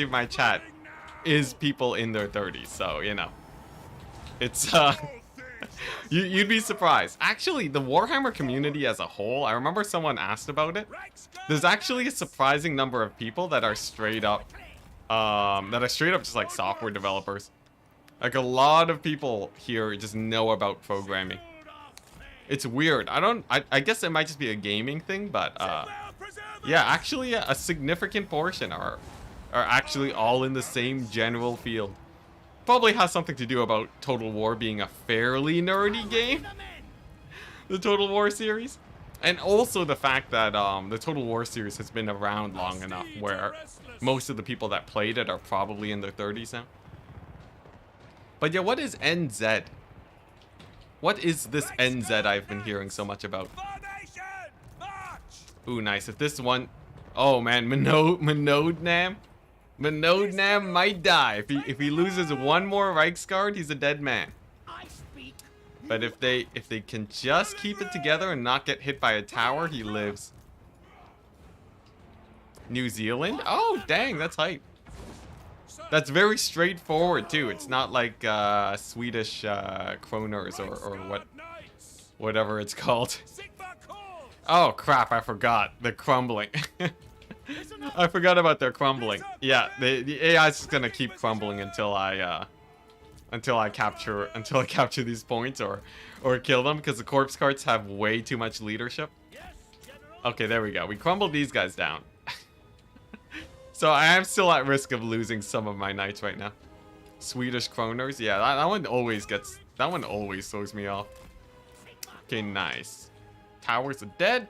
of my chat is people in their 30s, so you know. It's you'd be surprised. Actually, the Warhammer community as a whole, I remember someone asked about it. There's actually a surprising number of people that are straight up just like software developers. Like a lot of people here just know about programming. It's weird. I guess it might just be a gaming thing, but yeah, actually a significant portion are actually all in the same general field. Probably has something to do about Total War being a fairly nerdy game. The Total War series. And also the fact that the Total War series has been around long enough where most of the people that played it are probably in their 30s now. But yeah, what is NZ? What is this NZ I've been hearing so much about? Ooh, nice. If this one... Oh man, Minodnam might die. If he loses one more Reichsguard, he's a dead man. But if they can just keep it together and not get hit by a tower, he lives. New Zealand? Oh, dang, that's hype. That's very straightforward too. It's not like Swedish kroners or whatever it's called. Oh crap, I forgot. They're crumbling. I forgot about their crumbling. Yeah, the AI is just gonna keep crumbling until I capture these points or kill them, because the corpse carts have way too much leadership. Okay, there we go. We crumbled these guys down. So I am still at risk of losing some of my knights right now. Swedish kroners, yeah, that one always throws me off. Okay, nice. Towers are dead.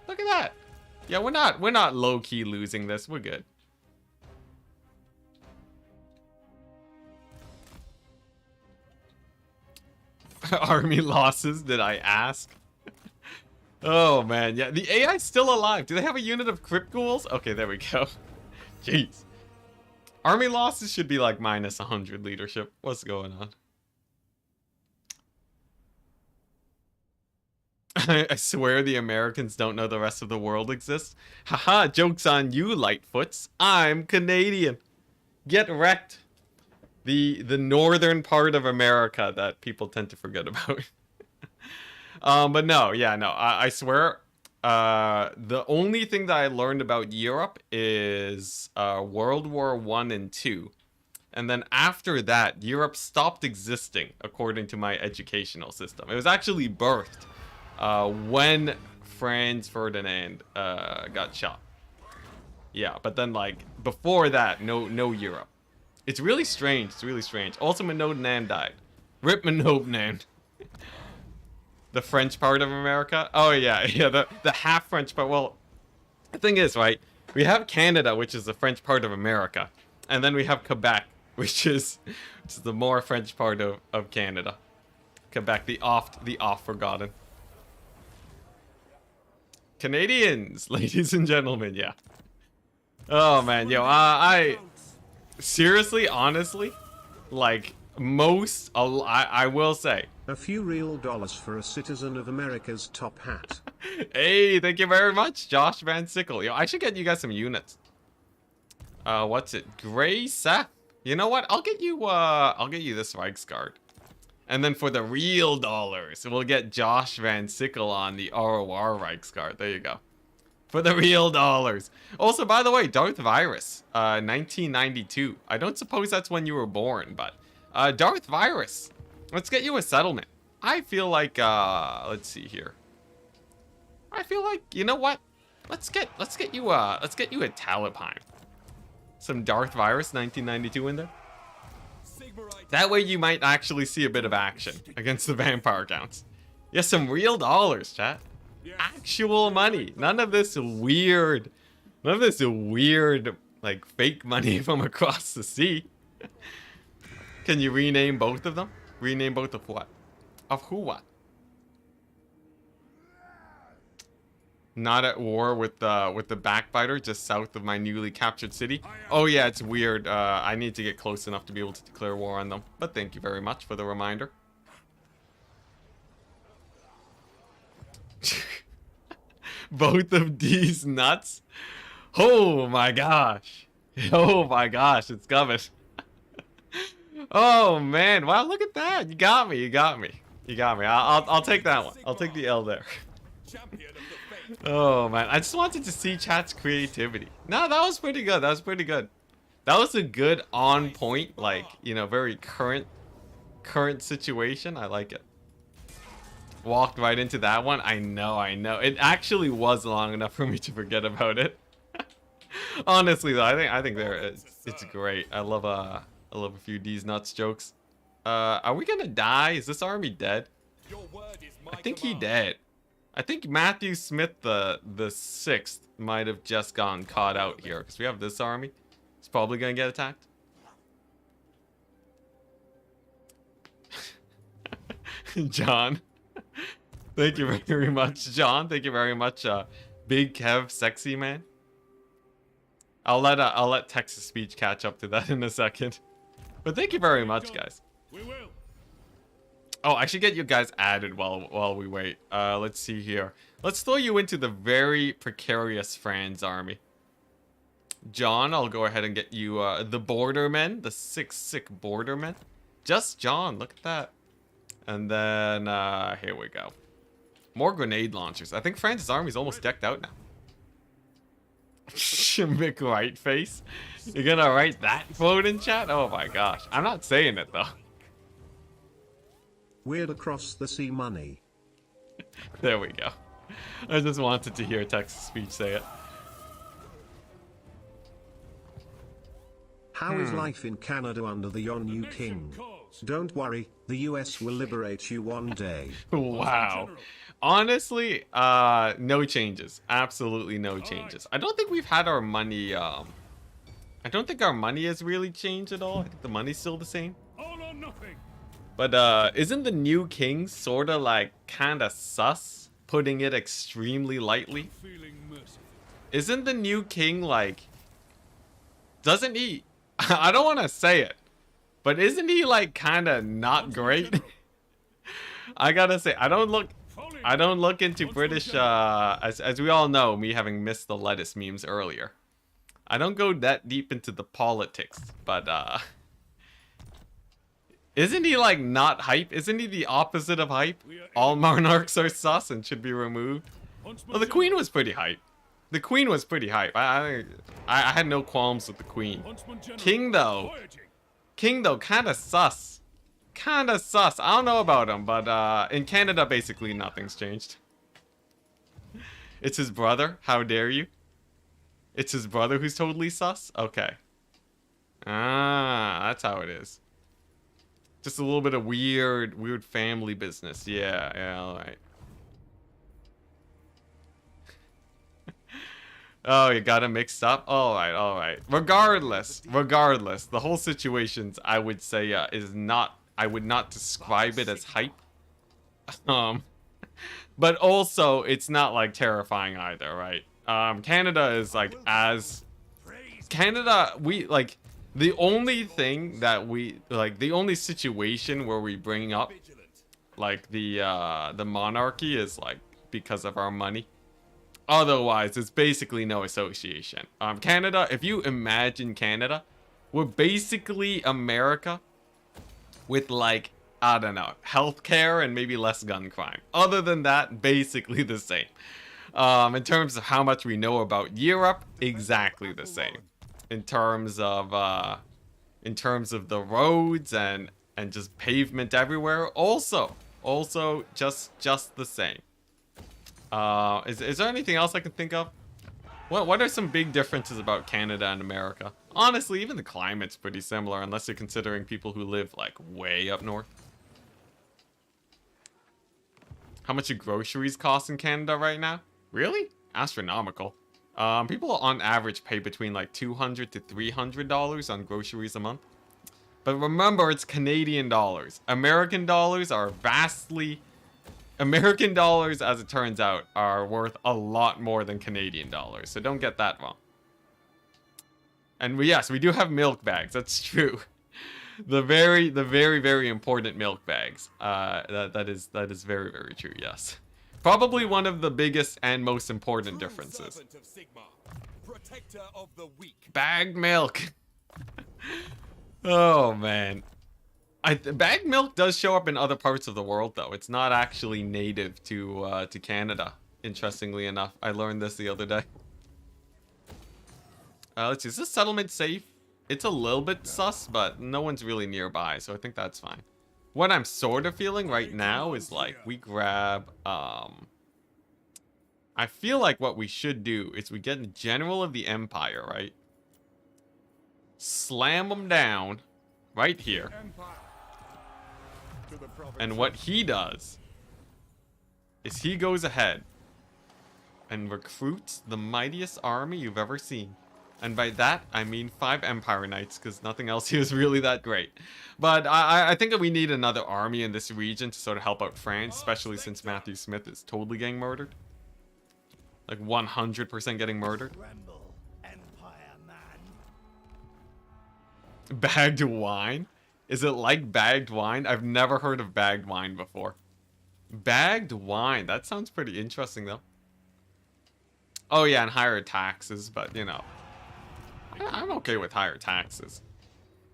Look at that. Yeah, we're not low-key losing this. We're good. Army losses, did I ask? Oh man, yeah, the AI's still alive. Do they have a unit of crypt ghouls? Okay, there we go. Jeez. Army losses should be like minus 100 leadership. What's going on? I swear the Americans don't know the rest of the world exists. Haha, joke's on you, Lightfoots. I'm Canadian. Get wrecked. the northern part of America that people tend to forget about. But no, yeah, no, I swear, the only thing that I learned about Europe is World War One and Two, and then after that, Europe stopped existing according to my educational system. It was actually birthed when Franz Ferdinand got shot. Yeah, but then like before that, no Europe. It's really strange. It's really strange. Also, Minot Nan died. Rip Minot Nan. The French part of America. Oh yeah, yeah. The half French part. Well, the thing is, right? We have Canada, which is the French part of America, and then we have Quebec, which is the more French part of Canada. Quebec, the oft forgotten. Canadians, ladies and gentlemen, yeah. Oh man, yo, I seriously, honestly, like I will say. A few real dollars for a citizen of America's top hat. Hey, thank you very much, Josh Van Sickle. Yo, I should get you guys some units. What's it? Gray Seth. You know what? I'll get you this Reichsguard. And then for the real dollars, we'll get Josh Van Sickle on the ROR Reichsguard. There you go. For the real dollars. Also, by the way, Darth Virus, 1992. I don't suppose that's when you were born, but Darth Virus. Let's get you a settlement. I feel like let's see here. I feel like, you know what? Let's get you a Talipine. Some Darth Virus 1992 in there. That way you might actually see a bit of action against the vampire counts. Yes, some real dollars, chat. Actual money. None of this weird, like fake money from across the sea. Can you rename both of them? Rename both of what? Of who what? Not at war with the backbiter just south of my newly captured city. Oh yeah, it's weird. I need to get close enough to be able to declare war on them. But thank you very much for the reminder. Both of these nuts. Oh my gosh. Oh my gosh, it's coming. Oh man, wow, look at that. You got me. I'll take that one. I'll take the L there. Oh man, I just wanted to see chat's creativity. No, that was pretty good. That was a good on point, like, you know, very current situation. I like it. Walked right into that one. I know. It actually was long enough for me to forget about it. Honestly though, I think it's great. I love a few D's nuts jokes. Are we gonna die? Is this army dead? I think he dead. I think Matthew Smith the 6th might have just gotten caught out here because we have this army. It's probably gonna get attacked. John. Thank you very much, John. Thank you very much, Big Kev, sexy man. I'll let Texas speech catch up to that in a second. But thank you very much, guys. We will. Oh, I should get you guys added while we wait. Let's see here. Let's throw you into the very precarious Franz army. John, I'll go ahead and get you the bordermen, the sick bordermen. Just John, look at that. And then here we go. More grenade launchers. I think France's army's almost decked out now. Mick Right face. You're gonna write that quote in chat? Oh my gosh. I'm not saying it though. Weird across the sea money. There we go. I just wanted to hear Texas speech say it. How is life in Canada under the yon new king? Don't worry, the US will liberate you one day. Wow. Honestly, no changes. Absolutely no changes. I don't think we've had our money, I don't think our money has really changed at all. I think the money's still the same. All or nothing. But, isn't the new king sorta like kinda sus? Putting it extremely lightly. Feeling merciful. Isn't the new king like... Doesn't he... I don't want to say it. But isn't he like kinda not great? I gotta say, I don't look into British, as we all know, me having missed the lettuce memes earlier. I don't go that deep into the politics, but Isn't he like not hype? Isn't he the opposite of hype? All monarchs are sus and should be removed. Well, the queen was pretty hype. The queen was pretty hype. I had no qualms with the queen. King though, kind of sus. Kind of sus. I don't know about him, but in Canada, basically nothing's changed. It's his brother. How dare you? It's his brother who's totally sus? Okay. Ah, that's how it is. Just a little bit of weird family business. Yeah, alright. Oh, you got it mixed up? Alright. Regardless, the whole situations, I would say, is not, I would not describe it as hype. But also, it's not, like, terrifying either, right? Canada is, like, Canada, we, like, the only thing that we, like, the only situation where we bring up, like, the monarchy is, like, because of our money. Otherwise, it's basically no association. Canada, if you imagine Canada, we're basically America with, like, I don't know, healthcare and maybe less gun crime. Other than that, basically the same. In terms of how much we know about Europe, exactly the same. In terms of the roads and just pavement everywhere, also just the same. Is there anything else I can think of? What are some big differences about Canada and America? Honestly, even the climate's pretty similar, unless you're considering people who live like way up north. How much do groceries cost in Canada right now? Really? Astronomical. People on average pay between like $200 to $300 on groceries a month. But remember, it's Canadian dollars. American dollars, as it turns out, are worth a lot more than Canadian dollars. So don't get that wrong. And yes, we do have milk bags. That's true. The very important milk bags. That is very true. Yes. Probably one of the biggest and most important differences. Bagged milk. Oh man. Bagged milk does show up in other parts of the world though. It's not actually native to Canada. Interestingly enough, I learned this the other day. Let's see. Is this settlement safe? It's a little bit sus, but no one's really nearby, so I think that's fine. What I'm sort of feeling right now is like we grab I feel like what we should do is we get the general of the empire, right? Slam them down right here. And what he does is he goes ahead and recruits the mightiest army you've ever seen. And by that, I mean 5 Empire Knights, because nothing else here is really that great. But I think that we need another army in this region to sort of help out France, especially since Matthew Smith is totally getting murdered. Like 100% getting murdered. Bagged wine? Is it like bagged wine? I've never heard of bagged wine before. Bagged wine. That sounds pretty interesting, though. Oh, yeah, and higher taxes, but, you know. I'm okay with higher taxes.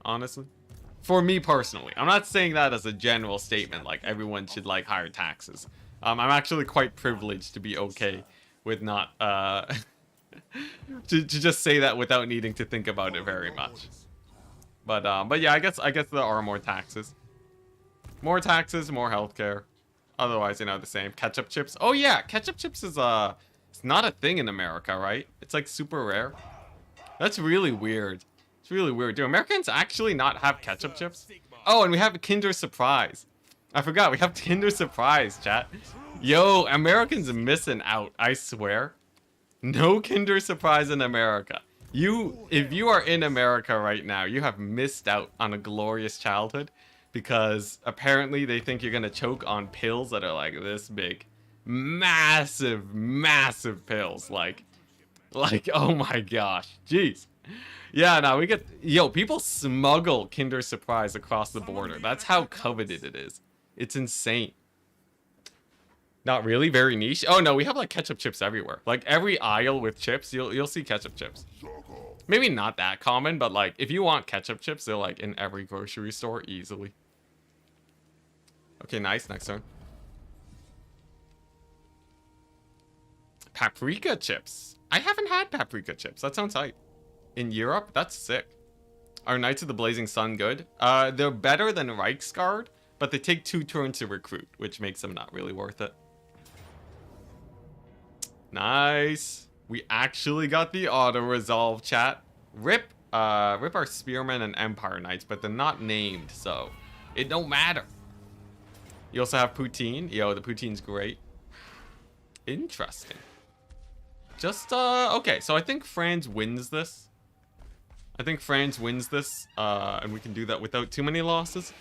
Honestly. For me personally. I'm not saying that as a general statement, like everyone should like higher taxes. I'm actually quite privileged to be okay with not, to just say that without needing to think about it very much. But yeah, I guess there are more taxes. More taxes, more healthcare. Otherwise, you know, the same. Ketchup chips. Oh yeah, ketchup chips is it's not a thing in America, right? It's like super rare. That's really weird. It's really weird. Do Americans actually not have ketchup chips? Oh, and we have Kinder Surprise. I forgot, we have Kinder Surprise, chat. Yo, Americans are missing out, I swear. No Kinder Surprise in America. If you are in America right now, you have missed out on a glorious childhood, because apparently they think you're gonna choke on pills that are like this big. Massive pills, like oh my gosh, jeez. Yeah, no, we get, yo, people smuggle Kinder Surprise across the border. That's how coveted it is. It's insane. Not really, very niche. Oh no, we have like ketchup chips everywhere. Like every aisle with chips, you'll see ketchup chips. Maybe not that common, but like if you want ketchup chips, they're like in every grocery store easily. Okay, nice. Next turn. Paprika chips. I haven't had paprika chips. That sounds hype. In Europe? That's sick. Are Knights of the Blazing Sun good? They're better than Reichsguard, but they take 2 turns to recruit, which makes them not really worth it. Nice. We actually got the auto-resolve, chat. Rip our Spearmen and Empire Knights, but they're not named, so it don't matter. You also have Poutine. Yo, the Poutine's great. Interesting. Just, okay, so I think Franz wins this. I think Franz wins this, and we can do that without too many losses.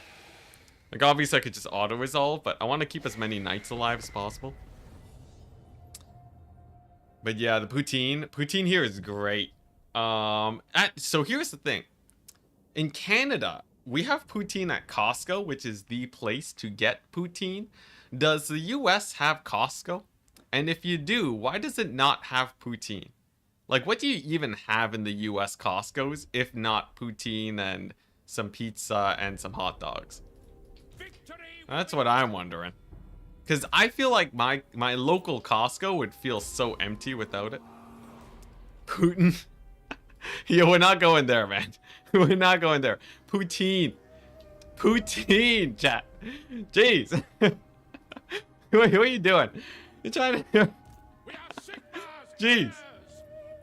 Like, obviously I could just auto-resolve, but I want to keep as many knights alive as possible. But yeah, the Poutine here is great. So here's the thing. In Canada, we have poutine at Costco, which is the place to get poutine. Does the US have Costco? And if you do, why does it not have poutine? Like, what do you even have in the US Costco's if not poutine and some pizza and some hot dogs? That's what I'm wondering. Because I feel like my local Costco would feel so empty without it. Putin. Yo, we're not going there, man. We're not going there. Poutine. Poutine, chat. Jeez. What are you doing? You're trying to... Jeez.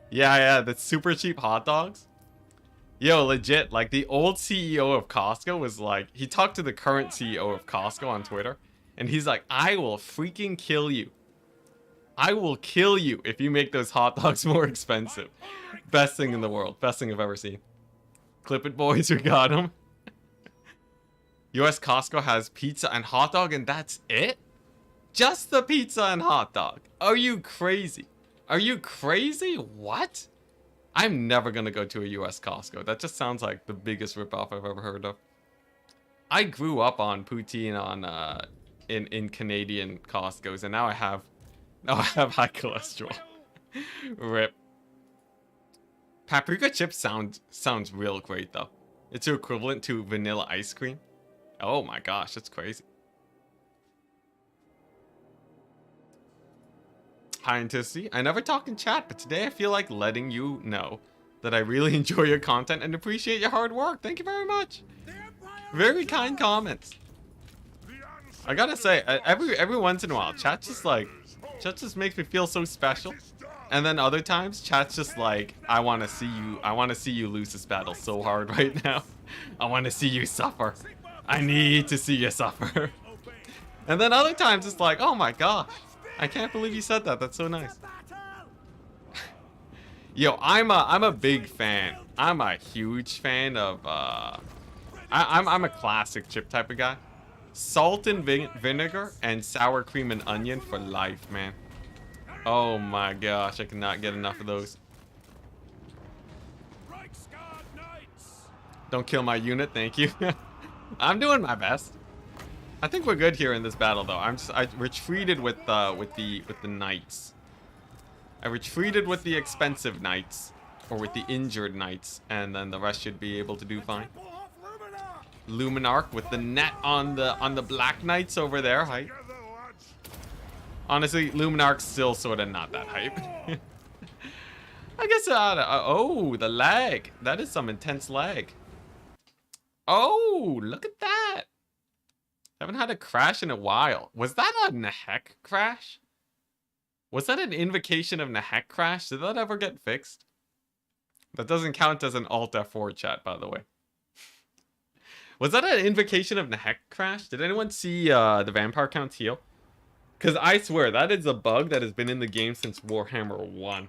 Yeah, the super cheap hot dogs. Yo, legit, like, the old CEO of Costco was like... He talked to the current CEO of Costco on Twitter. And he's like, I will freaking kill you. I will kill you if you make those hot dogs more expensive. Best thing in the world. Best thing I've ever seen. Clip it, boys. We got him. US Costco has pizza and hot dog, and that's it? Just the pizza and hot dog. Are you crazy? Are you crazy? What? I'm never gonna go to a US Costco. That just sounds like the biggest ripoff I've ever heard of. I grew up on poutine on in Canadian Costco's, and now I have high cholesterol. Rip. Paprika chips sounds real great though. It's equivalent to vanilla ice cream. Oh my gosh, that's crazy. Hi Enticity. I never talk in chat, but today I feel like letting you know that I really enjoy your content and appreciate your hard work. Thank you very much. Very kind comments. I gotta say, every once in a while, chat just makes me feel so special. And then other times, chat's just like, I want to see you lose this battle so hard right now. I want to see you suffer. I need to see you suffer. And then other times it's like, oh my gosh, I can't believe you said that. That's so nice. Yo, I'm a big fan. I'm a huge fan of I'm a classic chip type of guy. Salt and vinegar and sour cream and onion for life, man. Oh my gosh, I cannot get enough of those. Don't kill my unit, thank you. I'm doing my best. I think we're good here in this battle, though. I retreated with the knights. I retreated with the expensive knights, or with the injured knights, and then the rest should be able to do fine. Luminarch with the net on the black knights over there. Hype. Honestly, Luminarch's still sort of not that hype. I guess. Oh, the lag. That is some intense lag. Oh, look at that. Haven't had a crash in a while. Was that a Nahek crash? Was that an invocation of Nahek crash? Did that ever get fixed? That doesn't count as an Alt F4 chat, by the way. Was that an invocation of Nahek crash? Did anyone see the vampire count heal? Because I swear, that is a bug that has been in the game since Warhammer 1.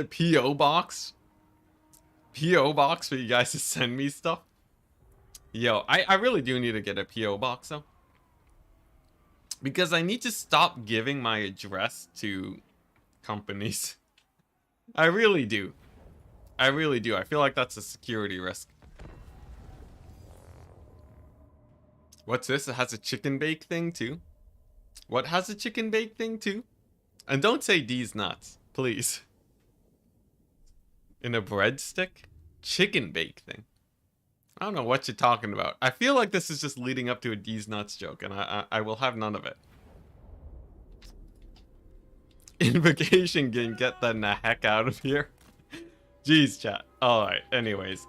P.O. box? P.O. box for you guys to send me stuff? Yo, I really do need to get a P.O. box, though. Because I need to stop giving my address to companies. I really do. I really do. I feel like that's a security risk. What's this? It has a chicken bake thing, too? What has a chicken bake thing, too? And don't say D's nuts, please. In a breadstick? Chicken bake thing. I don't know what you're talking about. I feel like this is just leading up to a D's nuts joke, and I will have none of it. Invocation game, get the heck out of here. Jeez, chat. Alright, anyways.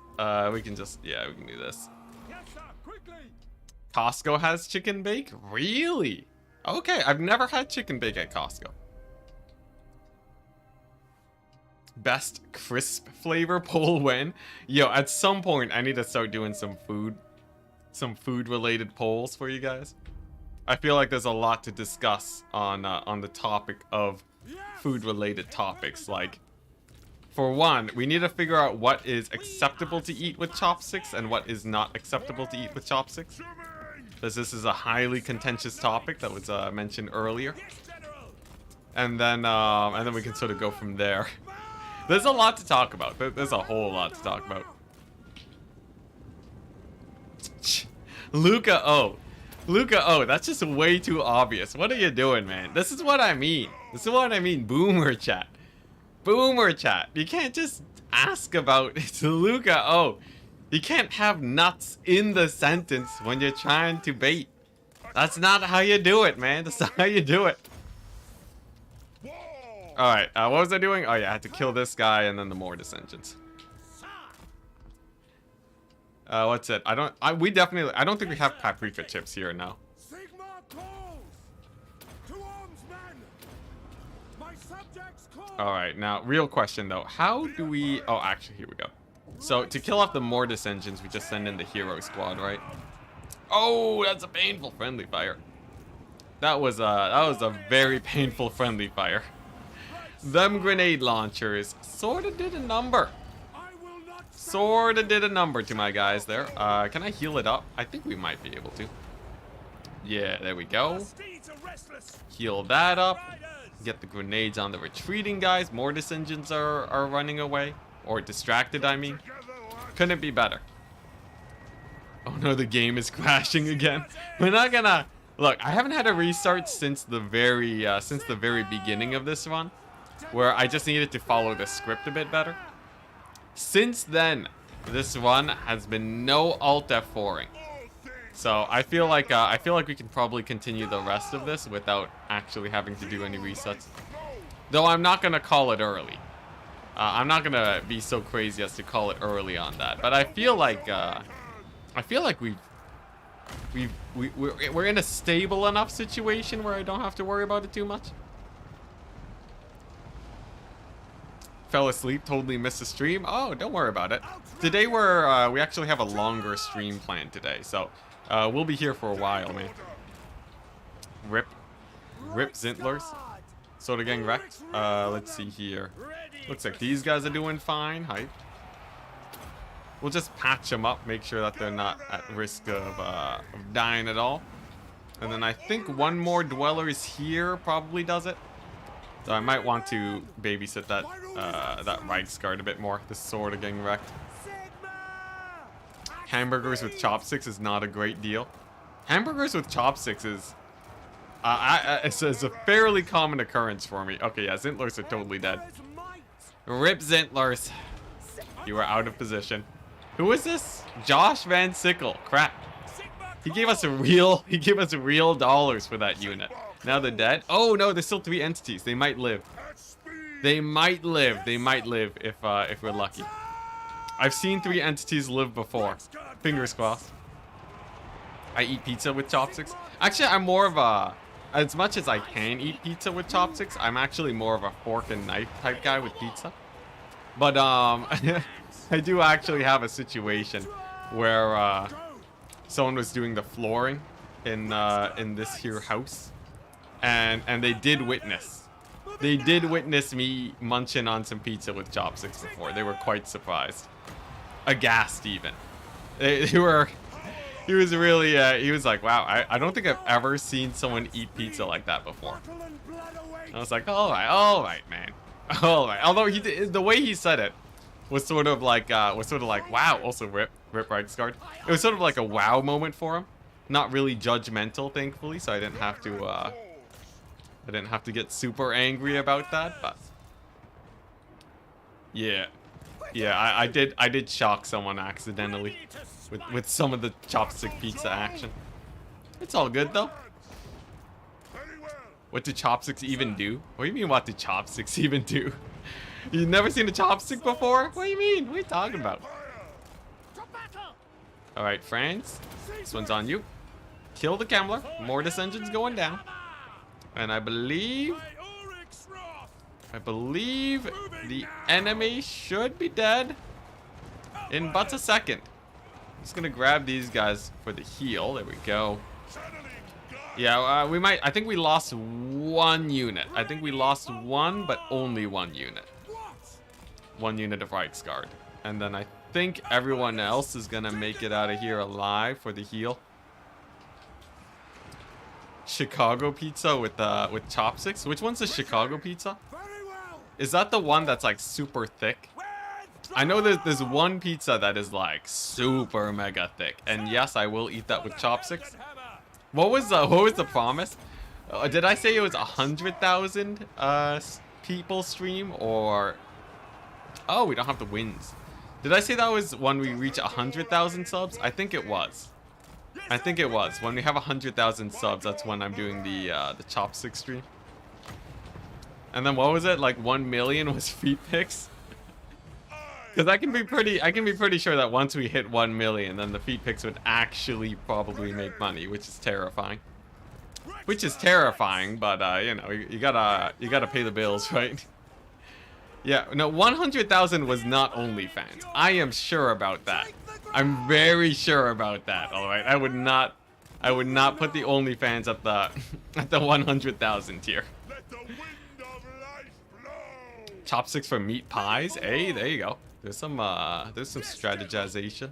We can just, yeah, we can do this. Yes, sir. Quickly. Costco has chicken bake? Really? Okay, I've never had chicken bake at Costco. Best crisp flavor poll win. Yo, at some point I need to start doing some food related polls for you guys. I feel like there's a lot to discuss on the topic of food related topics. Like, for one, we need to figure out what is acceptable to eat with chopsticks and what is not acceptable to eat with chopsticks, because this is a highly contentious topic that was mentioned earlier. And then we can sort of go from there. There's a lot to talk about. There's a whole lot to talk about. Luca O. Luca O, that's just way too obvious. What are you doing, man? This is what I mean. This is what I mean. Boomer chat. Boomer chat. You can't just ask about it's Luca O. You can't have nuts in the sentence when you're trying to bait. That's not how you do it, man. That's not how you do it. Alright, what was I doing? Oh yeah, I had to kill this guy and then the Mortis engines. What's it? I don't think we have paprika chips here now. Sigma calls. To arms, men. My subjects call. Alright, now, real question though. How do we... Oh, actually, here we go. So, to kill off the Mortis engines, we just send in the hero squad, right? Oh, that's a painful friendly fire. That was a very painful friendly fire. Them grenade launchers sorta did a number. Sorta did a number to my guys there. Can I heal it up? I think we might be able to. Yeah, there we go. Heal that up. Get the grenades on the retreating guys. Mortis engines are running away. Or distracted, I mean. Couldn't be better. Oh no, the game is crashing again. We're not gonna... Look, I haven't had a restart since the very beginning of this run, where I just needed to follow the script a bit better. Since then, this run has been no Alt F4ing. So I feel like we can probably continue the rest of this without actually having to do any resets. Though I'm not gonna call it early. I'm not gonna be so crazy as to call it early on that. But I feel like we're in a stable enough situation where I don't have to worry about it too much. Fell asleep, totally missed the stream. Oh, don't worry about it. Today we actually have a longer stream planned today, so we'll be here for a while, man. Rip Zintlers. Soda Gang wrecked. Let's see here. Looks like these guys are doing fine. Hype. We'll just patch them up, make sure that they're not at risk of dying at all. And then I think one more dwellers here probably does it. So I might want to babysit that Reichsguard a bit more. This sword are getting wrecked. Hamburgers with chopsticks is not a great deal. Hamburgers with chopsticks is... it's a fairly common occurrence for me. Okay, yeah, Zintlers are totally dead. Rip Zintlers. You are out of position. Who is this? Josh Van Sickle. Crap. He gave us real dollars for that unit. Now they're dead. Oh no, there's still 3 entities. They might live. They might live. They might live if we're lucky. I've seen 3 entities live before. Fingers crossed. I eat pizza with chopsticks. Actually, I'm more of a... As much as I can eat pizza with chopsticks, I'm actually more of a fork and knife type guy with pizza. But I do actually have a situation where someone was doing the flooring in this here house, and they did witness me munching on some pizza with chopsticks before. They were quite surprised, aghast even. They were. He was really. He was like, "Wow, I don't think I've ever seen someone eat pizza like that before." I was like, "All right, man, all right." Although the way he said it was sort of like, wow. Also, rip Reichsguard. It was sort of like a wow moment for him. Not really judgmental, thankfully, so I didn't have to I didn't have to get super angry about that, but yeah. Yeah, I did shock someone accidentally with some of the chopstick pizza action. It's all good though. Very well. What do chopsticks even do? What do you mean, what do chopsticks even do? You've never seen a chopstick before? What do you mean? What are you talking about? Alright, friends. This one's on you. Kill the Kemmler. Mortis engine's going down. And I believe the enemy should be dead in but a second. Just gonna grab these guys for the heal. There we go. Yeah, we might. I think we lost one unit. I think we lost one, but only one unit. One unit of Reichsguard. And then I think everyone else is gonna make it out of here alive for the heal. Chicago pizza with chopsticks. Which one's the Chicago pizza? Is that the one that's like super thick? I know there's one pizza that is like super mega thick, and yes, I will eat that with chopsticks. What was the promise? Did I say it was 100,000 people stream, or oh, we don't have the wins? Did I say that was when we reach 100,000 subs? I think it was. I think it was when we have 100,000 subs. That's when I'm doing the chopstick stream. And then what was it? Like 1 million was feet pics. Because I can be pretty sure that once we hit 1 million, then the feet pics would actually probably make money, which is terrifying. Which is terrifying, but you know, you gotta pay the bills, right? Yeah, no, 100,000 was not OnlyFans. I am sure about that. I'm very sure about that. All right, I would not put the OnlyFans at the at the 100,000 tier. Chopsticks for meat pies. Hey, there you go. There's some strategization.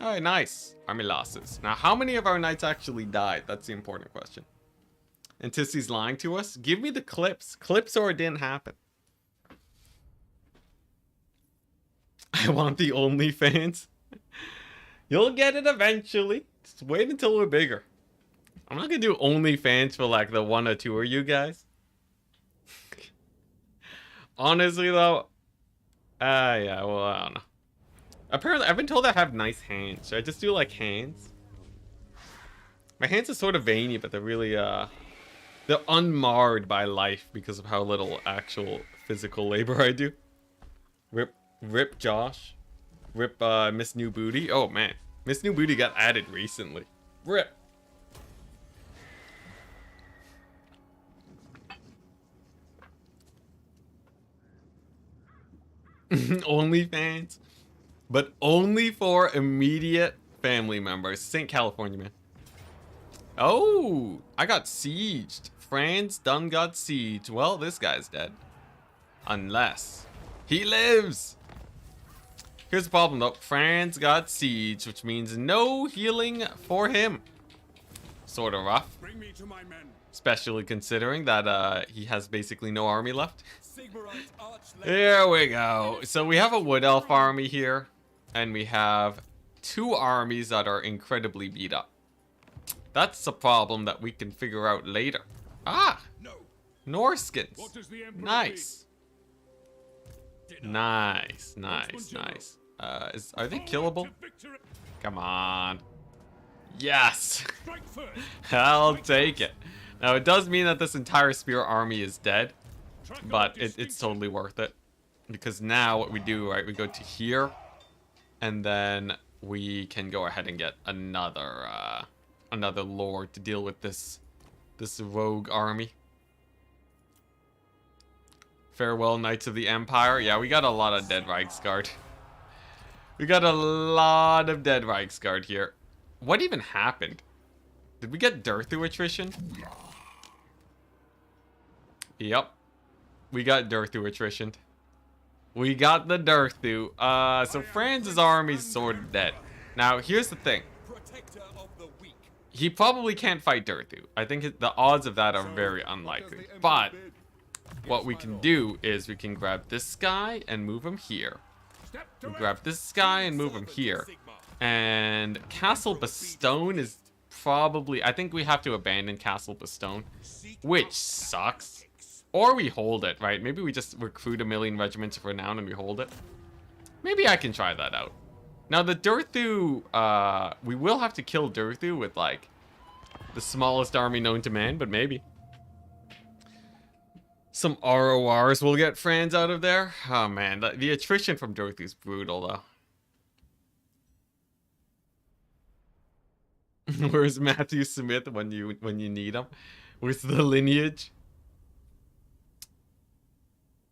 All right, nice. Army losses. Now, how many of our knights actually died? That's the important question. Anticity's lying to us. Give me the clips. Clips or it didn't happen. I want the OnlyFans. You'll get it eventually. Just wait until we're bigger. I'm not gonna do OnlyFans for like the 1 or 2 of you guys. Honestly though, yeah, well, I don't know. Apparently, I've been told I have nice hands. Should I just do like hands? My hands are sort of veiny, but they're really, they're unmarred by life because of how little actual physical labor I do. Rip Josh. Rip, Miss New Booty. Oh man, Miss New Booty got added recently. Rip. OnlyFans, but only for immediate family members. St. California, man. Oh, I got sieged. Franz done got sieged. Well, this guy's dead. Unless he lives. Here's the problem though. Franz got sieged, which means no healing for him. Sort of rough. Bring me to my men. Especially considering that he has basically no army left. Here we go. So we have a wood elf army here, and we have 2 armies that are incredibly beat up. That's a problem that we can figure out later. Ah, Norskins. Nice. Nice. Are they killable? Come on. Yes. I'll take it. Now it does mean that this entire spear army is dead, but it's totally worth it, because now what we do, right, we go to here, and then we can go ahead and get another lord to deal with this rogue army. Farewell, Knights of the Empire. Yeah, we got a lot of dead Reichsguard. We got a lot of dead Reichsguard here. What even happened? Did we get Durthu attrition? Yep. We got Durthu attrition. We got the Durthu. So Franz's army's sort of dead. Now, here's the thing. He probably can't fight Durthu. I think the odds of that are very unlikely. But what we can do is we can grab this guy and move him here. We grab this guy and move him here. And Castle Bastogne is probably... I think we have to abandon Castle Bastone, which sucks. Or we hold it, right? Maybe we just recruit 1 million regiments for now and we hold it. Maybe I can try that out. Now, the Durthu... we will have to kill Durthu with, like, the smallest army known to man, but maybe. Some RORs will get Franz out of there. Oh, man. The attrition from Durthu is brutal, though. Where's Matthew Smith when you need him? Where's the lineage?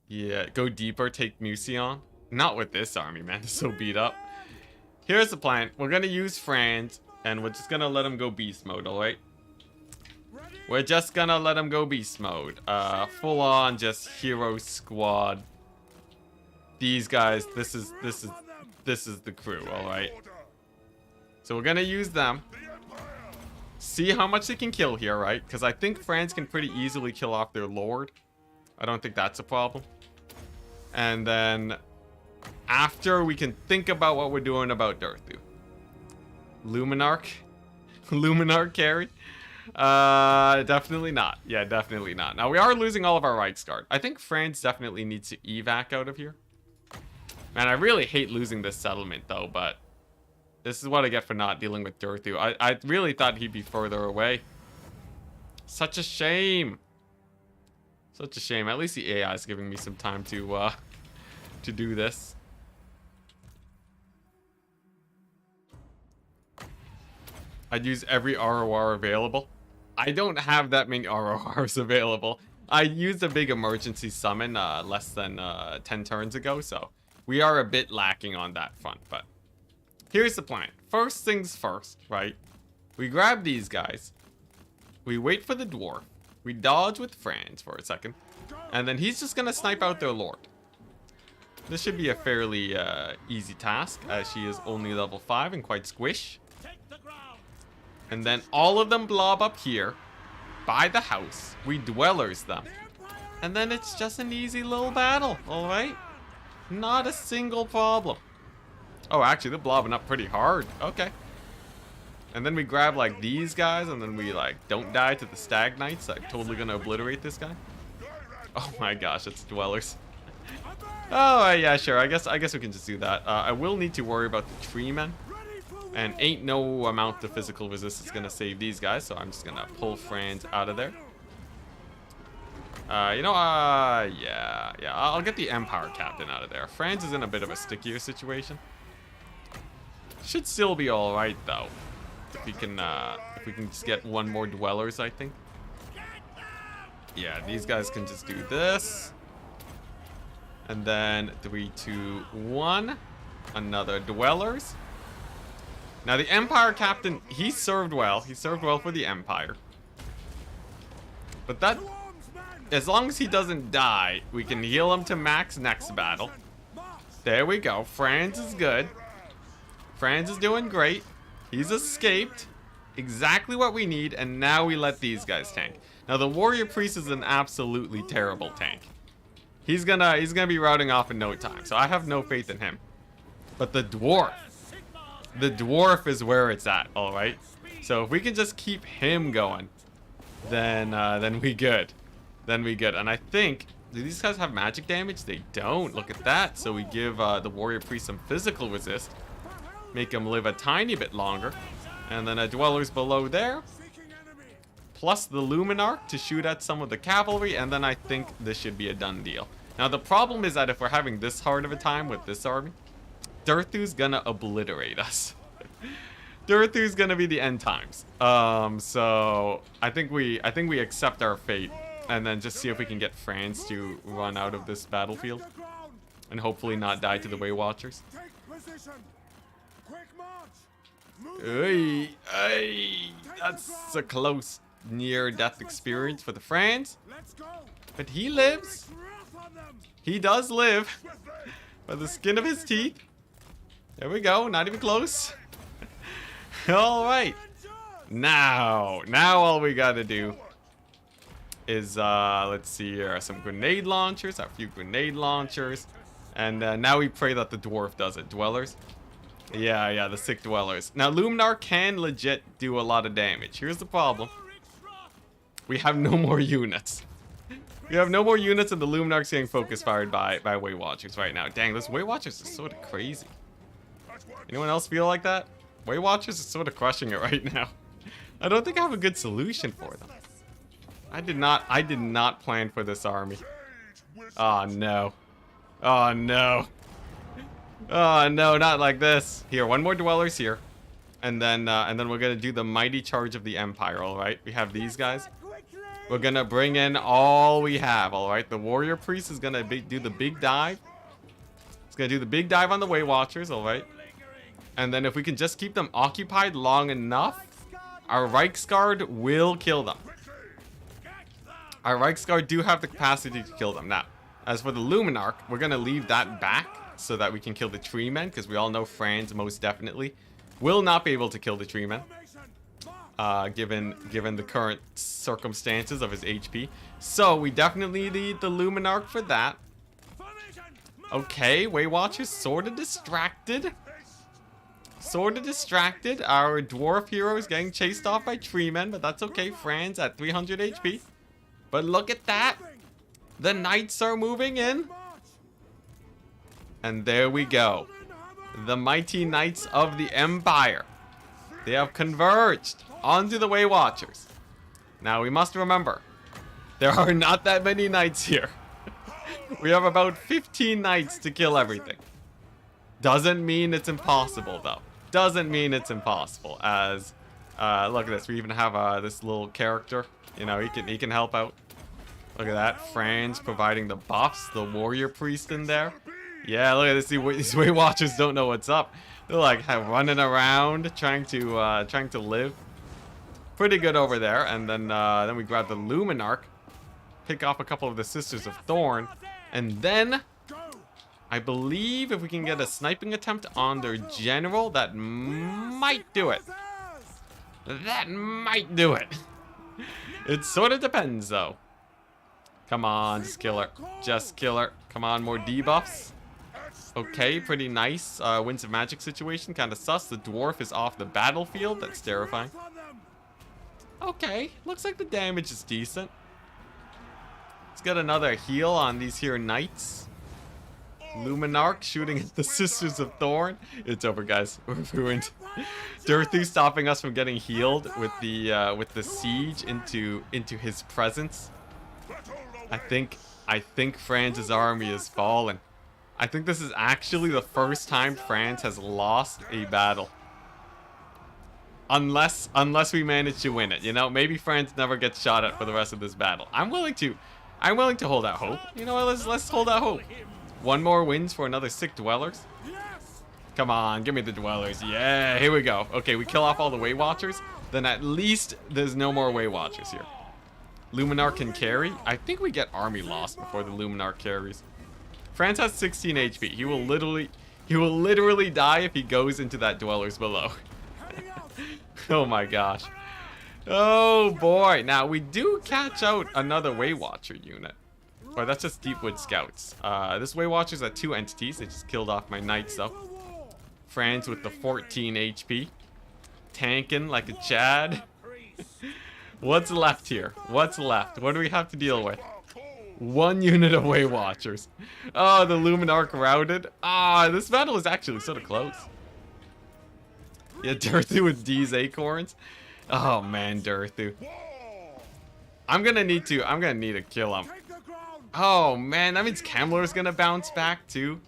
Yeah, go deeper, take Musion. Not with this army, man. It's so beat up. Here's the plan. We're gonna use Franz, and we're just gonna let him go beast mode, alright? We're just gonna let him go beast mode. Full on just hero squad. These guys, this is the crew, alright? So we're gonna use them. See how much they can kill here, right? Because I think Franz can pretty easily kill off their lord. I don't think that's a problem. And then after, we can think about what we're doing about Durthu. Luminarch? Luminarch carry? Definitely not. Yeah, definitely not. Now, we are losing all of our Reichsguard. I think Franz definitely needs to evac out of here. Man, I really hate losing this settlement, though, but this is what I get for not dealing with Durthu. I really thought he'd be further away. Such a shame. Such a shame. At least the AI is giving me some time to do this. I'd use every ROR available. I don't have that many RORs available. I used a big emergency summon less than 10 turns ago, so we are a bit lacking on that front, but here's the plan. First things first, right? We grab these guys. We wait for the dwarf. We dodge with Franz for a second. And then he's just gonna snipe out their lord. This should be a fairly easy task, as she is only level 5 and quite squish. And then all of them blob up here by the house. We dwellers them. And then it's just an easy little battle, alright? Not a single problem. Oh, actually, they're blobbing up pretty hard. Okay. And then we grab, like, these guys, and then we, like, don't die to the Stag Knights. Like, totally gonna obliterate this guy. Oh my gosh, it's dwellers. Oh, yeah, sure. I guess we can just do that. I will need to worry about the tree men. And ain't no amount of physical resistance gonna save these guys, so I'm just gonna pull Franz out of there. You know, yeah, I'll get the Empire Captain out of there. Franz is in a bit of a stickier situation. Should still be alright, though. If we can just get one more dwellers, I think. Yeah, these guys can just do this. And then 3, 2, 1. Another dwellers. Now, the Empire Captain, he served well. He served well for the Empire. But that, as long as he doesn't die, we can heal him to max next battle. There we go. Franz is good. Franz is doing great. He's escaped. Exactly what we need, and now we let these guys tank. Now, the Warrior Priest is an absolutely terrible tank. He's gonna be routing off in no time, so I have no faith in him. But the Dwarf is where it's at, alright? So if we can just keep him going, then we good. Then we good. And I think, do these guys have magic damage? They don't. Look at that. So we give the Warrior Priest some physical resist. Make him live a tiny bit longer. And then a Dwellers below there. Plus the Luminarch to shoot at some of the cavalry. And then I think this should be a done deal. Now the problem is that if we're having this hard of a time with this army, Durthu's gonna obliterate us. Durthu's gonna be the end times. So I think we accept our fate and then just see if we can get Franz to run out of this battlefield and hopefully not die to the Way Watchers. Hey, that's a close near-death experience for the Franz. But he lives. He does live. By the skin of his teeth. There we go. Not even close. All right. Now all we gotta do is, let's see here, some grenade launchers, a few grenade launchers. And now we pray that the dwarf does it. Dwellers. Yeah, the sick dwellers. Now, Luminar can legit do a lot of damage. Here's the problem. We have no more units. We have no more units, and the Luminar's getting focus fired by Weight Watchers right now. Dang, this Weight Watchers is sort of crazy. Anyone else feel like that? Weight Watchers is sort of crushing it right now. I don't think I have a good solution for them. I did not plan for this army. Oh no. Oh no. Oh no, not like this. Here, one more dwellers here. And then we're gonna do the mighty charge of the Empire, alright? We have these guys. We're gonna bring in all we have, alright? The warrior priest is gonna do the big dive. It's gonna do the big dive on the Weight Watchers, alright? And then if we can just keep them occupied long enough, our Reichsguard will kill them. Our Reichsguard do have the capacity to kill them. Now, as for the Luminarch, we're gonna leave that back so that we can kill the tree men, because we all know Franz most definitely will not be able to kill the tree men, given the current circumstances of his HP. So we definitely need the Luminarch for that. Okay, Weight Watchers sort of distracted. Our dwarf hero is getting chased off by tree men, but that's okay. Franz at 300 HP. But look at that. The knights are moving in. And there we go. The mighty knights of the Empire. They have converged onto the Weight Watchers. Now we must remember, there are not that many knights here. We have about 15 knights to kill everything. Doesn't mean it's impossible though. Doesn't mean it's impossible. As look at this, we even have this little character. You know, he can help out. Look at that, Franz providing the buffs. The warrior priest in there. Yeah, look at this. These Weight Watchers don't know what's up. They're like running around, trying to live. Pretty good over there. And then we grab the Luminarch, pick off a couple of the Sisters of Thorn, and then I believe if we can get a sniping attempt on their general, that might do it. That might do it. It sort of depends, though. Come on, just kill her. Just kill her. Come on, more debuffs. Okay, pretty nice. Winds of Magic situation, kind of sus. The dwarf is off the battlefield. That's terrifying. Okay, looks like the damage is decent. Let's get another heal on these here knights. Luminarch shooting at the Sisters of Thorn. It's over, guys. We're ruined. Dorothy stopping us from getting healed with the siege into his presence. I think Franz's army is fallen. I think this is actually the first time France has lost a battle. Unless we manage to win it, you know? Maybe France never gets shot at for the rest of this battle. I'm willing to hold out hope. You know what? Let's hold out hope. One more wins for another sick dwellers. Come on, give me the dwellers. Yeah, here we go. Okay, we kill off all the Weight Watchers. Then at least there's no more Weight Watchers here. Luminar can carry. I think we get army lost before the Luminar carries. France has 16 HP. He will literally die if he goes into that dwellers below. Oh my gosh. Oh boy. Now we do catch out another Weight Watcher unit. Or that's just Deepwood Scouts. This Weight Watcher's at 2 entities. They just killed off my knights though. Franz with the 14 HP. Tanking like a Chad. What's left here? What's left? What do we have to deal with? One unit of Weight Watchers. Oh, the Luminarch routed. Ah, this battle is actually sort of close. Yeah, Durthu with D's acorns. Oh man, Durthu. I'm gonna need to kill him. Oh man, that means Kemmler's gonna bounce back too.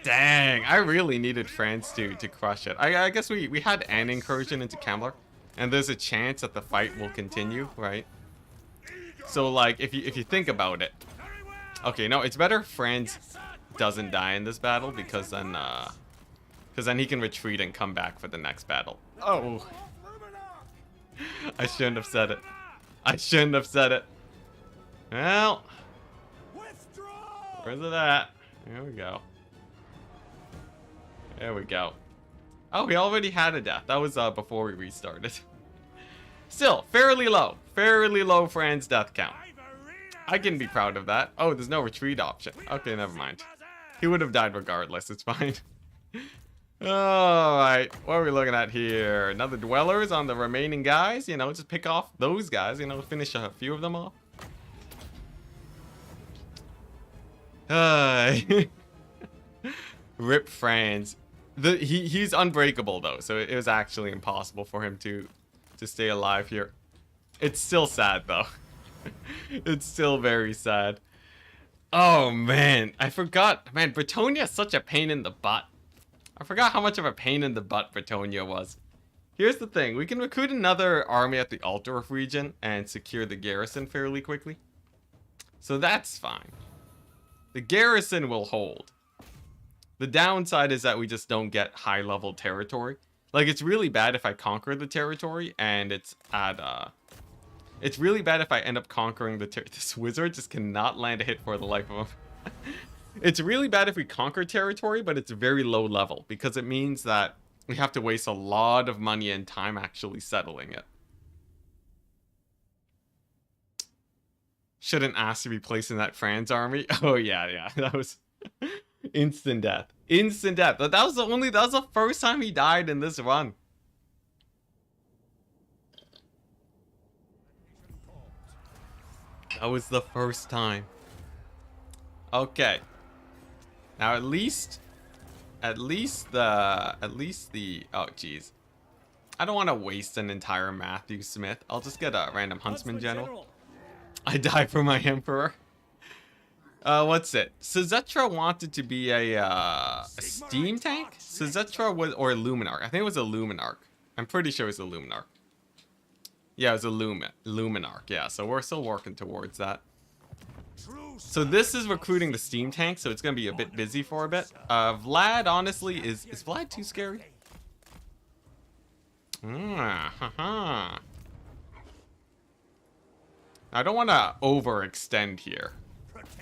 Dang, I really needed France to crush it. I guess we had an incursion into Kemmler, and there's a chance that the fight will continue, right? So like, if you think about it, okay, no, it's better France doesn't die in this battle because then he can retreat and come back for the next battle. Oh, I shouldn't have said it. I shouldn't have said it. Well, where's it at? There we go. There we go. Oh, we already had a death. That was before we restarted. Still, fairly low Franz death count. I can be proud of that. Oh, there's no retreat option. Okay, never mind. He would have died regardless, it's fine. Alright, what are we looking at here? Another dwellers on the remaining guys. You know, just pick off those guys. You know, finish a few of them off. Rip Franz. He's unbreakable though, so it was actually impossible for him to stay alive here. It's still sad though. It's still very sad. Oh man, I forgot. Man, Bretonia is such a pain in the butt. I forgot how much of a pain in the butt Bretonia was. Here's the thing, we can recruit another army at the Altdorf region and secure the garrison fairly quickly. So that's fine. The garrison will hold. The downside is that we just don't get high level territory. Like, it's really bad if I conquer the territory and it's at it's really bad if I end up conquering the this wizard just cannot land a hit for the life of him. It's really bad if we conquer territory, but it's very low level because it means that we have to waste a lot of money and time actually settling it. Shouldn't ask to be placed in that Franz army. Oh yeah, that was instant death. Instant death. But that was the first time he died in this run. That was the first time. Okay. Now at least the oh geez. I don't want to waste an entire Matthew Smith. I'll just get a random huntsman general. I die for my emperor. What's it? Sezetra wanted to be a steam tank? Sezetra was, or a Luminarch. I think it was a Luminarch. I'm pretty sure it was a Luminarch. Yeah, it was a Luminarch. Yeah, so we're still working towards that. So this is recruiting the steam tank, so it's gonna be a bit busy for a bit. Vlad, honestly, is Vlad too scary? I don't want to overextend here.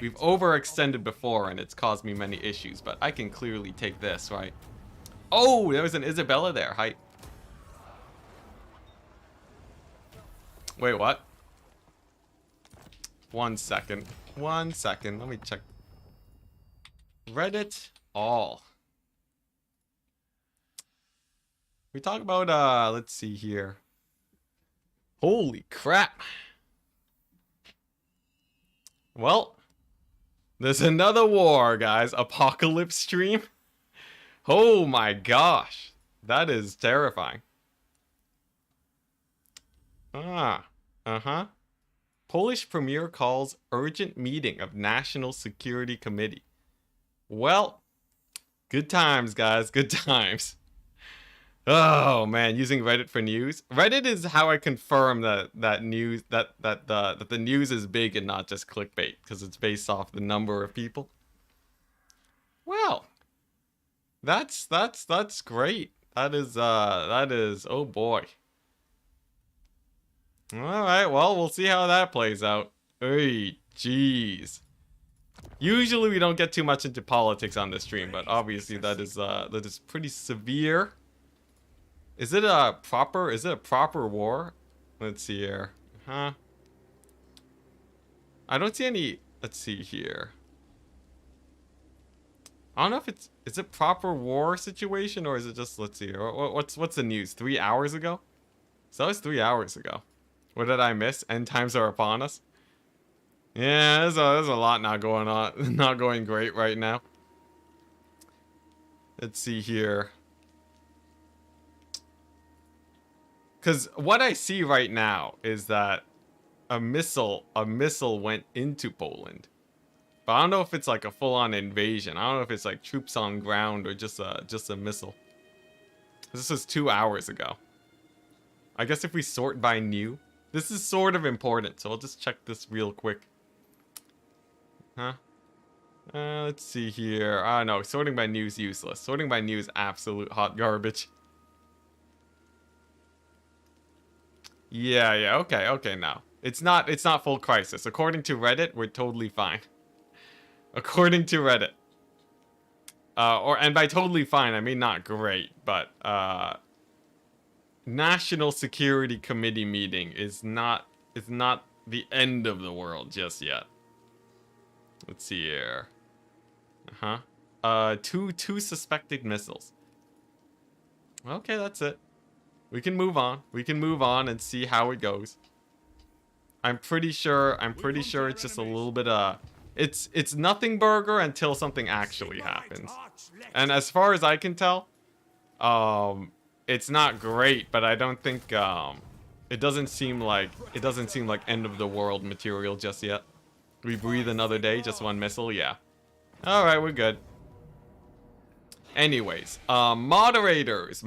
We've overextended before and it's caused me many issues, but I can clearly take this, right? Oh, there was an Isabella there. Hi. Wait, what? 1 second. 1 second. Let me check. Reddit all. We talk about, let's see here. Holy crap. Well, there's another war, guys. Apocalypse stream. Oh my gosh. That is terrifying. Polish Premier calls urgent meeting of National Security Committee. Well, good times, guys. Good times. Oh man, using Reddit for news. Reddit is how I confirm that the news is big and not just clickbait, because it's based off the number of people. Well, that's great. That is oh boy. All right, well, we'll see how that plays out. Hey, jeez. Usually we don't get too much into politics on this stream, but obviously that is pretty severe. Is it a proper war? Let's see here. I don't see any. Let's see here. I don't know if is it proper war situation or is it just, let's see here. What's the news? 3 hours ago? So that was 3 hours ago. What did I miss? End times are upon us. Yeah, there's a lot not going on, not going great right now. Let's see here. Because what I see right now is that a missile went into Poland. But I don't know if it's like a full-on invasion. I don't know if it's like troops on ground or just a missile. This was 2 hours ago. I guess if we sort by new. This is sort of important, so I'll just check this real quick. Let's see here. No, sorting by news useless. Sorting by news absolute hot garbage. Yeah, okay, now. It's not full crisis. According to Reddit, we're totally fine. According to Reddit. And by totally fine, I mean not great, but National Security Committee meeting is not the end of the world just yet. Let's see here. Two suspected missiles. Okay, that's it. We can move on. We can move on and see how it goes. I'm pretty sure it's just a little bit it's nothing burger until something actually happens. And as far as I can tell, it's not great, but I don't think it doesn't seem like end of the world material just yet. We breathe another day, just one missile, yeah. All right, we're good. Anyways, moderators.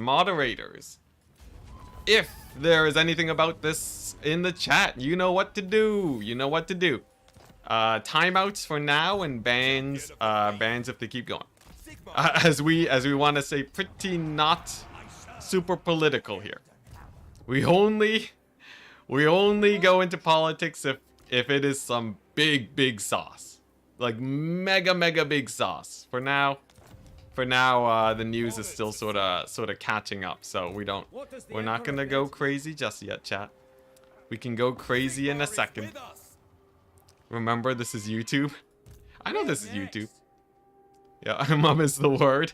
If there is anything about this in the chat, you know what to do. Timeouts for now and bans if they keep going. As we want to say, pretty not super political here. We only go into politics if it is some big sauce, like mega big sauce. For now, the news is still sort of catching up, so we're not gonna go crazy just yet, chat. We can go crazy in a second. Remember, this is YouTube. I know this is YouTube. Yeah, mum is the word.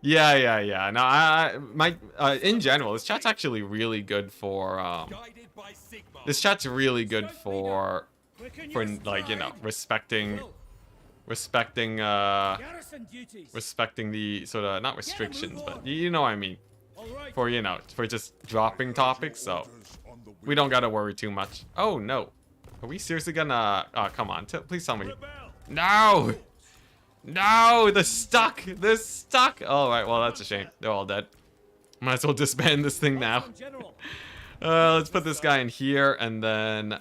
Yeah. No, in general, this chat's actually really good for this chat's really good for like, you know, respecting the sort of, not restrictions, but you know what I mean, for, you know, for just dropping topics, so we don't gotta worry too much. Oh no, are we seriously gonna come on, please tell me. No, they're stuck. All right, well, that's a shame. They're all dead. Might as well disband this thing now. Let's put this guy in here, and then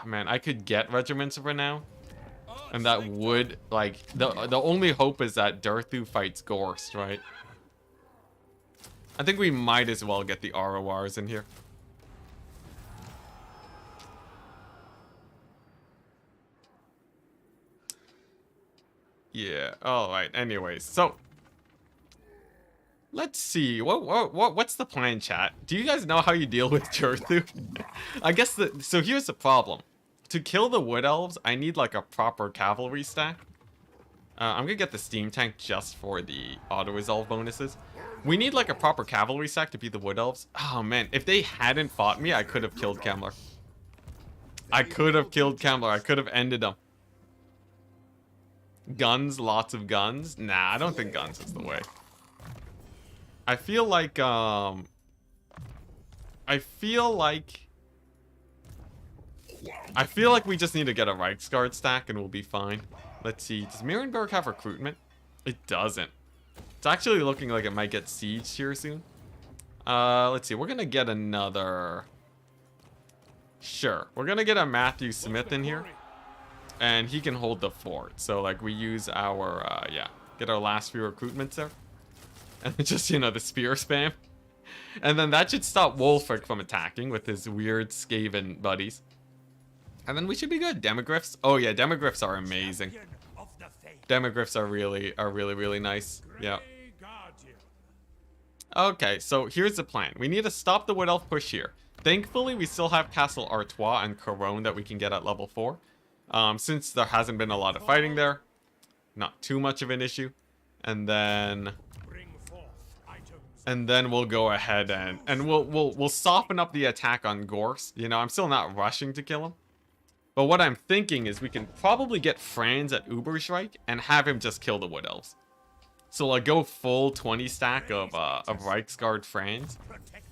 man, I could get regiments for now. And that would, like, the only hope is that Durthu fights Gorst, right? I think we might as well get the RORs in here. Yeah, alright, anyways, so let's see, what's the plan, chat? Do you guys know how you deal with Durthu? I guess so here's the problem. To kill the Wood Elves, I need like a proper cavalry stack. I'm gonna get the steam tank just for the auto-resolve bonuses. We need like a proper cavalry stack to beat the Wood Elves. Oh man, if they hadn't fought me, I could have killed Kemmler. I could have ended them. Guns, lots of guns. Nah, I don't think guns is the way. I feel like we just need to get a Reichsguard stack and we'll be fine. Let's see. Does Mirenberg have recruitment? It doesn't. It's actually looking like it might get sieged here soon. Let's see. We're gonna get another... Sure. We're gonna get a Matthew Smith in here. And he can hold the fort. So, like, we use our, yeah. Get our last few recruitments there. And just, you know, the spear spam. And then that should stop Wolfric from attacking with his weird Skaven buddies. And then we should be good. Demogryphs. Oh yeah, Demogryphs are amazing. Demogryphs are really nice. Yeah. Okay, so here's the plan. We need to stop the Wood Elf push here. Thankfully, we still have Castle Artois and Corone that we can get at level 4. Since there hasn't been a lot of fighting there. Not too much of an issue. And then we'll go ahead and we'll soften up the attack on Gorst. You know, I'm still not rushing to kill him. But what I'm thinking is we can probably get Franz at Uberschreik and have him just kill the Wood Elves. So like go full 20 stack of Reichsguard Franz,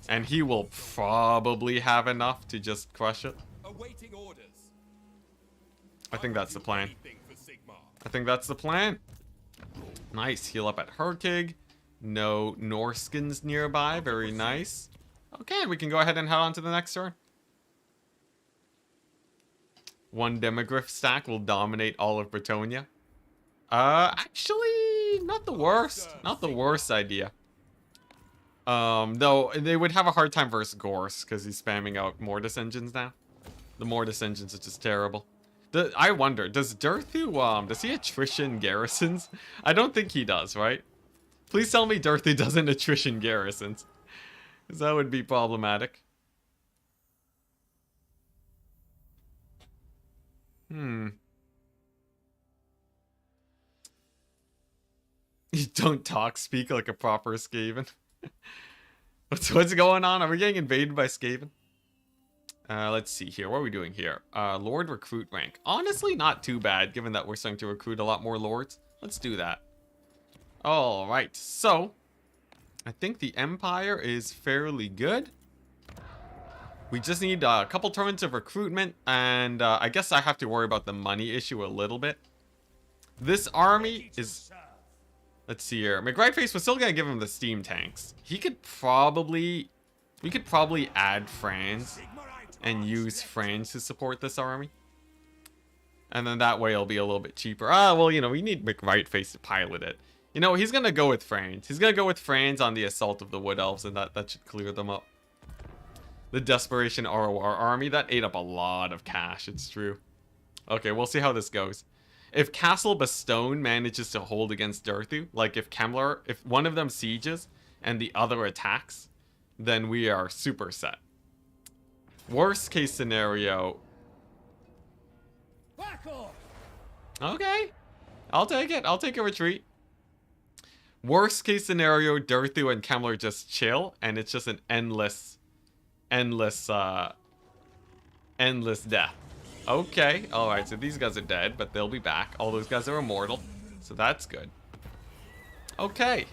and he will probably have enough to just crush it. I think that's the plan. Nice, heal up at Hertig. No Norskins nearby, very nice. Okay, we can go ahead and head on to the next turn. One Demogryph stack will dominate all of Bretonnia. Actually, not the worst. Not the worst idea. Though, they would have a hard time versus Gorse, because he's spamming out Mortis engines now. The Mortis engines are just terrible. I wonder, does Durthu, does he attrition garrisons? I don't think he does, right? Please tell me Durthu doesn't attrition garrisons. Because that would be problematic. You don't speak like a proper Skaven. What's going on? Are we getting invaded by Skaven? Let's see here. What are we doing here? Lord recruit rank. Honestly, not too bad, given that we're starting to recruit a lot more lords. Let's do that. All right. So, I think the Empire is fairly good. We just need a couple turns of recruitment, and I guess I have to worry about the money issue a little bit. This army is... Let's see here. McRightface was still gonna give him the steam tanks. He could probably... We could probably add France and use France to support this army. And then that way it'll be a little bit cheaper. Well, you know, we need McRightface to pilot it. You know, he's gonna go with France. He's gonna go with France on the assault of the Wood Elves, and that should clear them up. The Desperation ROR army, that ate up a lot of cash, it's true. Okay, we'll see how this goes. If Castle Bestone manages to hold against Durthu, like if Kemmler, if one of them sieges and the other attacks, then we are super set. Worst case scenario... Okay, I'll take it. I'll take a retreat. Worst case scenario, Durthu and Kemmler just chill, and it's just an endless death. Okay, alright, so these guys are dead, but they'll be back. All those guys are immortal, so that's good. Okay,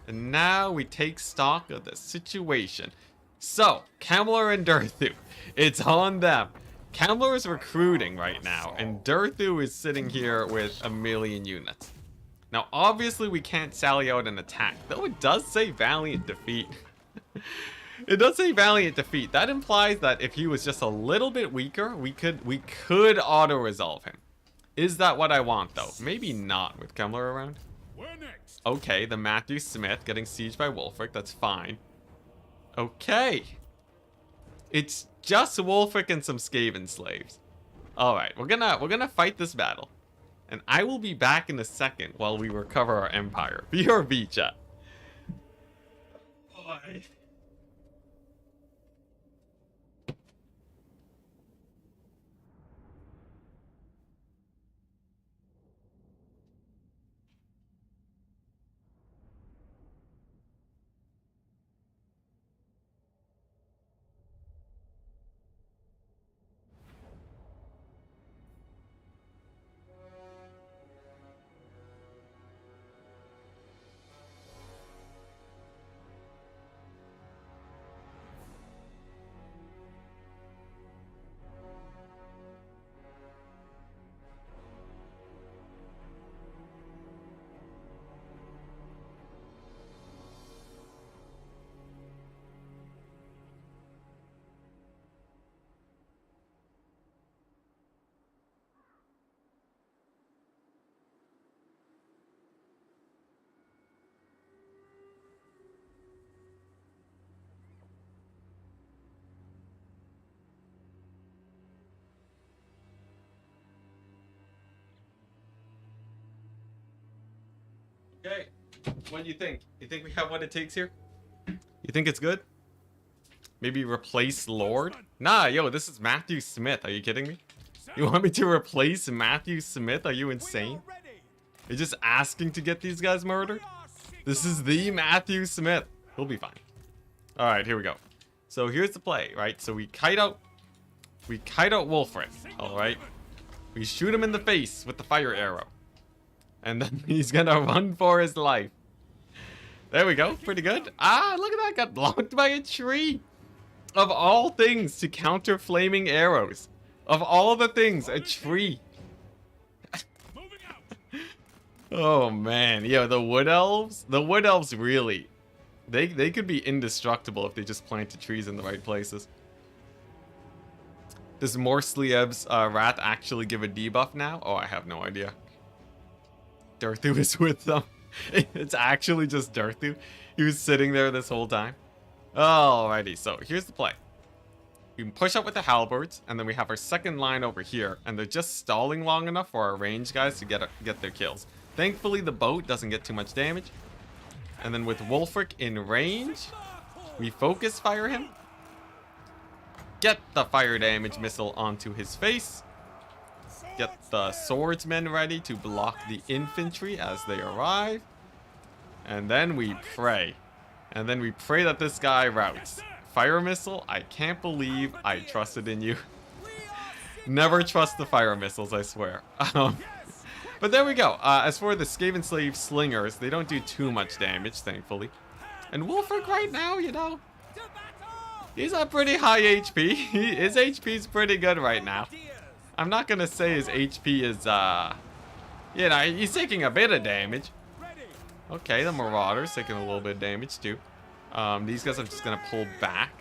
and now we take stock of the situation. So, Kemmler and Durthu, it's on them. Kemmler is recruiting right now, and Durthu is sitting here with 1,000,000 units. Now, obviously, we can't sally out an attack, though it does say Valiant Defeat. It does say Valiant Defeat. That implies that if he was just a little bit weaker, we could auto-resolve him. Is that what I want, though? Maybe not with Kemmler around. Okay, the Matthew Smith getting sieged by Wulfric. That's fine. Okay. It's just Wulfric and some Skaven slaves. Alright, we're gonna fight this battle. And I will be back in a second while we recover our empire. BRB, chat. Boy. Okay, what do you think? You think we have what it takes here? You think it's good? Maybe replace Lord? Nah, yo, this is Matthew Smith. Are you kidding me? You want me to replace Matthew Smith? Are you insane? You're just asking to get these guys murdered? This is the Matthew Smith. He'll be fine. Alright, here we go. So here's the play, right? So we kite out Wulfric, alright? We shoot him in the face with the fire arrow. And then he's gonna run for his life. There we go. Pretty good. Ah, look at that. Got blocked by a tree. Of all things to counter flaming arrows. Of all the things, a tree. Oh, man. Yo, the Wood Elves. The Wood Elves really. They could be indestructible if they just planted trees in the right places. Does Morsliev's Wrath actually give a debuff now? Oh, I have no idea. Durthu is with them. It's actually just Durthu. He was sitting there this whole time. Alrighty, so here's the play. We can push up with the halberds, and then we have our second line over here, and they're just stalling long enough for our range guys to get their kills. Thankfully, the boat doesn't get too much damage. And then with Wulfric in range, we focus fire him. Get the fire damage missile onto his face. Get the swordsmen ready to block the infantry as they arrive. And then we pray. And then we pray that this guy routes. Fire missile? I can't believe I trusted in you. Never trust the fire missiles, I swear. But there we go. As for the Skaven Slave Slingers, they don't do too much damage, thankfully. And Wulfric right now, you know, he's at pretty high HP. His HP's pretty good right now. I'm not gonna say his HP is, you know, he's taking a bit of damage. Okay, the Marauder's taking a little bit of damage too. These guys are just gonna pull back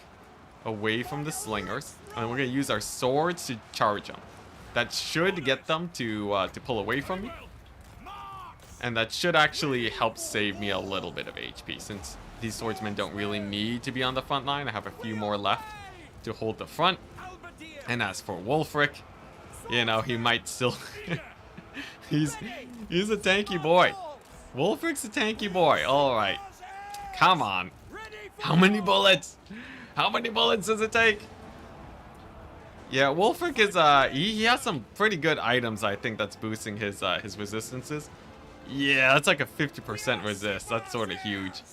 away from the Slingers. And we're gonna use our swords to charge them. That should get them to pull away from me. And that should actually help save me a little bit of HP, since these swordsmen don't really need to be on the front line. I have a few more left to hold the front. And as for Wulfric, you know, he might still... he's a tanky boy. Wulfric's a tanky boy. Alright. Come on. How many bullets? How many bullets does it take? Yeah, Wulfric is, he has some pretty good items, I think, that's boosting his resistances. Yeah, that's like a 50% resist. That's sort of huge.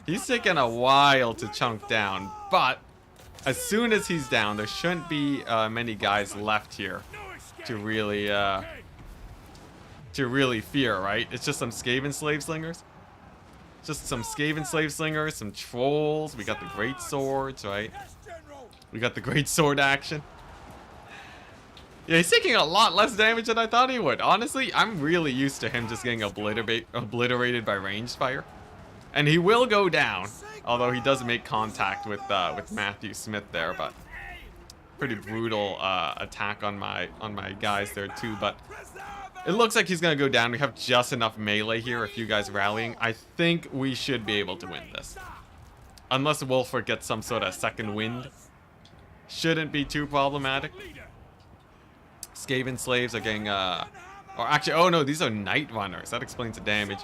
He's taking a while to chunk down, but as soon as he's down, there shouldn't be many guys left here to really fear, right? It's just some Skaven Slave Slingers. Just some Skaven Slave Slingers, some trolls. We got the Great Swords, right? We got the Great Sword action. Yeah, he's taking a lot less damage than I thought he would. Honestly, I'm really used to him just getting obliterated by ranged fire. And he will go down, although he does make contact with Matthew Smith there, but pretty brutal attack on my guys there too. But it looks like he's gonna go down. We have just enough melee here. A few guys rallying. I think we should be able to win this, unless Wulfric gets some sort of second wind. Shouldn't be too problematic. Skaven slaves are getting, or actually, oh no, these are Night Runners. That explains the damage.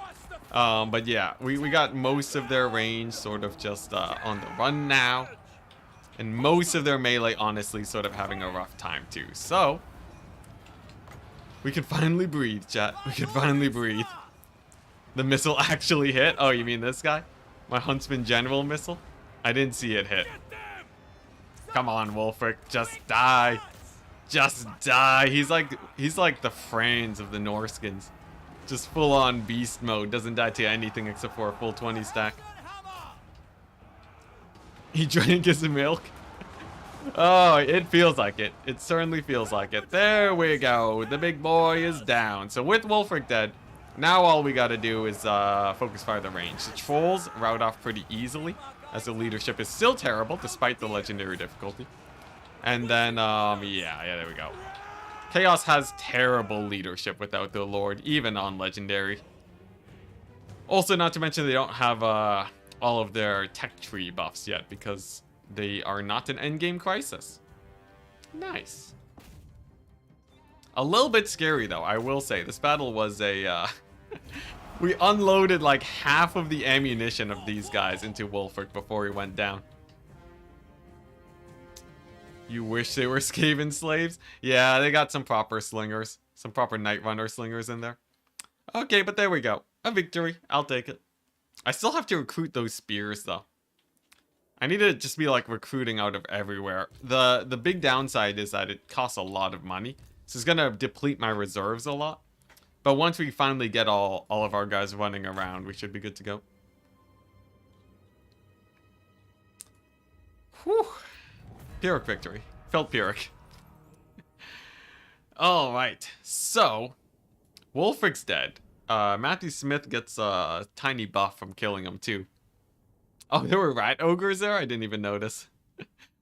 But yeah, we got most of their range sort of just on the run now. And most of their melee, honestly, sort of having a rough time too. So, we can finally breathe, chat. We can finally breathe. The missile actually hit. Oh, you mean this guy? My Huntsman General missile? I didn't see it hit. Come on, Wulfric, just die. Just die. He's like the Franz of the Norskins. Just full on beast mode. Doesn't die to anything except for a full 20 stack. He drank his milk. Oh, it feels like it. It certainly feels like it. There we go. The big boy is down. So with Wulfric dead, now all we gotta do is focus fire the range. The trolls rout off pretty easily, as the leadership is still terrible despite the legendary difficulty. And then, yeah, there we go. Chaos has terrible leadership without the Lord, even on legendary. Also, not to mention they don't have all of their tech tree buffs yet, because they are not an endgame crisis. Nice. A little bit scary, though, I will say. This battle was a... we unloaded like half of the ammunition of these guys into Wulfric before he went down. You wish they were Skaven slaves? Yeah, they got some proper slingers. Some proper Night Runner slingers in there. Okay, but there we go. A victory. I'll take it. I still have to recruit those spears, though. I need to just be, like, recruiting out of everywhere. The big downside is that it costs a lot of money. So it's going to deplete my reserves a lot. But once we finally get all of our guys running around, we should be good to go. Whew. Pyrrhic victory. Felt Pyrrhic. Alright, so Wulfric's dead. Matthew Smith gets a tiny buff from killing him too. Oh, there were rat ogres there? I didn't even notice.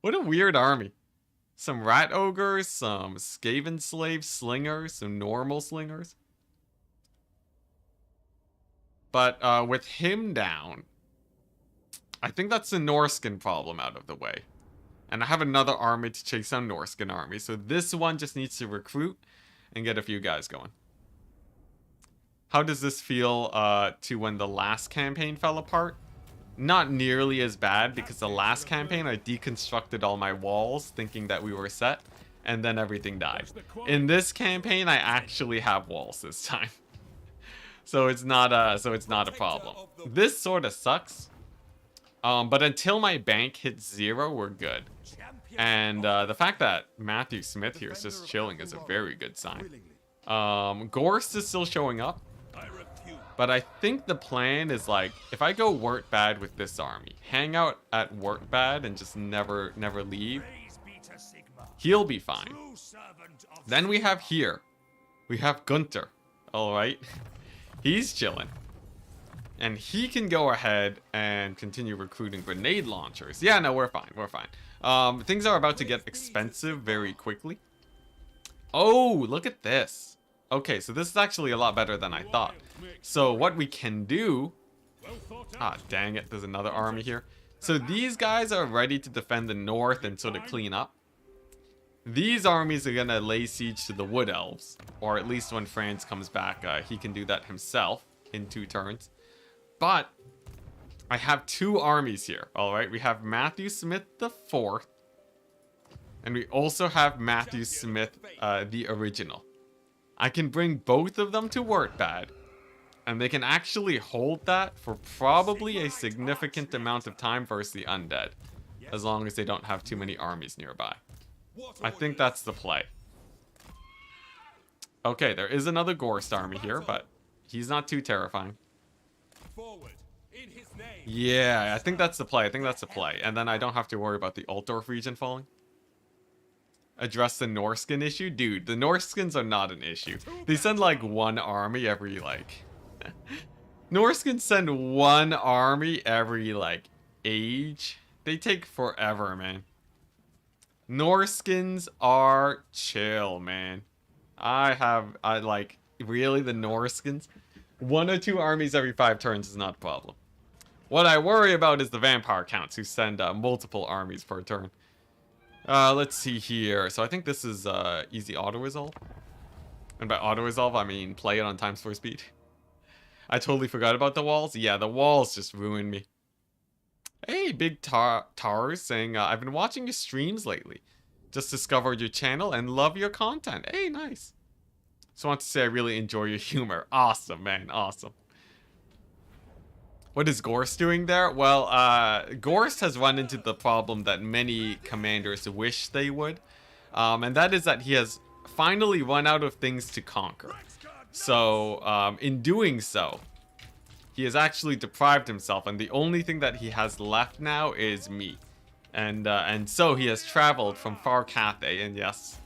What a weird army. Some rat ogres, some Skaven slave slingers, some normal slingers. But with him down, I think that's the Norskin problem out of the way. And I have another army to chase down Norskin army. So this one just needs to recruit and get a few guys going. How does this feel to when the last campaign fell apart? Not nearly as bad, because the last campaign I deconstructed all my walls thinking that we were set, and then everything died. In this campaign, I actually have walls this time. So it's not a problem. This sort of sucks, But until my bank hits 0, we're good. And the fact that Matthew Smith here is just chilling is a very good sign. Gorst is still showing up. But I think the plan is like, if I go Wurtbad with this army, hang out at Wurtbad and just never leave, he'll be fine. Then we have here, we have Gunther, alright? He's chilling. And he can go ahead and continue recruiting grenade launchers. Yeah, no, we're fine, we're fine. Things are about to get expensive very quickly. Oh, look at this. Okay, so this is actually a lot better than I thought. So what we can do... Ah, dang it, there's another army here. So these guys are ready to defend the north and sort of clean up. These armies are gonna lay siege to the Wood Elves. Or at least when France comes back, he can do that himself in 2 turns. But I have 2 armies here, alright? We have Matthew Smith the 4th. And we also have Matthew Smith, the original. I can bring both of them to Wurtbad. And they can actually hold that for probably a significant amount of time versus the undead. As long as they don't have too many armies nearby. I think that's the play. Okay, there is another Gorst army here, but he's not too terrifying. Yeah, I think that's the play. I think that's the play. And then I don't have to worry about the Altdorf region falling. Address the Norskin issue? Dude, the Norskins are not an issue. They send like 1 army every like... Norskins send 1 army every like age. They take forever, man. Norskins are chill, man. I like, really, the Norskins? 1 or 2 armies every 5 turns is not a problem. What I worry about is the vampire counts who send multiple armies per turn. Let's see here. So I think this is easy auto-resolve. And by auto-resolve, I mean play it on times 4 speed. I totally forgot about the walls. Yeah, the walls just ruined me. Hey, Big Tar saying, I've been watching your streams lately. Just discovered your channel and love your content. Hey, nice. Just want to say I really enjoy your humor. Awesome, man. Awesome. What is Gorst doing there? Well, Gorst has run into the problem that many commanders wish they would. And that is that he has finally run out of things to conquer. So, in doing so, he has actually deprived himself, and the only thing that he has left now is me. And so he has traveled from far Cathay, and yes,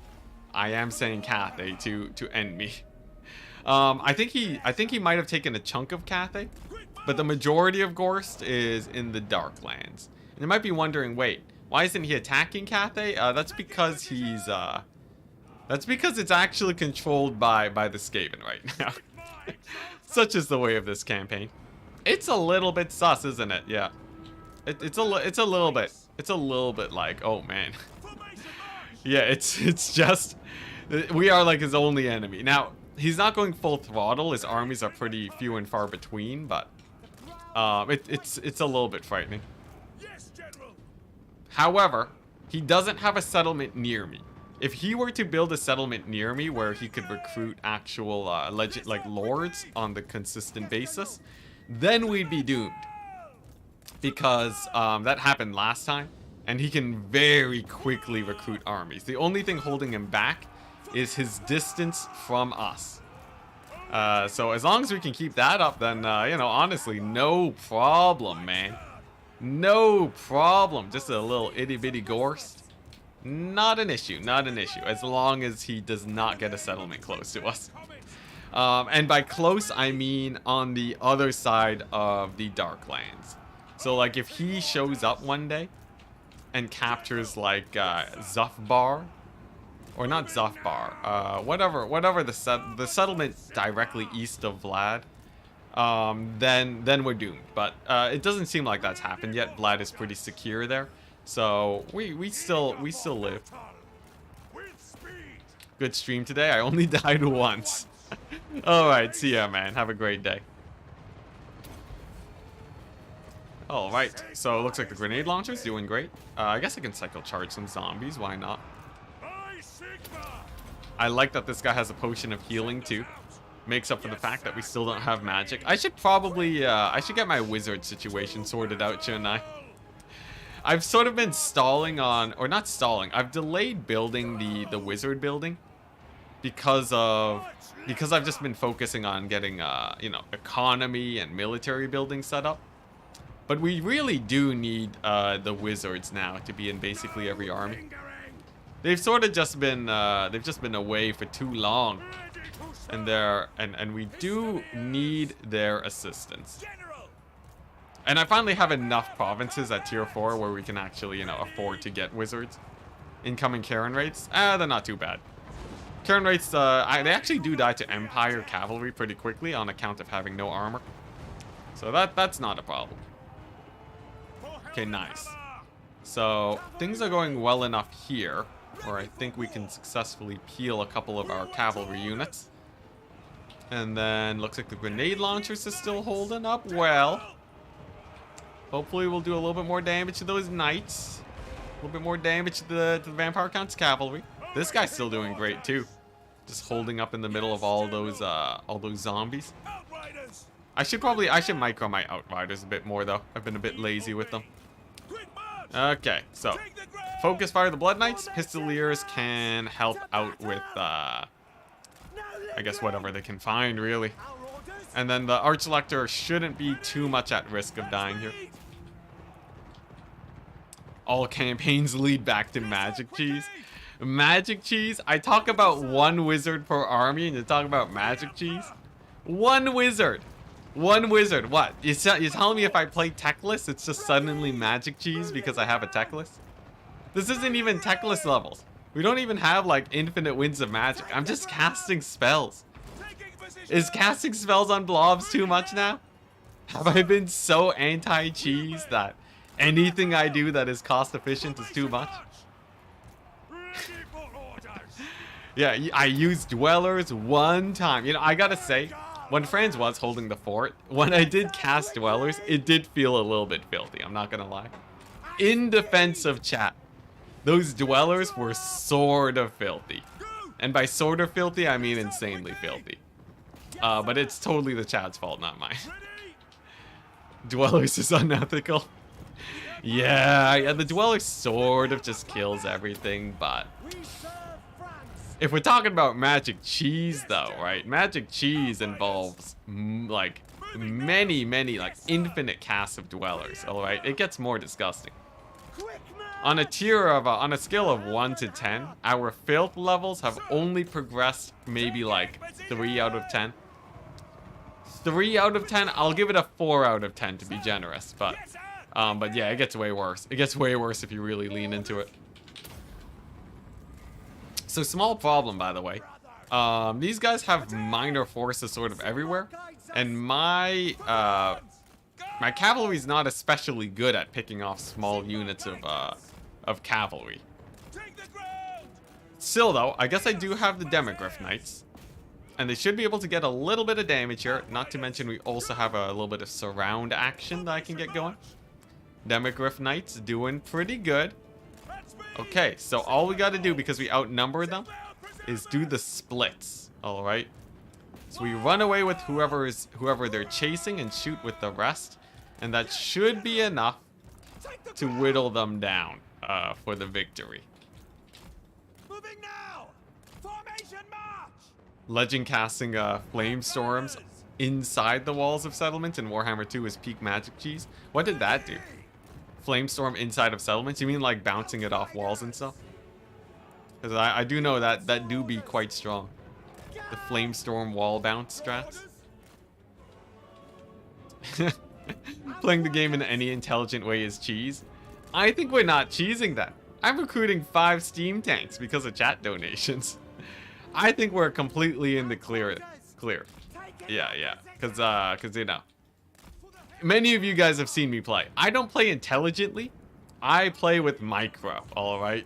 I am saying Cathay to end me. I think he might have taken a chunk of Cathay, but the majority of Gorst is in the Darklands. And you might be wondering, wait, why isn't he attacking Cathay? That's because he's that's because it's actually controlled by the Skaven right now. Such is the way of this campaign. It's a little bit sus, isn't it? Yeah. It's a little bit like, oh man. Yeah, it's just, we are like his only enemy. Now, he's not going full throttle. His armies are pretty few and far between, but it's a little bit frightening. However, he doesn't have a settlement near me. If he were to build a settlement near me where he could recruit actual like lords on the consistent basis, then we'd be doomed. Because that happened last time, and he can very quickly recruit armies. The only thing holding him back is his distance from us. So as long as we can keep that up, then, you know, honestly, no problem, man. No problem. Just a little itty-bitty Gorst. Not an issue, not an issue, as long as he does not get a settlement close to us. And by close, I mean on the other side of the Darklands. So, like, if he shows up one day and captures, like, Zufbar, or not Zufbar, whatever the settlement directly east of Vlad, then we're doomed. But it doesn't seem like that's happened yet. Vlad is pretty secure there. So we still live. Good stream today. I only died once. All right, see ya, man. Have a great day. All right. So it looks like the grenade launcher's doing great. I guess I can cycle charge some zombies. Why not? I like that this guy has a potion of healing too. Makes up for the fact that we still don't have magic. I should probably I should get my wizard situation sorted out, shouldn't I? I've sort of been stalling on, or not stalling, I've delayed building the wizard building because I've just been focusing on getting, you know, economy and military building set up. But we really do need the wizards now to be in basically every army. They've sort of just been away for too long, and we do need their assistance. And I finally have enough provinces at tier 4 where we can actually, you know, afford to get wizards. Incoming Karen rates, they're not too bad. Karen rates, they actually do die to Empire cavalry pretty quickly on account of having no armor. So that's not a problem. Okay, nice. So things are going well enough here, where I think we can successfully peel a couple of our cavalry units. And then looks like the grenade launchers is still holding up well. Hopefully we'll do a little bit more damage to those knights. A little bit more damage to the Vampire Count's cavalry. This guy's still doing great too. Just holding up in the middle of all those zombies. I should micro my Outriders a bit more though. I've been a bit lazy with them. Okay, so focus fire the Blood Knights. Pistoliers can help out with I guess whatever they can find really. And then the Archlector shouldn't be too much at risk of dying here. All campaigns lead back to Magic Cheese. Magic Cheese? I talk about one wizard per army and you talk about Magic Cheese? One wizard! One wizard. What? You're telling me if I play Techless, it's just suddenly Magic Cheese because I have a Techless? This isn't even Techless levels. We don't even have like infinite winds of magic. I'm just casting spells. Is casting spells on blobs too much now? Have I been so anti-cheese that anything I do that is cost efficient is too much? Yeah, I used Dwellers one time. You know, I gotta say, when Franz was holding the fort, when I did cast Dwellers, it did feel a little bit filthy, I'm not gonna lie. In defense of chat, those Dwellers were sort of filthy. And by sort of filthy, I mean insanely filthy. But it's totally the chat's fault, not mine. Dwellers is unethical. Yeah, the Dweller sort of just kills everything, but... If we're talking about Magic Cheese, though, right? Magic Cheese involves, like, many, like, infinite casts of Dwellers, alright? It gets more disgusting. On a on a scale of 1 to 10, our filth levels have only progressed maybe, like, 3 out of 10. 3 out of 10? I'll give it a 4 out of 10 to be generous, but yeah, it gets way worse. It gets way worse if you really lean into it. So small problem, by the way. These guys have minor forces sort of everywhere, and my cavalry's not especially good at picking off small units of cavalry. Still, though, I guess I do have the Demigryph Knights, and they should be able to get a little bit of damage here. Not to mention, we also have a little bit of surround action that I can get going. Demigryph Knights doing pretty good. Okay, so all we got to do, because we outnumber them, is do the splits. All right. So we run away with whoever they're chasing and shoot with the rest, and that should be enough to whittle them down for the victory. Moving now. Formation march. Legend casting flame storms inside the walls of settlements in Warhammer 2 is peak Magic Cheese. What did that do? Flamestorm inside of settlements? You mean like bouncing it off walls and stuff? Because I do know that do be quite strong. The Flamestorm wall bounce strats. Playing the game in any intelligent way is cheese. I think we're not cheesing that. I'm recruiting 5 steam tanks because of chat donations. I think we're completely in the clear. Yeah. Because you know. Many of you guys have seen me play. I don't play intelligently. I play with micro, alright?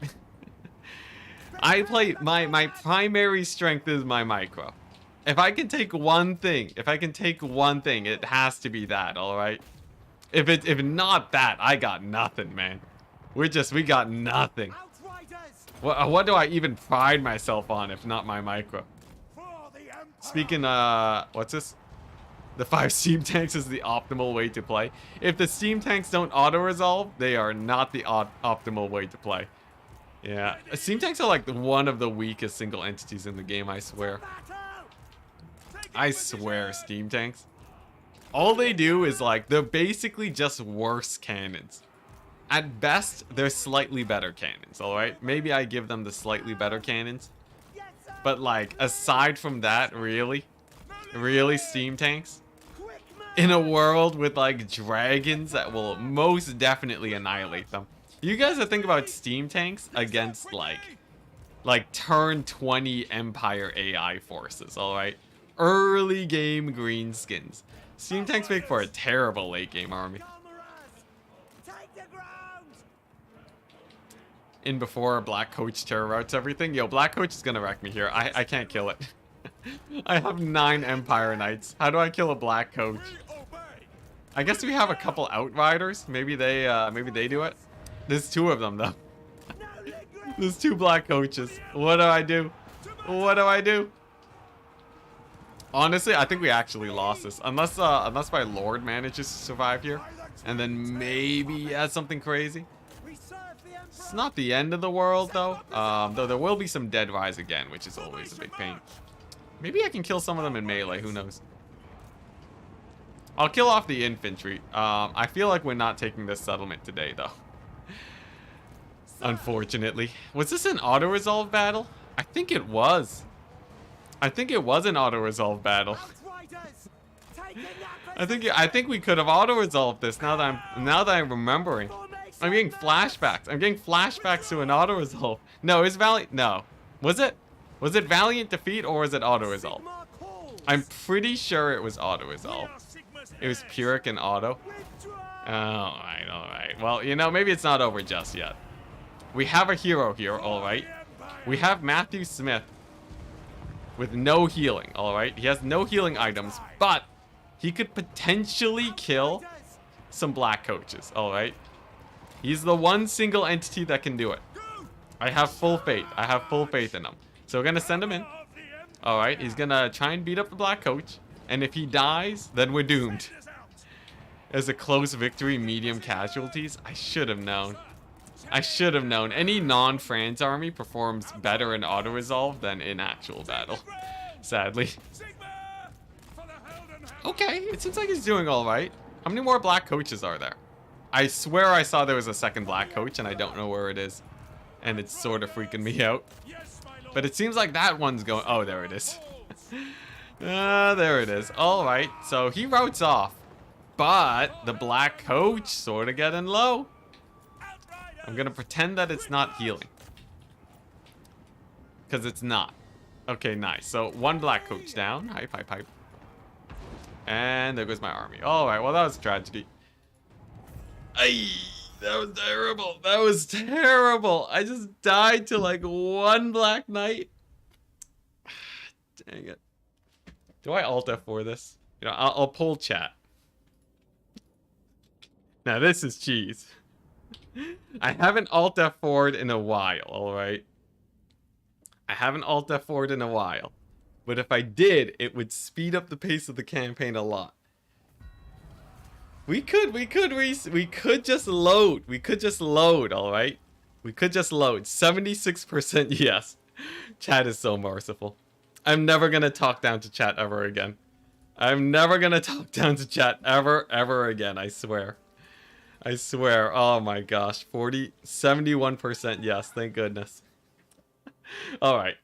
I play, my primary strength is my micro. If I can take one thing, it has to be that, alright? If not that, I got nothing, man. We got nothing. What do I even pride myself on if not my micro? Speaking, what's this? The 5 steam tanks is the optimal way to play. If the steam tanks don't auto-resolve, they are not the optimal way to play. Yeah, steam tanks are like one of the weakest single entities in the game, I swear. I swear, steam tanks. All they do is like, they're basically just worse cannons. At best, they're slightly better cannons, alright? Maybe I give them the slightly better cannons. But like, aside from that, really? Really, steam tanks? In a world with like dragons that will most definitely annihilate them. You guys are thinking about steam tanks against like turn 20 Empire AI forces, alright? Early game greenskins. Steam tanks make for a terrible late game army. In before Black Coach terror routes everything. Yo, Black Coach is gonna wreck me here. I can't kill it. I have 9 Empire Knights. How do I kill a Black Coach? I guess we have a couple Outriders. Maybe they do it. There's 2 of them though. There's 2 Black Coaches. What do I do? What do I do? Honestly, I think we actually lost this. Unless my Lord manages to survive here. And then maybe he has something crazy. It's not the end of the world though. Though there will be some dead rise again, which is always a big pain. Maybe I can kill some of them in melee, who knows. I'll kill off the infantry. I feel like we're not taking this settlement today though. Unfortunately. Was this an auto-resolve battle? I think it was. I think it was an auto-resolve battle. I think we could have auto-resolved this now that I'm remembering. I'm getting flashbacks. I'm getting flashbacks to an auto-resolve. No, it's Valiant. No. Was it? Was it Valiant Defeat or was it auto-resolve? I'm pretty sure it was auto-resolve. It was Pyrrhic and auto. Alright, alright. Well, you know, maybe it's not over just yet. We have a hero here, alright. We have Matthew Smith with no healing, alright. He has no healing items, but he could potentially kill some Black Coaches, alright. He's the one single entity that can do it. I have full faith. I have full faith in him. So we're gonna send him in. Alright, he's gonna try and beat up the Black Coach. And if he dies, then we're doomed. As a close victory, medium casualties. I should have known. I should have known. Any non-France army performs better in auto-resolve than in actual battle. Sadly. Okay, it seems like he's doing alright. How many more Black Coaches are there? I swear I saw there was a second Black Coach and I don't know where it is. And it's sort of freaking me out. But it seems like that one's going... Oh, there it is. There it is. Alright, so he routes off. But the Black Coach sort of getting low. I'm going to pretend that it's not healing. Because it's not. Okay, nice. So, 1 Black Coach down. Hype, hype, hype. And there goes my army. Alright, well that was a tragedy. Ay, that was terrible. That was terrible. I just died to like 1 Black Knight. Dang it. Do I Alt F4 this? You know, I'll pull chat. Now this is cheese. I haven't Alt F4'd in a while, alright? I haven't Alt F4'd in a while. But if I did, it would speed up the pace of the campaign a lot. We could just load. We could just load, alright? We could just load. 76% yes. Chat is so merciful. I'm never gonna talk down to chat ever again. I'm never gonna talk down to chat ever again, I swear. I swear. Oh my gosh. 71% yes, thank goodness. Alright.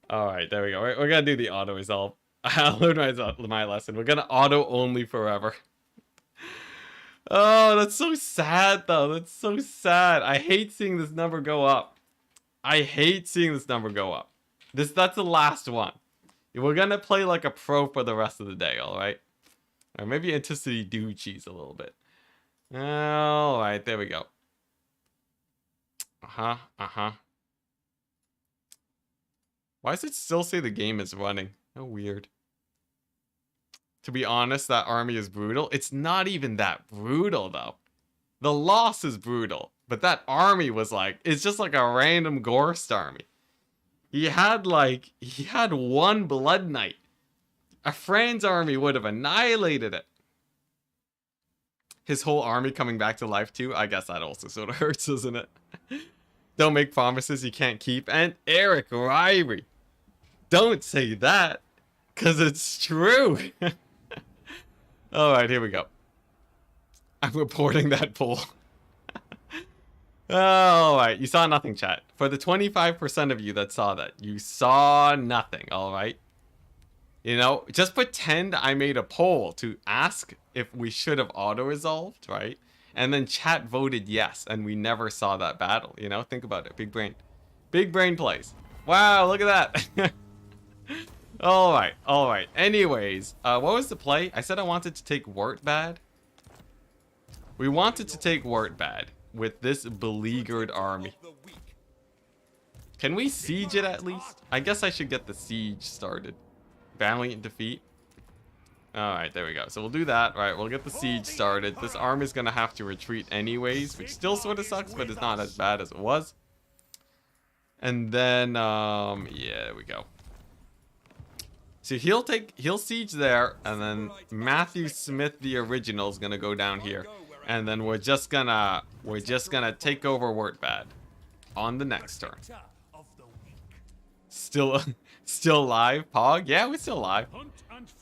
Alright, there we go. We're gonna do the auto resolve. I'll learn my lesson. We're gonna auto only forever. Oh, that's so sad though. That's so sad. I hate seeing this number go up. I hate seeing this number go up. That's the last one. We're gonna play like a pro for the rest of the day, alright? Or maybe Enticity do cheese a little bit. Alright, there we go. Why does it still say the game is running? How weird. To be honest, that army is brutal. It's not even that brutal, though. The loss is brutal. But that army was like... It's just like a random Gorst army. He had 1 Blood Knight. A friend's army would have annihilated it. His whole army coming back to life too. I guess that also sort of hurts, doesn't it? Don't make promises you can't keep. And Eric Ryrie. Don't say that. Because it's true. Alright, here we go. I'm reporting that poll. Alright, you saw nothing, chat. For the 25% of you that saw that, you saw nothing, alright? You know, just pretend I made a poll to ask if we should have auto-resolved, right? And then chat voted yes, and we never saw that battle, you know? Think about it, big brain. Big brain plays. Wow, look at that. Alright. Anyways, what was the play? I said I wanted to take Wartbad. We wanted to take Wartbad with this beleaguered army. Can we siege it at least? I guess I should get the siege started. Valiant defeat. Alright, there we go. So we'll do that. Right, we'll get the siege started. This army's gonna have to retreat anyways, which still sort of sucks, but it's not as bad as it was. And then, yeah, there we go. So he'll siege there, and then Matthew Smith, the original, is gonna go down here. And then we're just gonna take over Wartbad on the next turn. Still live, Pog? Yeah, we're still live.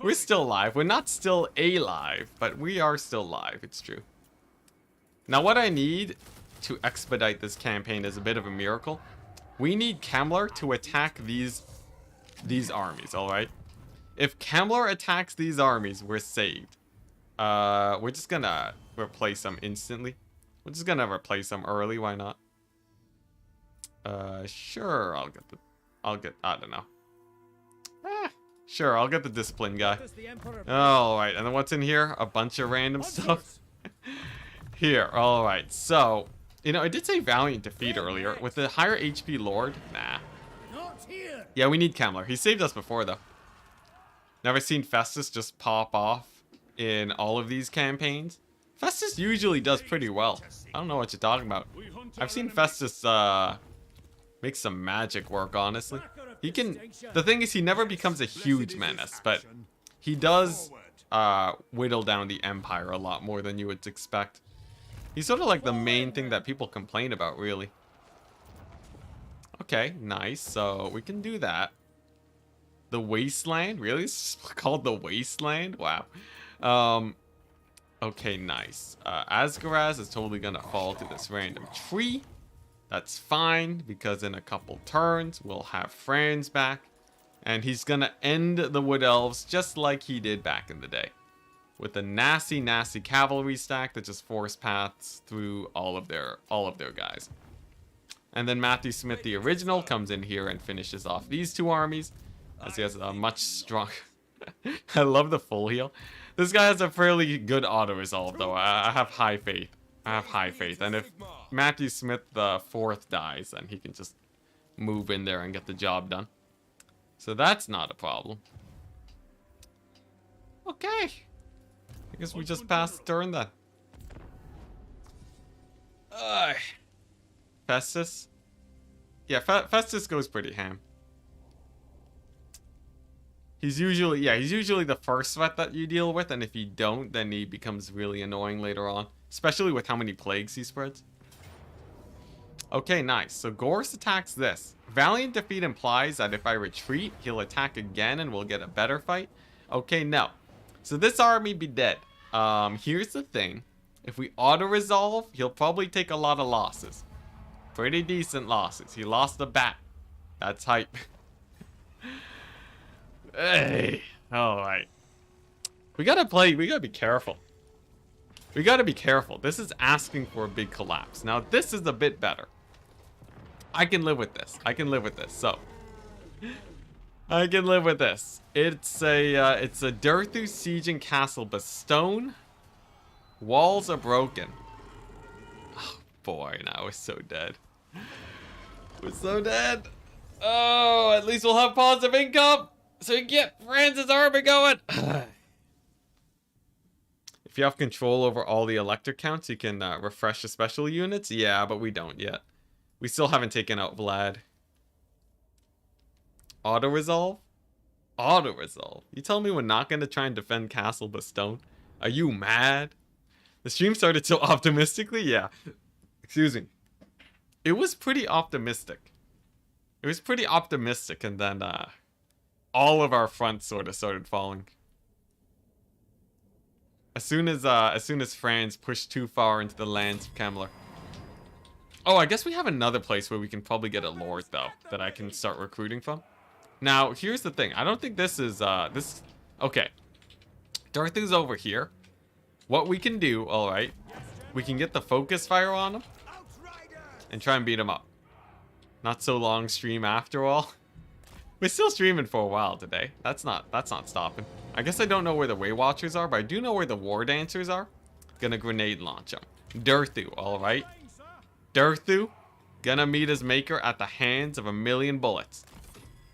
We're still live. We're not still alive, but we are still live. It's true. Now, what I need to expedite this campaign is a bit of a miracle. We need Kemmler to attack these armies, alright? If Kemmler attacks these armies, we're saved. We're just gonna replace them instantly. We're just gonna replace them early, why not? Sure, I don't know. Sure, I'll get the discipline guy. Alright, and then what's in here? A bunch of random stuff. Here, alright, so, you know, I did say Valiant defeat earlier. With the higher HP Lord, nah. Yeah, we need Kemmler. He saved us before, though. Never seen Festus just pop off in all of these campaigns. Festus usually does pretty well. I don't know what you're talking about. I've seen Festus, make some magic work, honestly. He can... The thing is, he never becomes a huge menace, but he does whittle down the Empire a lot more than you would expect. He's sort of like the main thing that people complain about, really. Okay, nice. So we can do that. The Wasteland? Really? It's called the Wasteland? Wow. Okay, nice. Asgaraz is totally gonna fall to this random tree. That's fine, because in a couple turns, we'll have Franz back. And he's gonna end the Wood Elves just like he did back in the day. With a nasty, nasty cavalry stack that just force paths through all of their guys. And then Matthew Smith, the original, comes in here and finishes off these two armies. As he has a much stronger... I love the full heal. This guy has a fairly good auto-resolve, though. I have high faith. I have high faith. And if Matthew Smith the fourth dies, then he can just move in there and get the job done. So that's not a problem. Okay. I guess we just passed the turn then. Festus? Yeah, Festus goes pretty ham. He's usually the first threat that you deal with, and if you don't, then he becomes really annoying later on. Especially with how many plagues he spreads. Okay, nice. So Gorse attacks this. Valiant defeat implies that if I retreat, he'll attack again and we'll get a better fight. Okay, no. So this army be dead. Here's the thing. If we auto-resolve, he'll probably take a lot of losses. Pretty decent losses. He lost the bat. That's hype. Hey. Alright. We gotta be careful. We gotta be careful. This is asking for a big collapse. Now, this is a bit better. I can live with this. So, I can live with this. It's a Durthu siege and castle Bestone. Walls are broken. Oh boy, now we're so dead. We're so dead. Oh, at least we'll have positive income, so we can get Franz's army going. If you have control over all the electric counts, you can refresh the special units. Yeah, but we don't yet. We still haven't taken out Vlad. Auto-resolve? Auto resolve. You tell me we're not gonna try and defend Castle Bastone? Are you mad? The stream started so optimistically? Yeah. Excuse me. It was pretty optimistic. It was pretty optimistic, and then all of our fronts sort of started falling. As soon as France pushed too far into the lands of Kemmler. Oh, I guess we have another place where we can probably get a lord though that I can start recruiting from. Now, here's the thing. I don't think this is this. Okay, Darthu's over here. What we can do, all right, we can get the focus fire on him and try and beat him up. Not so long stream after all. We're still streaming for a while today. That's not stopping. I guess I don't know where the Way Watchers are, but I do know where the War Dancers are. Gonna grenade launch them. Darthu, all right. Darthu, gonna meet his maker at the hands of 1,000,000 bullets.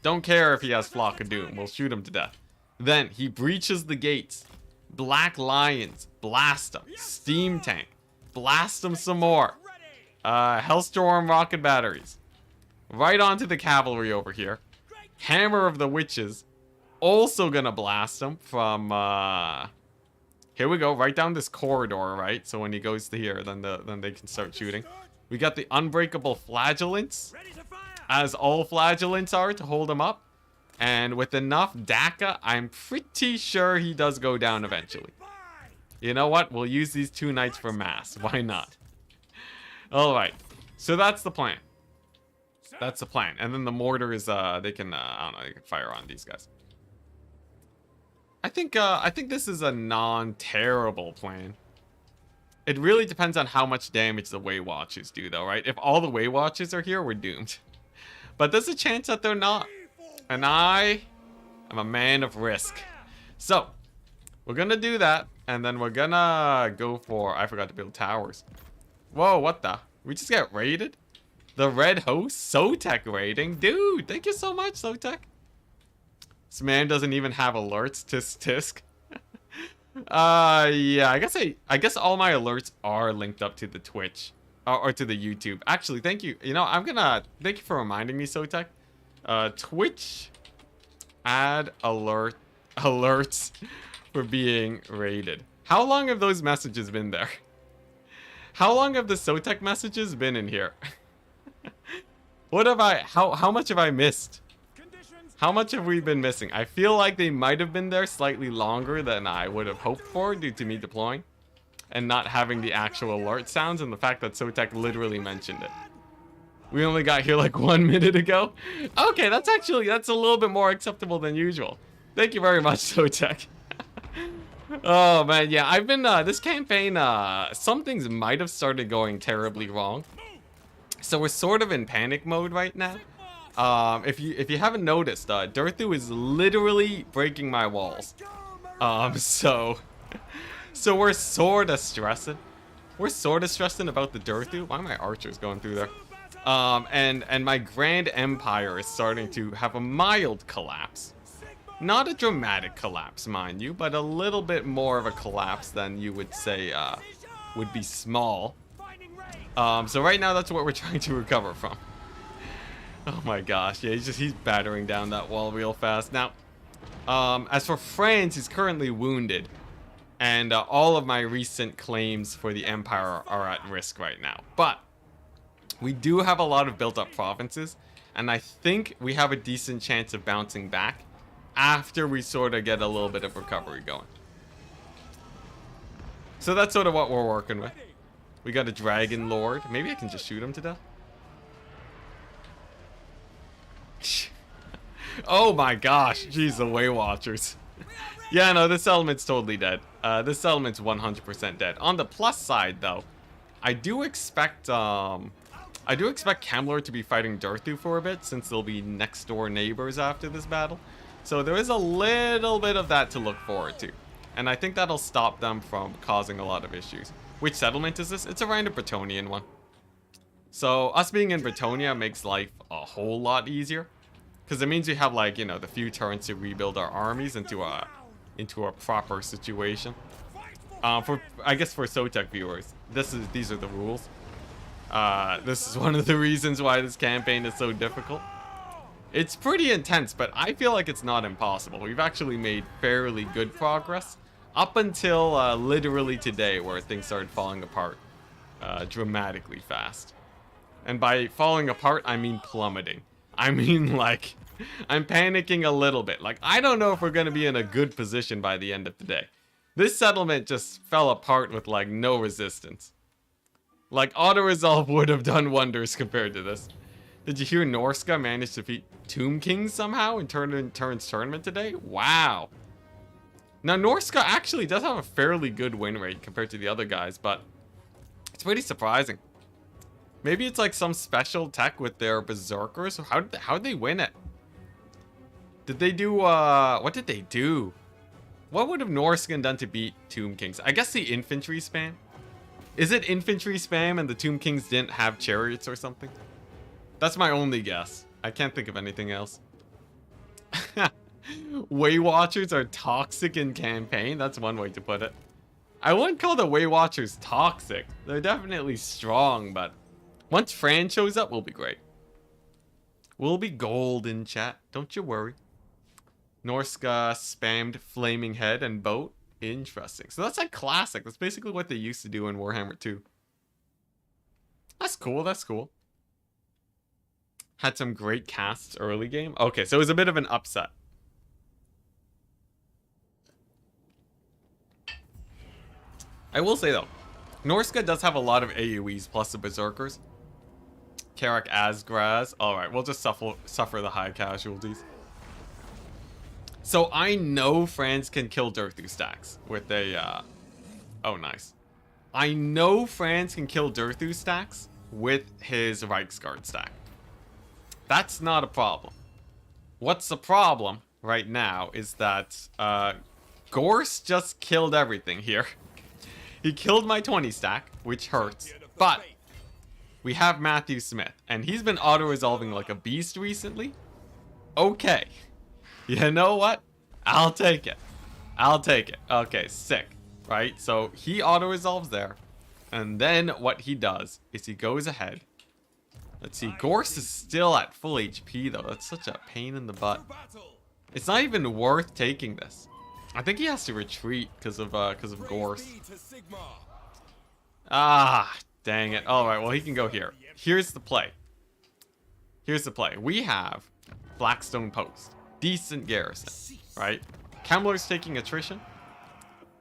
Don't care if he has Flock of Doom. We'll shoot him to death. Then he breaches the gates. Black Lions, blast him. Steam Tank, blast him some more. Hellstorm rocket batteries. Right onto the cavalry over here. Hammer of the Witches, also gonna blast him from, here we go, right down this corridor, right? So when he goes to here, then they can start shooting. We got the Unbreakable Flagellants, as all Flagellants are, to hold him up. And with enough DACA, I'm pretty sure he does go down eventually. You know what? We'll use these 2 knights for mass. Why not? Alright, so that's the plan. That's the plan. And then the mortar is, they can, I don't know, they can fire on these guys. I think this is a non-terrible plan. It really depends on how much damage the Way Watchers do, though, right? If all the Way Watchers are here, we're doomed. But there's a chance that they're not. And I am a man of risk. So, we're gonna do that. And then we're gonna go for, I forgot to build towers. Whoa, what the? We just got raided? The Red Host Sotek raiding? Dude, thank you so much, Sotek. This man doesn't even have alerts. Tisk tisk. Yeah, I guess all my alerts are linked up to the Twitch. Or to the YouTube. Actually, thank you. You know, thank you for reminding me, Sotek. Twitch add alerts for being raided. How long have those messages been there? How long have the Sotek messages been in here? What have how much have I missed? How much have we been missing? I feel like they might have been there slightly longer than I would have hoped for due to me deploying and not having the actual alert sounds and the fact that Sotek literally mentioned it. We only got here like 1 minute ago. Okay, that's a little bit more acceptable than usual. Thank you very much, Sotek. Oh man, yeah, I've been this campaign, some things might have started going terribly wrong. So we're sort of in panic mode right now. If you haven't noticed, Darthu is literally breaking my walls. So we're sort of stressing. We're sort of stressing about the Darthu. Why are my archers going through there? And my Grand Empire is starting to have a mild collapse. Not a dramatic collapse, mind you, but a little bit more of a collapse than you would say would be small. So right now that's what we're trying to recover from. Oh my gosh, yeah, he's battering down that wall real fast. Now, as for France, he's currently wounded. And all of my recent claims for the Empire are at risk right now. But we do have a lot of built-up provinces. And I think we have a decent chance of bouncing back after we sort of get a little bit of recovery going. So that's sort of what we're working with. We got a Dragon Lord. Maybe I can just shoot him to death. Oh my gosh. Jeez, the Way Watchers. Yeah, no, this element's totally dead. This element's 100% dead. On the plus side, though, I do expect Kemmler to be fighting Darthu for a bit, since they'll be next door neighbors after this battle. So there is a little bit of that to look forward to. And I think that'll stop them from causing a lot of issues. Which settlement is this? It's a random Bretonian one. So us being in Bretonia makes life a whole lot easier. Because it means we have, like, you know, the few turns to rebuild our armies into a proper situation. I guess for Sotek viewers, these are the rules. This is one of the reasons why this campaign is so difficult. It's pretty intense, but I feel like it's not impossible. We've actually made fairly good progress up until literally today, where things started falling apart dramatically fast. And by falling apart, I mean plummeting. I mean, like, I'm panicking a little bit. Like, I don't know if we're going to be in a good position by the end of the day. This settlement just fell apart with, like, no resistance. Like, auto-resolve would have done wonders compared to this. Did you hear Norska managed to defeat Tomb Kings somehow in Turn's tournament today? Wow. Now, Norska actually does have a fairly good win rate compared to the other guys, but it's pretty surprising. Maybe it's like some special tech with their berserkers. How'd they win it? Did they do, what did they do? What would have Norskan done to beat Tomb Kings? I guess the infantry spam? Is it infantry spam and the Tomb Kings didn't have chariots or something? That's my only guess. I can't think of anything else. Way Watchers are toxic in campaign? That's one way to put it. I wouldn't call the Way Watchers toxic. They're definitely strong, but once Fran shows up, we'll be great. We'll be gold in chat. Don't you worry. Norska spammed Flaming Head and Boat. Interesting. So that's like classic. That's basically what they used to do in Warhammer 2. That's cool. That's cool. Had some great casts early game. Okay, so it was a bit of an upset. I will say though, Norska does have a lot of AoEs plus the Berserkers. Karak Asgraz. Alright, we'll just suffer the high casualties. So I know Franz can kill Durthu stacks with a, oh nice. I know Franz can kill Durthu stacks with his Reichsguard stack. That's not a problem. What's the problem right now is that, Gorse just killed everything here. He killed my 20 stack, which hurts, but we have Matthew Smith, and he's been auto-resolving like a beast recently. Okay. You know what? I'll take it. I'll take it. Okay, sick. Right? So he auto-resolves there. And then what he does is he goes ahead. Let's see. Gorse is still at full HP though. That's such a pain in the butt. It's not even worth taking this. I think he has to retreat because of Gorse. Ah, dang it. Alright, well he can go here. Here's the play. Here's the play. We have Blackstone Post. Decent garrison, right? Kemmler's taking attrition.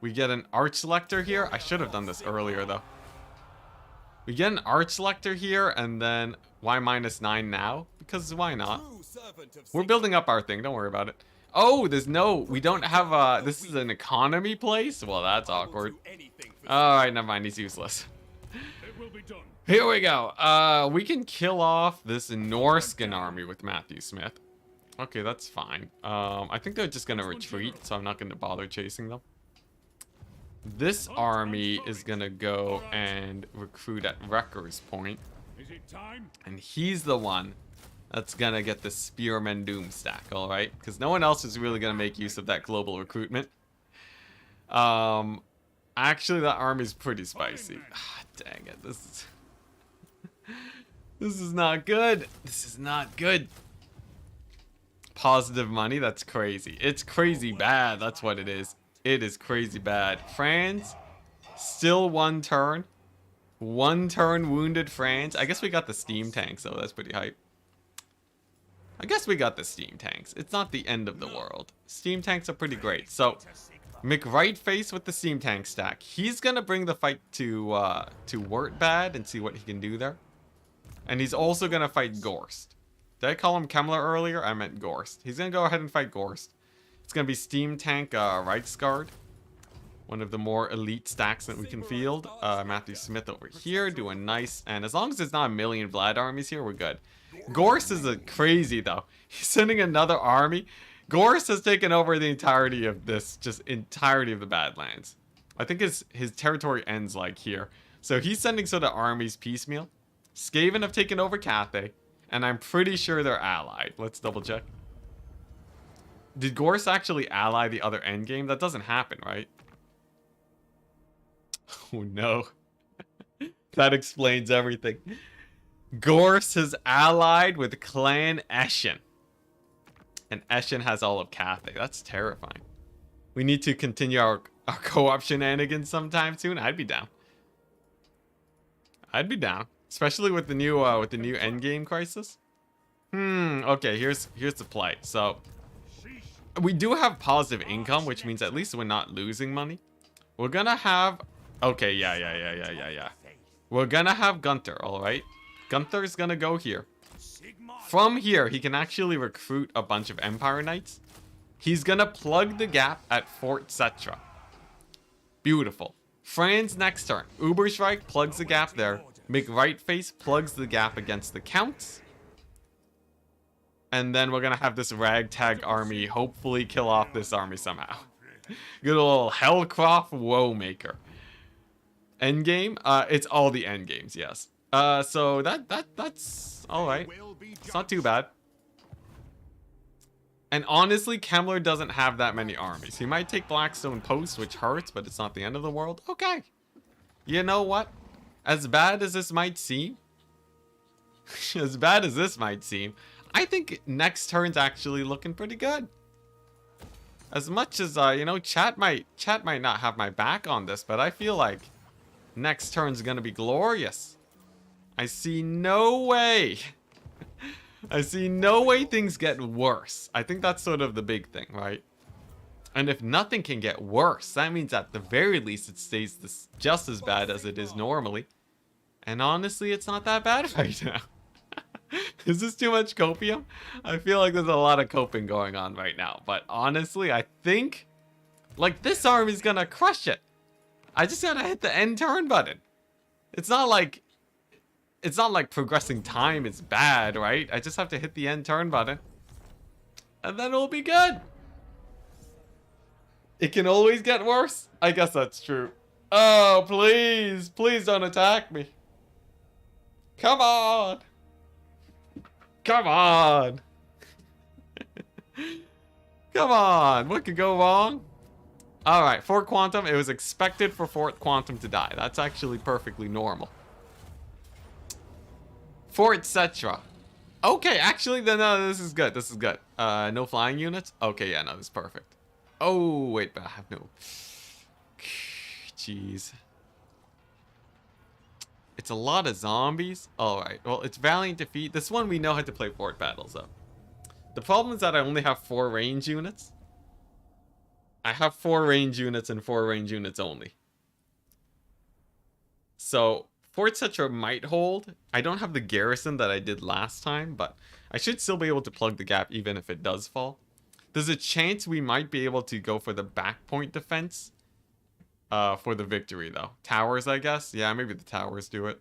We get an Archlector here. I should have done this earlier though. We get an Archlector here and then why -9 now? Because why not? We're building up our thing. Don't worry about it. Oh, there's no... We don't have this is an economy place? Well, that's awkward. Alright, never mind. He's useless. Here we go. We can kill off this Norskan army with Matthew Smith. Okay, that's fine. I think they're just going to retreat, so I'm not going to bother chasing them. This army is going to go and recruit at Wrecker's Point. And he's the one that's going to get the Spearman Doom stack, alright? Because no one else is really going to make use of that global recruitment. Actually, that army's pretty spicy. Ah, dang it. This is not good. This is not good. Positive money, that's crazy. It's crazy bad, that's what it is. It is crazy bad. Franz, still one turn. One turn wounded Franz. I guess we got the steam tanks, though. That's pretty hype. I guess we got the steam tanks. It's not the end of the world. Steam tanks are pretty great. So, McRightface with the steam tank stack. He's gonna bring the fight to Wurtbad and see what he can do there. And he's also gonna fight Gorst. Did I call him Kemmler earlier? I meant Gorst. He's gonna go ahead and fight Gorst. It's gonna be steam tank Reichsguard. One of the more elite stacks that we can field. Matthew Smith over here doing nice. And as long as there's not a million Vlad armies here, we're good. Gorst is crazy though. He's sending another army. Gorst has taken over the entirety of this, just entirety of the Badlands. I think his territory ends like here. So he's sending sort of armies piecemeal. Skaven have taken over Cathay. And I'm pretty sure they're allied. Let's double check. Did Gorst actually ally the other endgame? That doesn't happen, right? Oh no. That explains everything. Gorst has allied with Clan Eshin. And Eschen has all of Cathay. That's terrifying. We need to continue our co-op shenanigans sometime soon. I'd be down. I'd be down. Especially with the new endgame crisis. Okay, here's the play. So we do have positive income, which means at least we're not losing money. We're gonna have okay, yeah. We're gonna have Gunther, alright? Gunther's gonna go here. From here, he can actually recruit a bunch of Empire Knights. He's gonna plug the gap at Fort Cetra. Beautiful. Fran's next turn. Uberschreik plugs the gap there. McRightface plugs the gap against the Counts. And then we're gonna have this ragtag army hopefully kill off this army somehow. Good old Hellcroft Woemaker. Endgame? It's all the endgames, yes. So that's alright. It's not too bad. And honestly, Kemmler doesn't have that many armies. He might take Blackstone Post, which hurts, but it's not the end of the world. Okay. You know what? As bad as this might seem, I think next turn's actually looking pretty good. As much as, you know, chat might not have my back on this, but I feel like next turn's gonna be glorious. I see no way. I see no way things get worse. I think that's sort of the big thing, right? And if nothing can get worse, that means at the very least it stays just as bad as it is normally. And honestly, it's not that bad right now. Is this too much copium? I feel like there's a lot of coping going on right now. But honestly, I think, like, this army's gonna crush it. I just gotta hit the end turn button. It's not like progressing time is bad, right? I just have to hit the end turn button. And then it'll be good. It can always get worse. I guess that's true. Oh, please. Please don't attack me. Come on. Come on. Come on. What could go wrong? Alright, Fort Quantum. It was expected for Fort Quantum to die. That's actually perfectly normal. Fort Cetra. Okay, actually, no, this is good. This is good. No flying units? Okay, yeah, no, this is perfect. Oh, wait, but I have no... Jeez. It's a lot of zombies. Alright, well, it's Valiant Defeat. This one we know how to play fort battles, though. The problem is that I only have 4 range units. I have 4 range units and 4 range units only. So, Fort Cetra might hold. I don't have the garrison that I did last time, but I should still be able to plug the gap even if it does fall. There's a chance we might be able to go for the back point defense for the victory, though. Towers, I guess? Yeah, maybe the towers do it.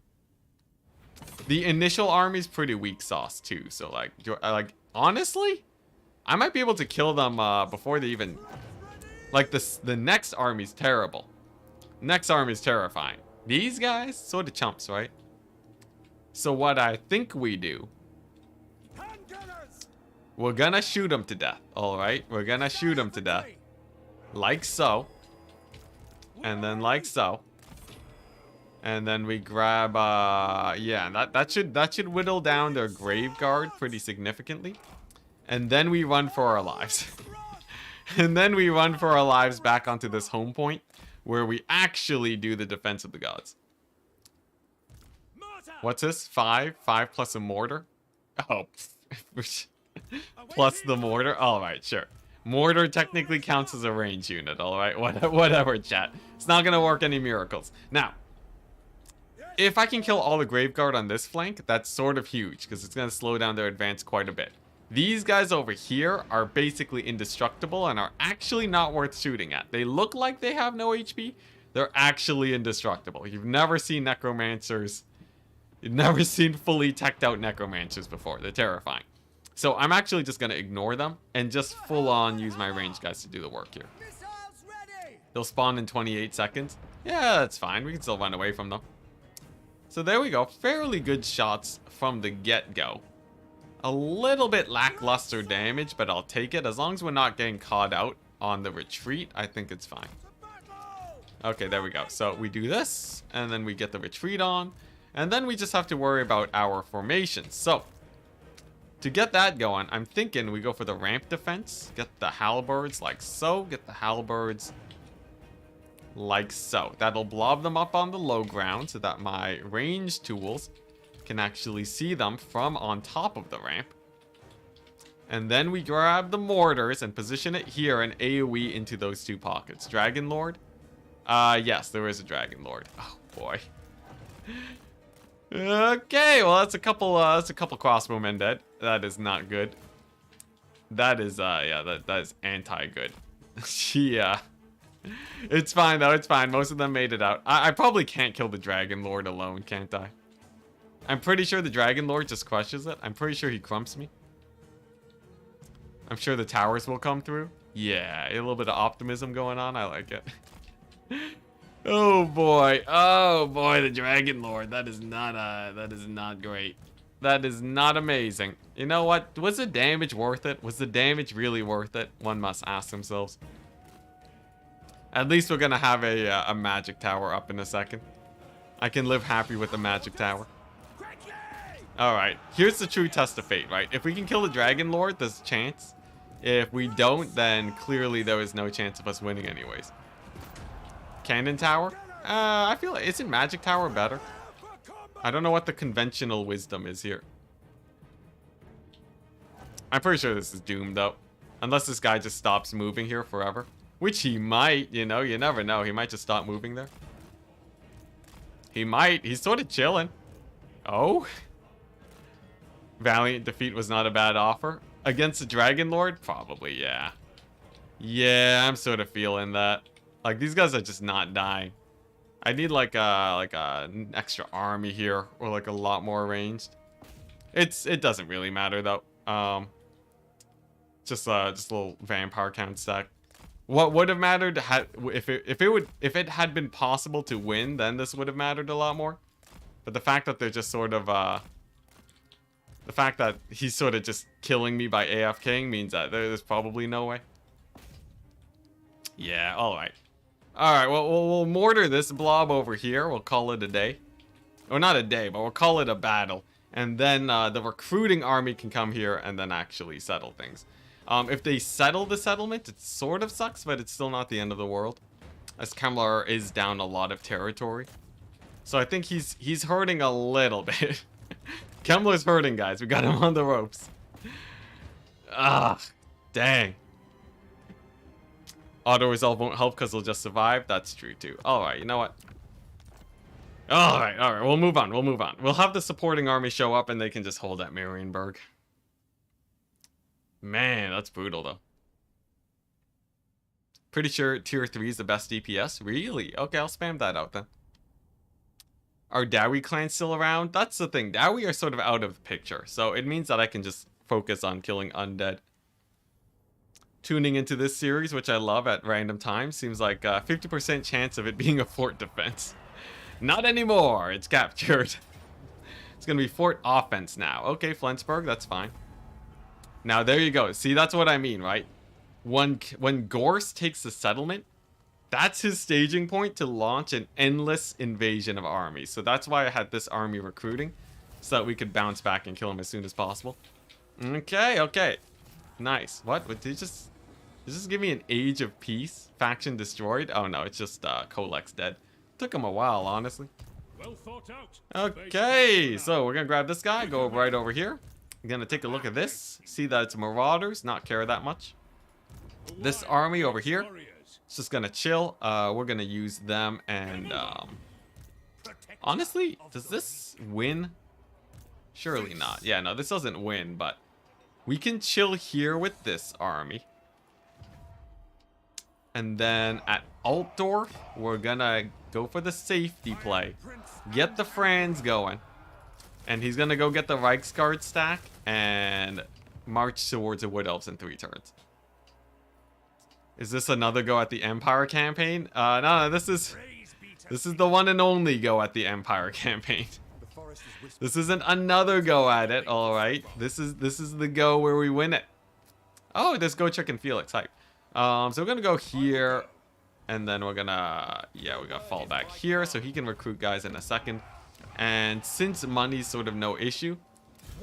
The initial army's pretty weak sauce, too. So, like honestly, I might be able to kill them before they even... Like, the next army's terrible. Next army's terrifying. These guys, sort of chumps, right? So what I think we do... We're gonna shoot them to death, alright? We're gonna shoot them to death. Like so. And then like so. And then we grab, yeah, that should whittle down their grave guard pretty significantly. And then we run for our lives. And then we run for our lives back onto this home point, where we actually do the defense of the gods. What's this? 5? 5 plus a mortar? Oh. Plus the mortar? Alright, sure. Mortar technically counts as a range unit, alright? Whatever, chat. It's not gonna work any miracles. Now, if I can kill all the Graveguard on this flank, that's sort of huge, because it's gonna slow down their advance quite a bit. These guys over here are basically indestructible and are actually not worth shooting at. They look like they have no HP. They're actually indestructible. You've never seen necromancers. You've never seen fully teched out necromancers before. They're terrifying. So I'm actually just going to ignore them and just full on use my range guys to do the work here. They'll spawn in 28 seconds. Yeah, that's fine. We can still run away from them. So there we go. Fairly good shots from the get-go. A little bit lackluster damage, but I'll take it. As long as we're not getting caught out on the retreat, I think it's fine. Okay, there we go. So we do this, and then we get the retreat on. And then we just have to worry about our formations. So, To get that going, I'm thinking we go for the ramp defense. Get the halberds like so. Get the halberds like so. That'll blob them up on the low ground so that my ranged tools can actually see them from on top of the ramp. And then we grab the mortars and position it here and AoE into those two pockets. Dragon Lord? Yes, there is a Dragon Lord. Oh boy. Okay, well that's a couple crossbowmen dead. That is not good. That is yeah, that is anti-good. Yeah. It's fine though, it's fine. Most of them made it out. I probably can't kill the Dragon Lord alone, can't I? I'm pretty sure the Dragon Lord just crushes it. I'm pretty sure he crumps me. I'm sure the towers will come through. Yeah, a little bit of optimism going on. I like it. Oh boy, the Dragon Lord. That is not great. That is not amazing. You know what? Was the damage worth it? Was the damage really worth it? One must ask themselves. At least we're gonna have a magic tower up in a second. I can live happy with the magic tower. Alright, here's the true test of fate, right? If we can kill the Dragon Lord, there's a chance. If we don't, then clearly there is no chance of us winning anyways. Cannon tower? I feel like, isn't magic tower better? I don't know what the conventional wisdom is here. I'm pretty sure this is doomed though. Unless this guy just stops moving here forever. Which he might, you know, you never know. He might just stop moving there. He might. He's sort of chilling. Oh? Valiant defeat was not a bad offer. Against the Dragon Lord? Probably, yeah. Yeah, I'm sort of feeling that. Like, these guys are just not dying. I need like an extra army here, or like a lot more ranged. It doesn't really matter though. Just a little vampire count stack. What would have mattered if it had been possible to win, then this would have mattered a lot more. But the fact that they're just sort of the fact that he's sort of just killing me by AFKing means that there's probably no way. Yeah, alright. Alright, well, we'll mortar this blob over here. We'll call it a day. Or not a day, but we'll call it a battle. And then the recruiting army can come here and then actually settle things. If they settle the settlement, it sort of sucks, but it's still not the end of the world. As Kemlar is down a lot of territory. So I think he's hurting a little bit. Kemlar's hurting, guys. We got him on the ropes. Ah, dang. Auto-resolve won't help because he'll just survive. That's true, too. Alright, you know what? Alright, we'll move on. We'll have the supporting army show up and they can just hold at Marienburg. Man, that's brutal, though. Pretty sure tier 3 is the best DPS. Really? Okay, I'll spam that out then. Are Dowie clans still around? That's the thing. Dowie are sort of out of the picture. So it means that I can just focus on killing undead. Tuning into this series, which I love at random times, seems like a 50% chance of it being a fort defense. Not anymore. It's captured. It's going to be fort offense now. Okay, Flensburg, that's fine. Now, there you go. See, that's what I mean, right? When Gorse takes the settlement, that's his staging point to launch an endless invasion of armies. So that's why I had this army recruiting, so that we could bounce back and kill him as soon as possible. Okay. Nice. What? Did you just give me an Age of Peace? Faction destroyed? Oh no, it's just Kolek's dead. Took him a while, honestly. Well thought out. Okay, so we're gonna grab this guy, go right over here. I'm gonna take a look at this, see that it's marauders, not care that much. This army over here, it's just gonna chill. We're gonna use them and honestly, does this win? Surely not. Yeah, no, this doesn't win, but we can chill here with this army. And then at Altdorf, we're gonna go for the safety play. Get the Franz going. And he's gonna go get the Reichsguard stack and march towards the Wood Elves in 3 turns. Is this another go at the Empire campaign? No, this is the one and only go at the Empire campaign. This isn't another go at it, alright. This is the go where we win it. Oh, there's Go Chicken Felix, hype. So we're gonna go here, and then we're gonna fall back here so he can recruit guys in a second. And since money's sort of no issue,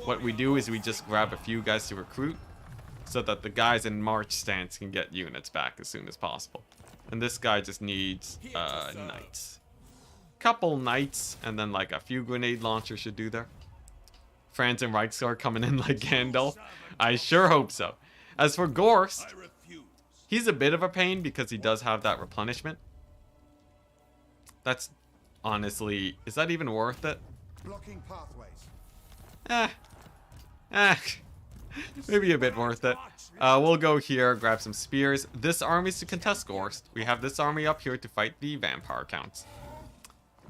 what we do is we just grab a few guys to recruit so that the guys in march stance can get units back as soon as possible. And this guy just needs knights. Couple knights, and then like a few grenade launchers should do there. Franz and Reichsguard coming in like Gandalf. I sure hope so. As for Gorst, he's a bit of a pain because he does have that replenishment. That's honestly, is that even worth it? Blocking pathways. Maybe a bit worth it. We'll go here, grab some spears. This army's to contest Gorst. We have this army up here to fight the vampire counts.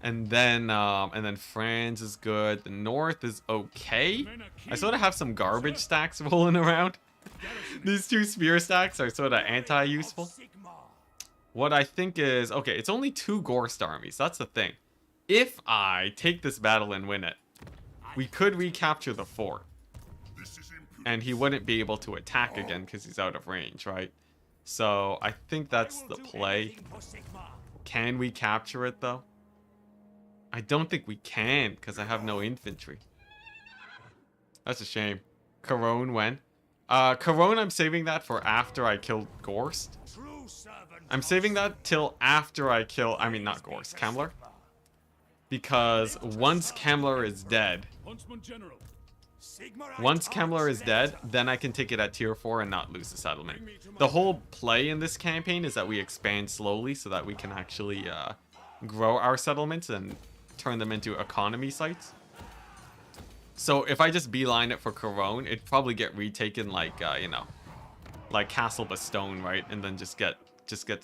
And then Franz is good. The north is okay. I sort of have some garbage stacks rolling around. These two spear stacks are sort of anti-useful. What I think is, okay, it's only 2 Gorst armies. That's the thing. If I take this battle and win it, we could recapture the fort. And he wouldn't be able to attack again because he's out of range, right? So I think that's the play. Can we capture it though? I don't think we can because I have no infantry. That's a shame. Corone when? Corone, I'm saving that for after I kill Gorst. I'm saving that till after I kill, I mean not Gorst, Kemmler. Because once Kemmler is dead, then I can take it at tier 4 and not lose the settlement. The whole play in this campaign is that we expand slowly so that we can actually grow our settlements and turn them into economy sites. So if I just beeline it for Corone, it'd probably get retaken like, you know, like Castle Bastogne, right? And then just get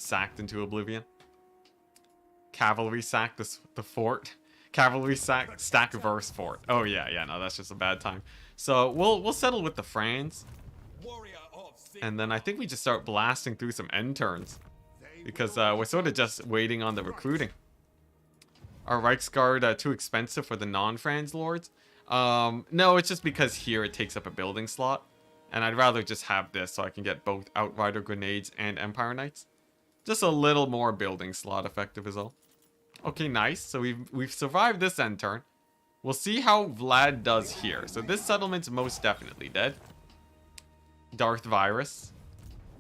sacked into oblivion. Cavalry sack the fort. Cavalry stack verse fort. Oh yeah, no, that's just a bad time. So we'll settle with the Franz. And then I think we just start blasting through some end turns. Because we're sort of just waiting on the recruiting. Are Reichsguard too expensive for the non-Franz lords? No, it's just because here it takes up a building slot. And I'd rather just have this so I can get both Outrider Grenades and Empire Knights. Just a little more building slot effective is all. Okay, nice. So we've survived this end turn. We'll see how Vlad does here. So this settlement's most definitely dead. Darth Virus.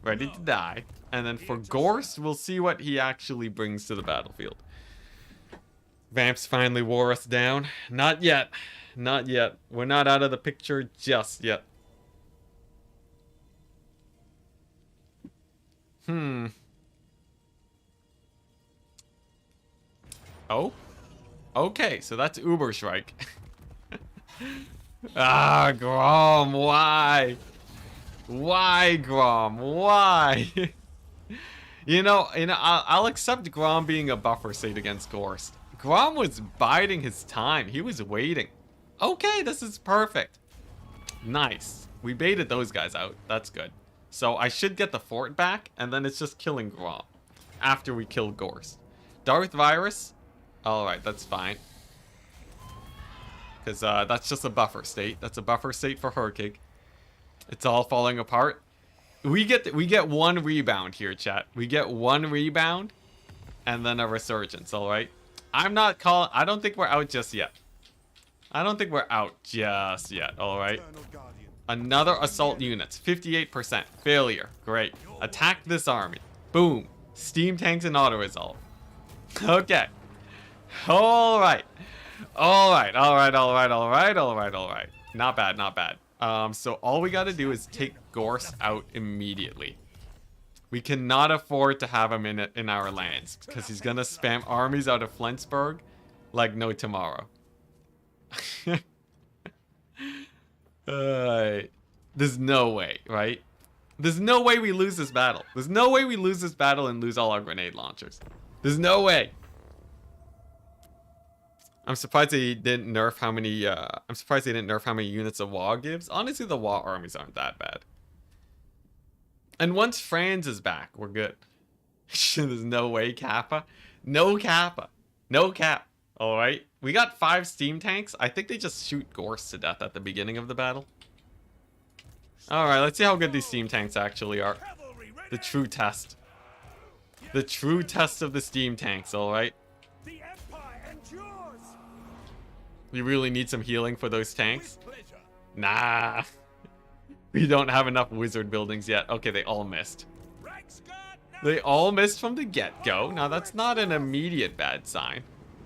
Ready to die. And then for Gorst, we'll see what he actually brings to the battlefield. Vamps finally wore us down. Not yet. Not yet. We're not out of the picture just yet. Oh? Okay, so that's Uberschreik. Ah, Grom, why? Why, Grom? Why? you know, I'll accept Grom being a buffer state against Gorst. Grom was biding his time. He was waiting. Okay, this is perfect. Nice. We baited those guys out. That's good. So I should get the fort back, and then it's just killing Grom after we kill Gorst. Darth Virus? Alright, that's fine. Because that's just a buffer state. That's a buffer state for Herkig. It's all falling apart. We get one rebound here, chat. We get one rebound, and then a resurgence, alright? I don't think we're out just yet. I don't think we're out just yet, alright? Another assault units, 58%. Failure, great. Attack this army. Boom. Steam tanks and auto-resolve. Okay. Alright. Alright. Not bad, not bad. So all we gotta do is take Gorst out immediately. We cannot afford to have him in our lands, because he's gonna spam armies out of Flensburg like no tomorrow. There's no way, right? There's no way we lose this battle. There's no way we lose this battle and lose all our grenade launchers. There's no way. I'm surprised they didn't nerf how many. I'm surprised they didn't nerf how many units a Wa gives. Honestly, the Wa armies aren't that bad. And once Franz is back, we're good. There's no way, Kappa. No Kappa. No cap. All right. We got 5 steam tanks. I think they just shoot Gorst to death at the beginning of the battle. All right. Let's see how good these steam tanks actually are. The true test. The true test of the steam tanks. All right. The Empire endures. We really need some healing for those tanks. Nah. We don't have enough wizard buildings yet. Okay, they all missed. They all missed from the get-go. Now, that's not an immediate bad sign.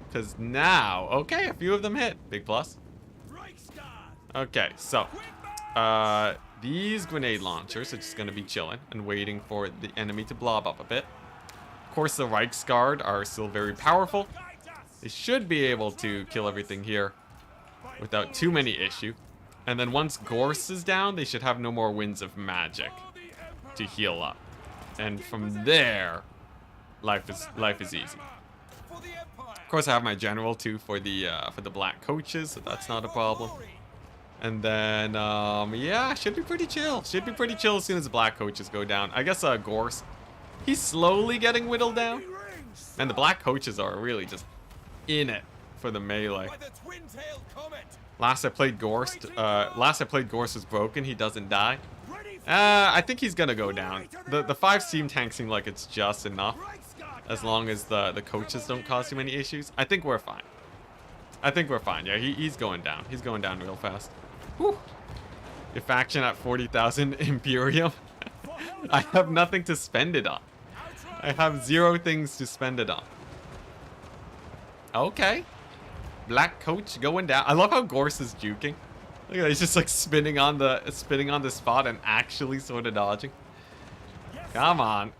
Because now... Okay, a few of them hit. Big plus. Okay, so... these grenade launchers are just going to be chilling and waiting for the enemy to blob up a bit. Of course, the Reichsguard are still very powerful. They should be able to kill everything here without too many issue. And then once Gorse is down, they should have no more winds of magic to heal up. And from there, life is easy. Of course, I have my general too for the black coaches, so that's not a problem. And then, yeah, should be pretty chill. Should be pretty chill as soon as the black coaches go down. I guess Gorse, he's slowly getting whittled down, and the black coaches are really just in it for the melee. Last I played Gorse was broken. He doesn't die. I think he's gonna go down. The 5 steam tanks seem like it's just enough, as long as the coaches don't cause too many issues. I think we're fine. I think we're fine. Yeah, he's going down. He's going down real fast. Whew. Your faction at 40,000 Emporium. I have nothing to spend it on. I have 0 things to spend it on. Okay. Black coach going down. I love how Gorse is juking. Look at that, he's just like spinning on the spot and actually sort of dodging. Come on.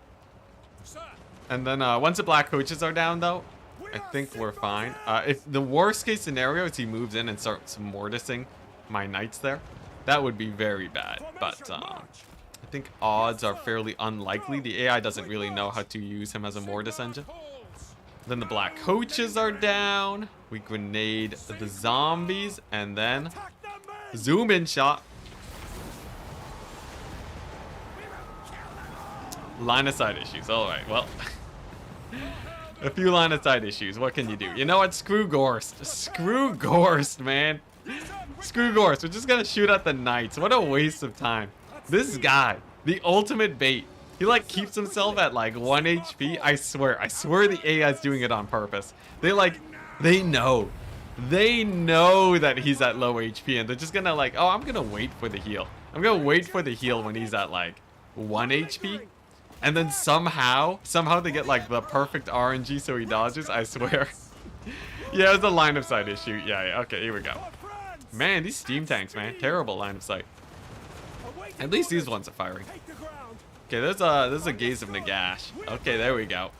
And then once the black coaches are down though, I think we're fine. If the worst case scenario is he moves in and starts mortising my knights there, that would be very bad. But I think odds are fairly unlikely. The AI doesn't really know how to use him as a mortis engine. Then the black coaches are down. We grenade the zombies and then zoom in shot. Line of sight issues. All right, well, a few line of sight issues. What can you do? You know what? Screw Gorst. Screw Gorst, man. Screw Gorst. We're just gonna shoot at the knights. What a waste of time. This guy, the ultimate bait. He like keeps himself at like 1 HP. I swear the AI is doing it on purpose. They know that he's at low HP and they're just gonna like, oh, I'm gonna wait for the heal. I'm gonna wait for the heal when he's at like 1 HP. And then somehow they get like the perfect RNG so he dodges, I swear. Yeah, it's a line of sight issue. Yeah, okay, here we go. Man, these steam tanks, man. Terrible line of sight. At least these ones are firing. Okay, there's a gaze of Nagash. Okay, there we go.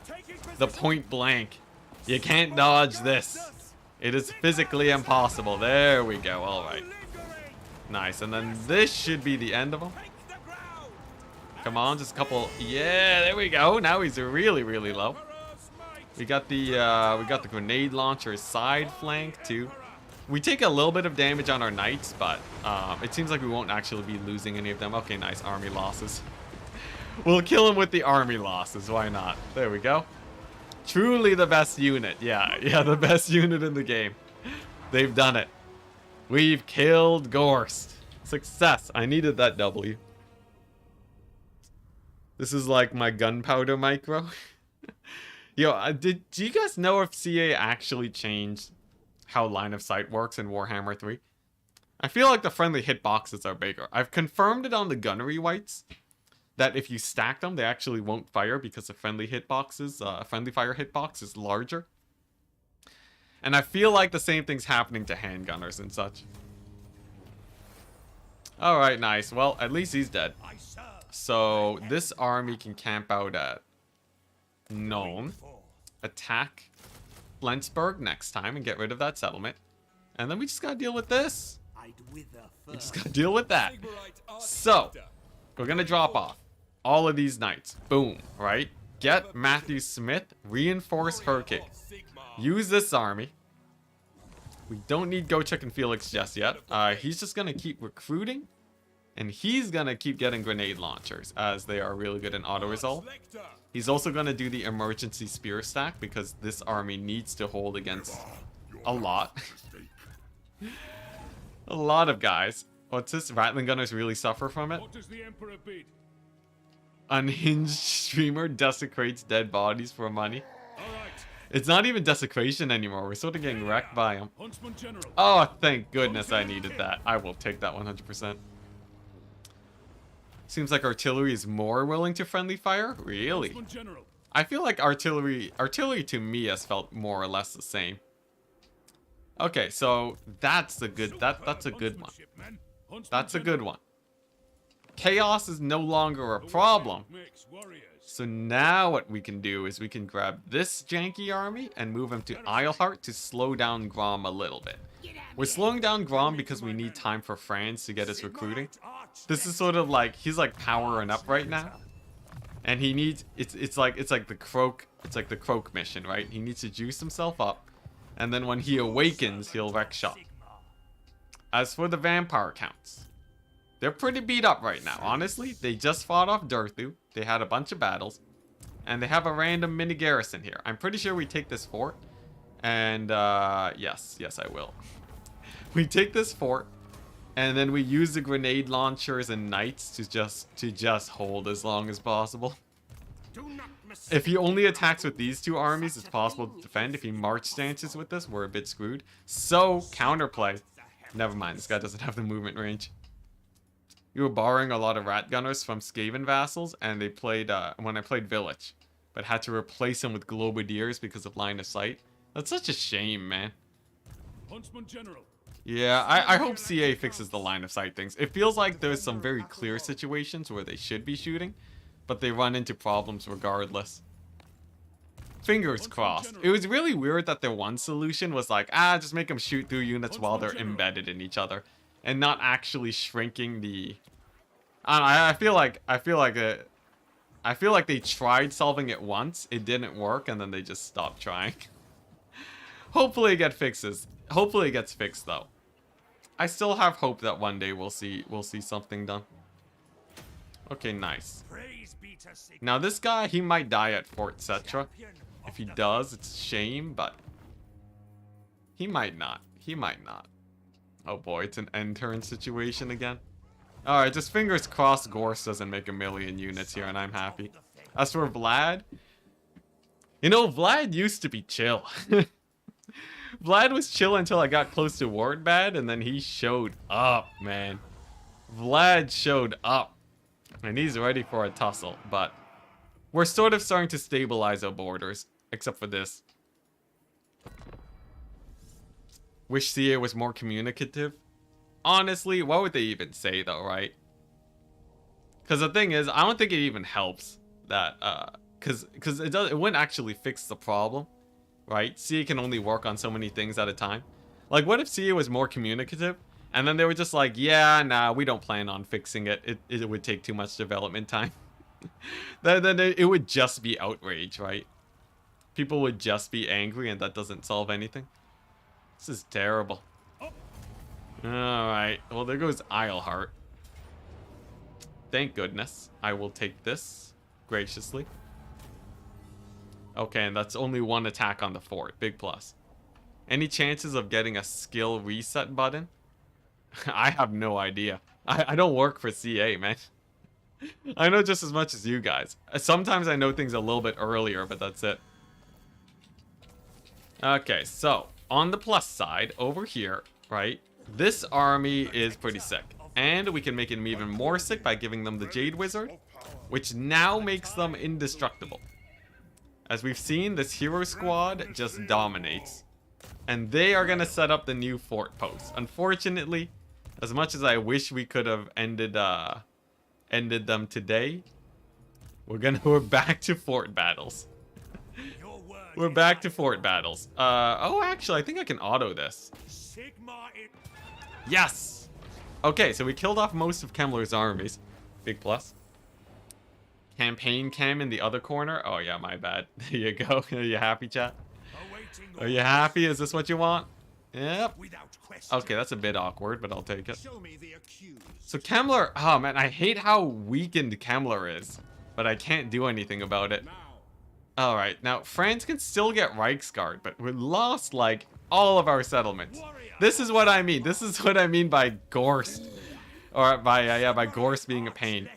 The point blank. You can't dodge this. It is physically impossible. There we go. All right. Nice. And then this should be the end of him. Come on, just a couple. Yeah, there we go. Now he's really, really low. We got the grenade launcher side flank too. We take a little bit of damage on our knights, but it seems like we won't actually be losing any of them. Okay, nice army losses. We'll kill him with the army losses. Why not? There we go. Truly the best unit. Yeah, the best unit in the game. They've done it. We've killed Gorst. Success. I needed that W. This is like my gunpowder micro. Yo, do you guys know if CA actually changed how line of sight works in Warhammer 3? I feel like the friendly hitboxes are bigger. I've confirmed it on the gunnery whites that if you stack them, they actually won't fire because the friendly hitboxes, friendly fire hitbox is larger. And I feel like the same thing's happening to handgunners and such. All right, nice. Well, at least he's dead. So this army can camp out at Nuln, attack Flensburg next time and get rid of that settlement. And then we just gotta deal with this. We just gotta deal with that. So, we're gonna drop off all of these knights. Boom, right? Get Matthew Smith, reinforce her kick. Use this army. We don't need Gochuk and Felix just yet. He's just gonna keep recruiting. And he's gonna keep getting grenade launchers, as they are really good in auto-resolve. He's also gonna do the emergency spear stack, because this army needs to hold against a lot. A lot of guys. What's this? Rattling gunners really suffer from it? What does the Emperor bid? Unhinged streamer desecrates dead bodies for money. It's not even desecration anymore. We're sort of getting wrecked by them. Huntsman General. Oh, thank goodness I needed that. I will take that 100%. Seems like artillery is more willing to friendly fire. Really? Huntsman General. I feel like artillery to me has felt more or less the same. Okay, so that's a good that's a good one. Huntsmanship, men. Huntsman That's a General. good one. Chaos is no longer a problem. Makes warriors. So now what we can do is we can grab this janky army and move him to Eilhart to slow down Grom a little bit. We're slowing down Grom because we need time for Franz to get his recruiting. This is sort of like, he's like powering up right now. And he needs, it's like the croak mission, right? He needs to juice himself up. And then when he awakens, he'll wreck shop. As for the vampire counts, they're pretty beat up right now, honestly. They just fought off Durthu. They had a bunch of battles. And they have a random mini garrison here. I'm pretty sure we take this fort. And, yes, I will. We take this fort. And then we use the grenade launchers and knights to just hold as long as possible. If he only attacks with these two armies, it's possible to defend. If he march stances with this, we're a bit screwed. So, counterplay. Never mind, this guy doesn't have the movement range. We were borrowing a lot of rat gunners from Skaven vassals, and they played when I played Village, but had to replace them with Globadiers because of line of sight. That's such a shame, man. Huntsman General. Yeah, I hope CA fixes the line of sight things. It feels like there's some very clear situations where they should be shooting, but they run into problems regardless. Fingers crossed. It was really weird that their one solution was like, just make them shoot through units while they're embedded in each other, and not actually shrinking the. I feel like they tried solving it once, it didn't work, and then they just stopped trying. Hopefully it gets fixed though. I still have hope that one day we'll see something done. Okay, nice. Now this guy, he might die at Fort Cetra. If he does, it's a shame, but he might not. Oh boy, it's an end turn situation again. Alright, just fingers crossed Gorse doesn't make a million units here and I'm happy. As for Vlad, you know, Vlad used to be chill. Vlad was chill until I got close to Wardbad, and then he showed up, man. Vlad showed up. And he's ready for a tussle, but we're sort of starting to stabilize our borders, except for this. Wish CA was more communicative. Honestly, what would they even say though, right? Because the thing is, I don't think it even helps that, because it wouldn't actually fix the problem. Right? CA can only work on so many things at a time. Like, what if CA was more communicative? And then they were just like, yeah, nah, we don't plan on fixing it. It would take too much development time. then it would just be outrage, right? People would just be angry and that doesn't solve anything. This is terrible. Alright, well there goes Eilhart. Thank goodness. I will take this graciously. Okay, and that's only one attack on the fort. Big plus. Any chances of getting a skill reset button? I have no idea. I don't work for CA, man. I know just as much as you guys. Sometimes I know things a little bit earlier, but that's it. Okay, so on the plus side, over here, right? This army is pretty sick. And we can make them even more sick by giving them the Jade Wizard, which now makes them indestructible. As we've seen, this hero squad just dominates. And they are going to set up the new fort post. Unfortunately, as much as I wish we could have ended them today, we're back to fort battles. We're back to fort battles. Oh, actually, I think I can auto this. Yes! Okay, so we killed off most of Kemmler's armies. Big plus. Campaign cam in the other corner. Oh yeah, my bad. There you go. Are you happy, chat? Are you happy? Is this what you want? Yep. Okay, that's a bit awkward, but I'll take it. So Kemmler, oh man, I hate how weakened Kemmler is, but I can't do anything about it. Alright, now France can still get Reichsguard, but we lost like all of our settlements. This is what I mean. This is what I mean by Gorst. Or by Gorst being a pain.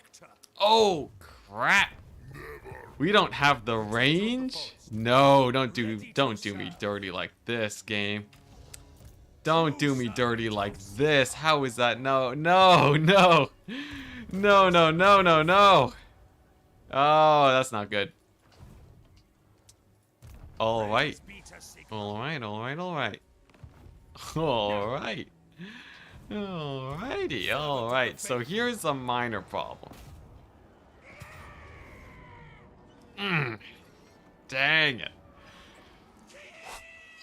Oh, crap. We don't have the range. No, don't do me dirty like this, game. Don't do me dirty like this. How is that? No, no, no. No, no, no, no, no. Oh, that's not good. All right. All right, all right, all right. All right. Alrighty, alright. So here's a minor problem. Dang it.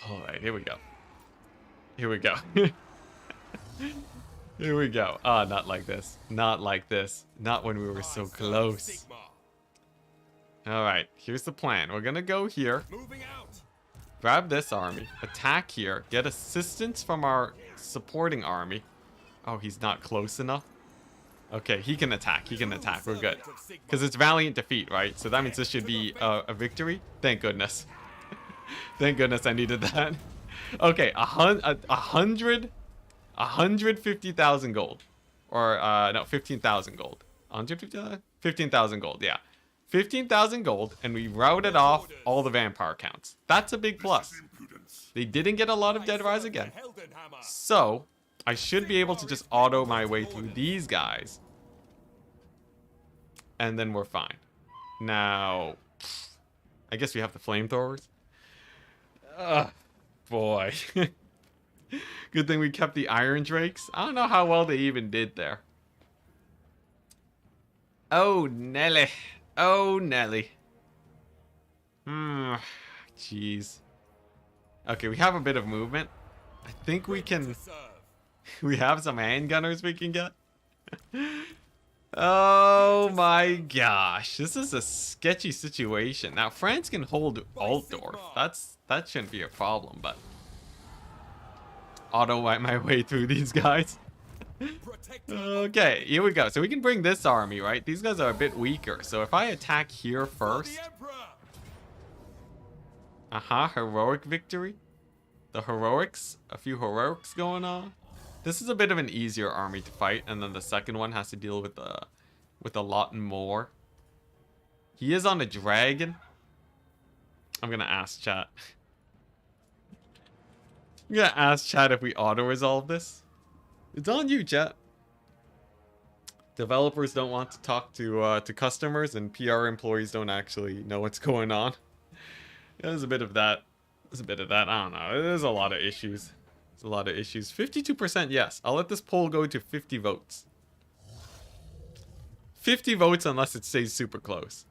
Alright, here we go. Here we go. Here we go. Ah, not like this. Not like this. Not when we were so close. Alright, here's the plan. We're gonna go here. Grab this army. Attack here. Get assistance from our supporting army. Oh, he's not close enough. Okay, he can attack. He can attack. We're good. Because it's valiant defeat, right? So that means this should be a victory. Thank goodness. Thank goodness I needed that. Okay, 150,000 gold. Or, no, 15,000 gold. 150,000? 15,000 gold, yeah. 15,000 gold, and we routed off all the vampire counts. That's a big plus. They didn't get a lot of Dead Rise again. So, I should be able to just auto my way through these guys. And then we're fine. Now, I guess we have the flamethrowers. Ugh, boy. Good thing we kept the Iron Drakes. I don't know how well they even did there. Oh, Nelly. Oh, Nelly. Jeez. Okay, we have a bit of movement. I think we can... We have some handgunners we can get. Oh my gosh. This is a sketchy situation. Now, France can hold Altdorf. That shouldn't be a problem, but... Auto-wipe my way through these guys. Okay, here we go. So we can bring this army, right? These guys are a bit weaker. So if I attack here first... heroic victory. The heroics. A few heroics going on. This is a bit of an easier army to fight. And then the second one has to deal with a lot more. He is on a dragon. I'm going to ask chat. I'm going to ask chat if we auto-resolve this. It's on you, chat. Developers don't want to talk to customers, and PR employees don't actually know what's going on. There's a bit of that. There's a bit of that. I don't know. There's a lot of issues. There's a lot of issues. 52% yes. I'll let this poll go to 50 votes. 50 votes unless it stays super close.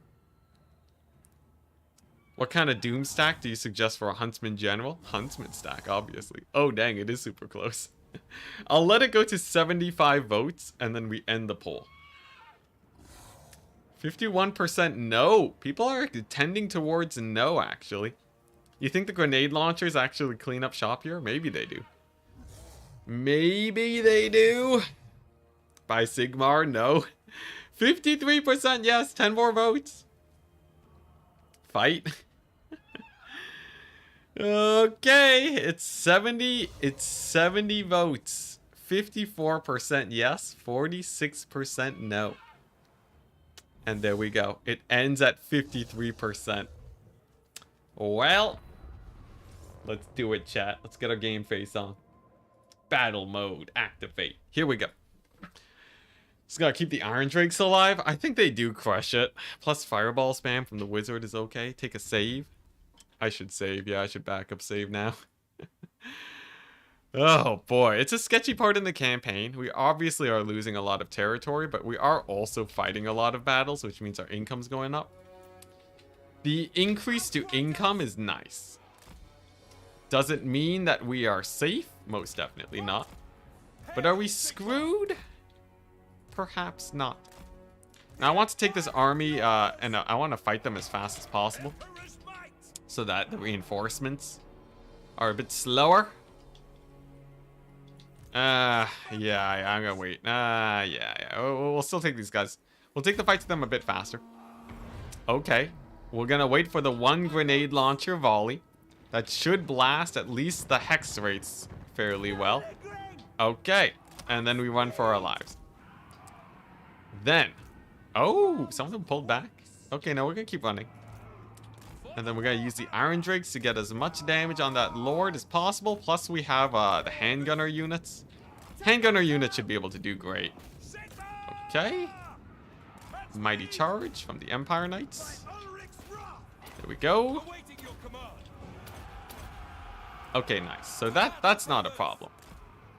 What kind of doom stack do you suggest for a Huntsman General? Huntsman stack, obviously. Oh, dang, it is super close. I'll let it go to 75 votes, and then we end the poll. 51% no. People are tending towards no, actually. You think the grenade launchers actually clean up shop here? Maybe they do. Maybe they do. By Sigmar, no. 53% yes. 10 more votes. Fight. Okay, it's 70 votes. 54% yes, 46% no. And there we go. It ends at 53%. Well, let's do it, chat. Let's get our game face on. Battle mode, activate. Here we go. Just gotta keep the Iron Drakes alive. I think they do crush it. Plus fireball spam from the wizard is okay. Take a save. I should save. Yeah, I should back up save now. Oh boy, it's a sketchy part in the campaign. We obviously are losing a lot of territory, but we are also fighting a lot of battles, which means our income's going up. The increase to income is nice. Does it mean that we are safe? Most definitely not. But are we screwed? Perhaps not. Now I want to take this army and I want to fight them as fast as possible, so that the reinforcements are a bit slower. Yeah, I'm gonna wait. Yeah. We'll still take these guys. We'll take the fight to them a bit faster. Okay. We're gonna wait for the one grenade launcher volley. That should blast at least the hex rates fairly well. Okay. And then we run for our lives. Then. Oh, some of them pulled back. Okay, now we're gonna keep running. And then we're gonna use the Iron Drakes to get as much damage on that Lord as possible. Plus we have the handgunner units. Handgunner units should be able to do great. Okay. Mighty Charge from the Empire Knights. There we go. Okay, nice. So that's not a problem.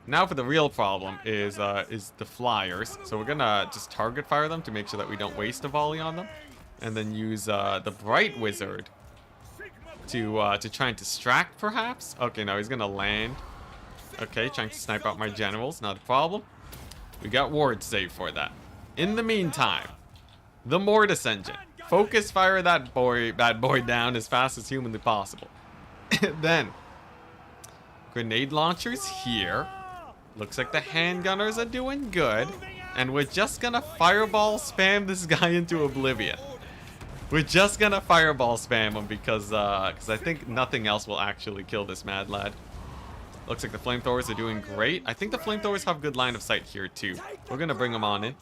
Now for the real problem is the flyers. So we're gonna just target fire them to make sure that we don't waste a volley on them. And then use the Bright Wizard to try and distract, perhaps. Okay, no, he's gonna land. Okay, trying to snipe out my generals, not a problem. We got ward save for that. In the meantime, the Mortis engine. Focus fire that bad boy down as fast as humanly possible. Then, grenade launchers here. Looks like the handgunners are doing good. And we're just gonna fireball spam this guy into oblivion. We're just gonna fireball spam him because I think nothing else will actually kill this mad lad. Looks like the flamethrowers are doing great. I think the flamethrowers have good line of sight here too. We're gonna bring them on in.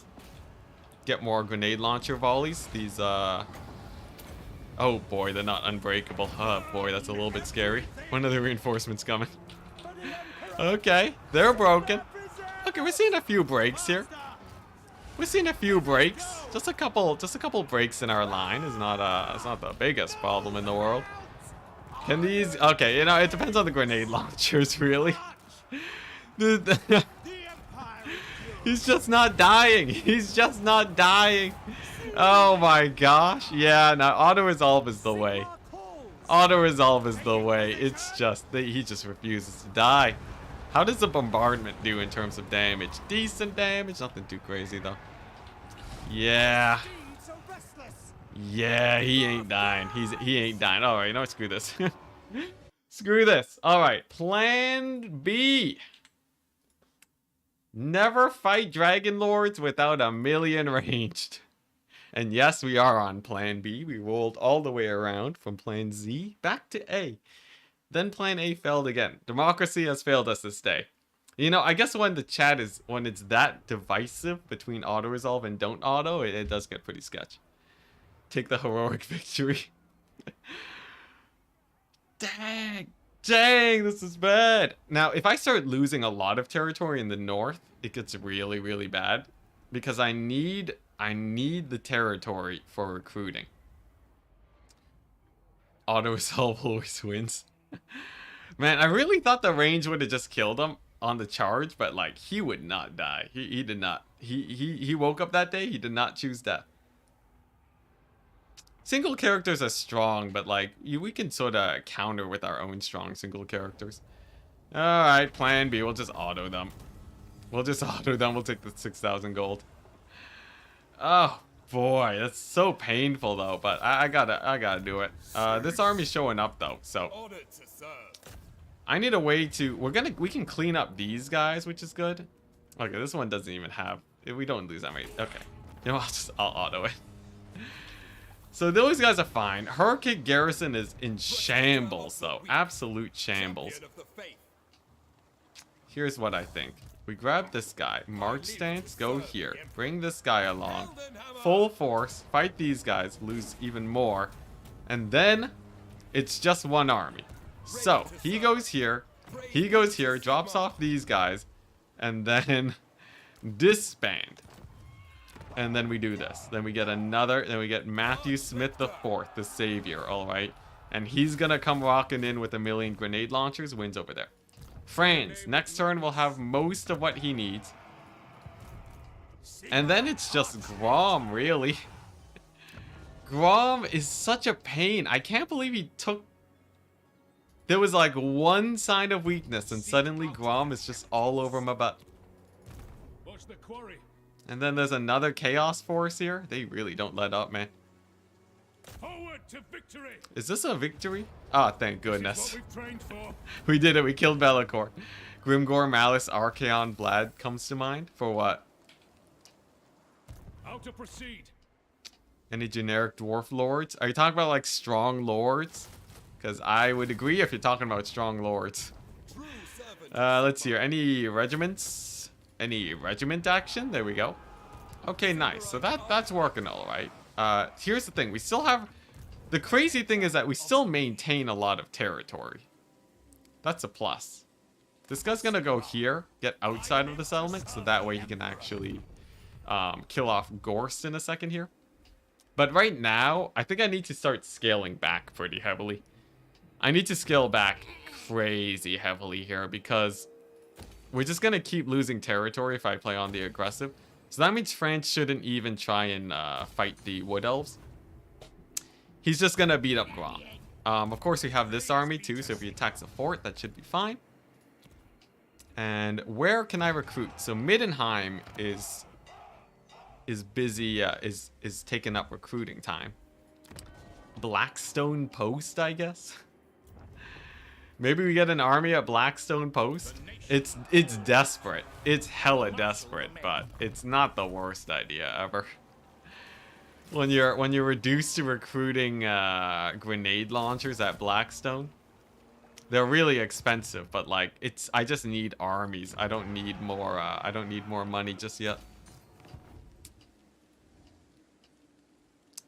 Get more grenade launcher volleys. These oh boy, they're not unbreakable. Oh boy, that's a little bit scary. When are the reinforcements coming? Okay, they're broken. Okay, we're seeing a few breaks here. We're seeing a few breaks. Just a couple breaks in our line is not it's not the biggest problem in the world. Can these? Okay, you know, it depends on the grenade launchers, really. He's just not dying. He's just not dying. Oh my gosh. Yeah, now auto-resolve is the way. Auto-resolve is the way. It's just that he just refuses to die. How does the bombardment do in terms of damage? Decent damage, nothing too crazy though. Yeah. Yeah, he ain't dying. He ain't dying. Alright, you know what? Screw this. Screw this. Alright, plan B. Never fight Dragon Lords without a million ranged. And yes, we are on plan B. We rolled all the way around from plan Z back to A. Then plan A failed again. Democracy has failed us this day. You know, I guess when the chat is, when it's that divisive between auto-resolve and don't auto, it does get pretty sketch. Take the heroic victory. Dang, this is bad. Now, if I start losing a lot of territory in the north, it gets really, really bad. Because I need the territory for recruiting. Auto-resolve always wins. Man, I really thought the range would have just killed him on the charge, but like he would not die. He did not. He woke up that day, he did not choose death. Single characters are strong, but like we can sort of counter with our own strong single characters. Alright, plan B, we'll just auto them. We'll just auto them, we'll take the 6,000 gold. Oh boy, that's so painful though, but I gotta do it. This army's showing up though, so I need a way to, we can clean up these guys, which is good. Okay, this one doesn't even have, we don't lose that many. Okay, you know, I'll auto it. So those guys are fine. Hurricane Garrison is in shambles though, absolute shambles. Here's what I think. We grab this guy, march stance, go here, bring this guy along, full force, fight these guys, lose even more, and then it's just one army. So he goes here, drops off these guys, and then disband. And then we do this. Then we get then we get Matthew Smith IV, the savior, alright? And he's gonna come rocking in with 1,000,000 grenade launchers, wins over there. Franz, next turn will have most of what he needs. And then it's just Grom, really. Grom is such a pain. I can't believe he took... There was like one sign of weakness and suddenly Grom is just all over my butt. Watch the quarry. And then there's another Chaos Force here. They really don't let up, man. Forward to victory. Is this a victory? Oh, thank goodness. This is what we've trained for. We did it. We killed Be'lakor. Grimgor, Malice, Archaon, Blad comes to mind. For what? How to proceed? Any generic dwarf lords? Are you talking about like strong lords? Because I would agree if you're talking about strong lords. Let's see here. Any regiments? Any regiment action? There we go. Okay, nice. So that's working all right. Here's the thing. We still have... The crazy thing is that we still maintain a lot of territory. That's a plus. This guy's gonna go here, get outside of the settlement, so that way he can actually kill off Gorst in a second here. But right now, I think I need to start scaling back pretty heavily. I need to scale back crazy heavily here because we're just gonna keep losing territory if I play on the aggressive. So that means France shouldn't even try and fight the Wood Elves. He's just gonna beat up Grom. Of course, we have this army too, so if he attacks a fort, that should be fine. And where can I recruit? So Middenheim is busy, is taking up recruiting time. Blackstone Post, I guess. Maybe we get an army at Blackstone Post. It's desperate. It's hella desperate, but it's not the worst idea ever. When you're reduced to recruiting grenade launchers at Blackstone, they're really expensive. But like, I just need armies. I don't need more. I don't need more money just yet.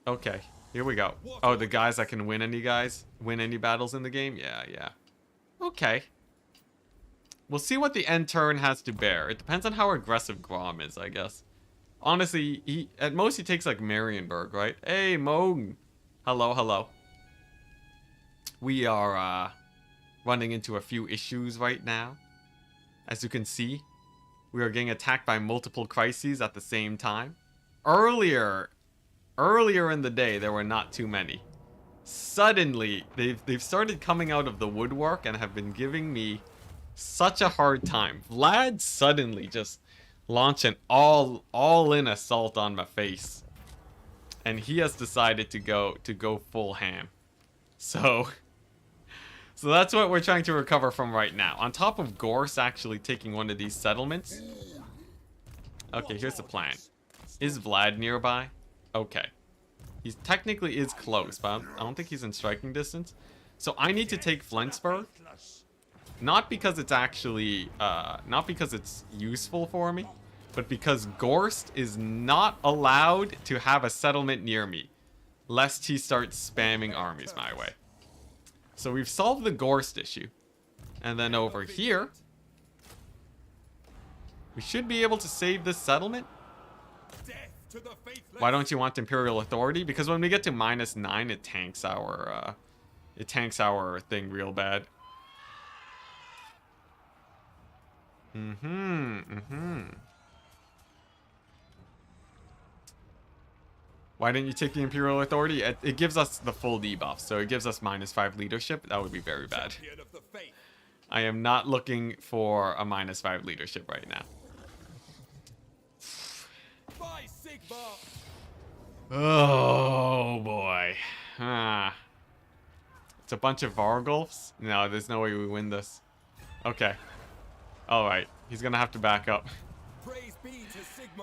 Okay, here we go. Oh, the guys that can win any battles in the game? Yeah. Okay. We'll see what the end turn has to bear. It depends on how aggressive Grom is, I guess. Honestly, at most he takes like Marienburg, right? Hey, Mogen. Hello. We are running into a few issues right now. As you can see, we are getting attacked by multiple crises at the same time. Earlier in the day, there were not too many. Suddenly, they've started coming out of the woodwork and have been giving me such a hard time. Vlad suddenly just launched an all-in assault on my face, and he has decided to go full ham. So that's what we're trying to recover from right now. On top of Gorse actually taking one of these settlements. Okay, here's the plan. Is Vlad nearby? Okay. He technically is close, but I don't think he's in striking distance. So I need to take Flensburg. Not because it's actually, not because it's useful for me, but because Gorst is not allowed to have a settlement near me, lest he starts spamming armies my way. So we've solved the Gorst issue. And then over here, we should be able to save this settlement. Why don't you want Imperial Authority? Because when we get to -9, it tanks our thing real bad. Why didn't you take the Imperial Authority? It gives us the full debuff, so it gives us -5 leadership. That would be very bad. I am not looking for a -5 leadership right now. Oh boy. It's a bunch of Vargulfs? No, there's no way we win this. Okay. Alright. He's gonna have to back up.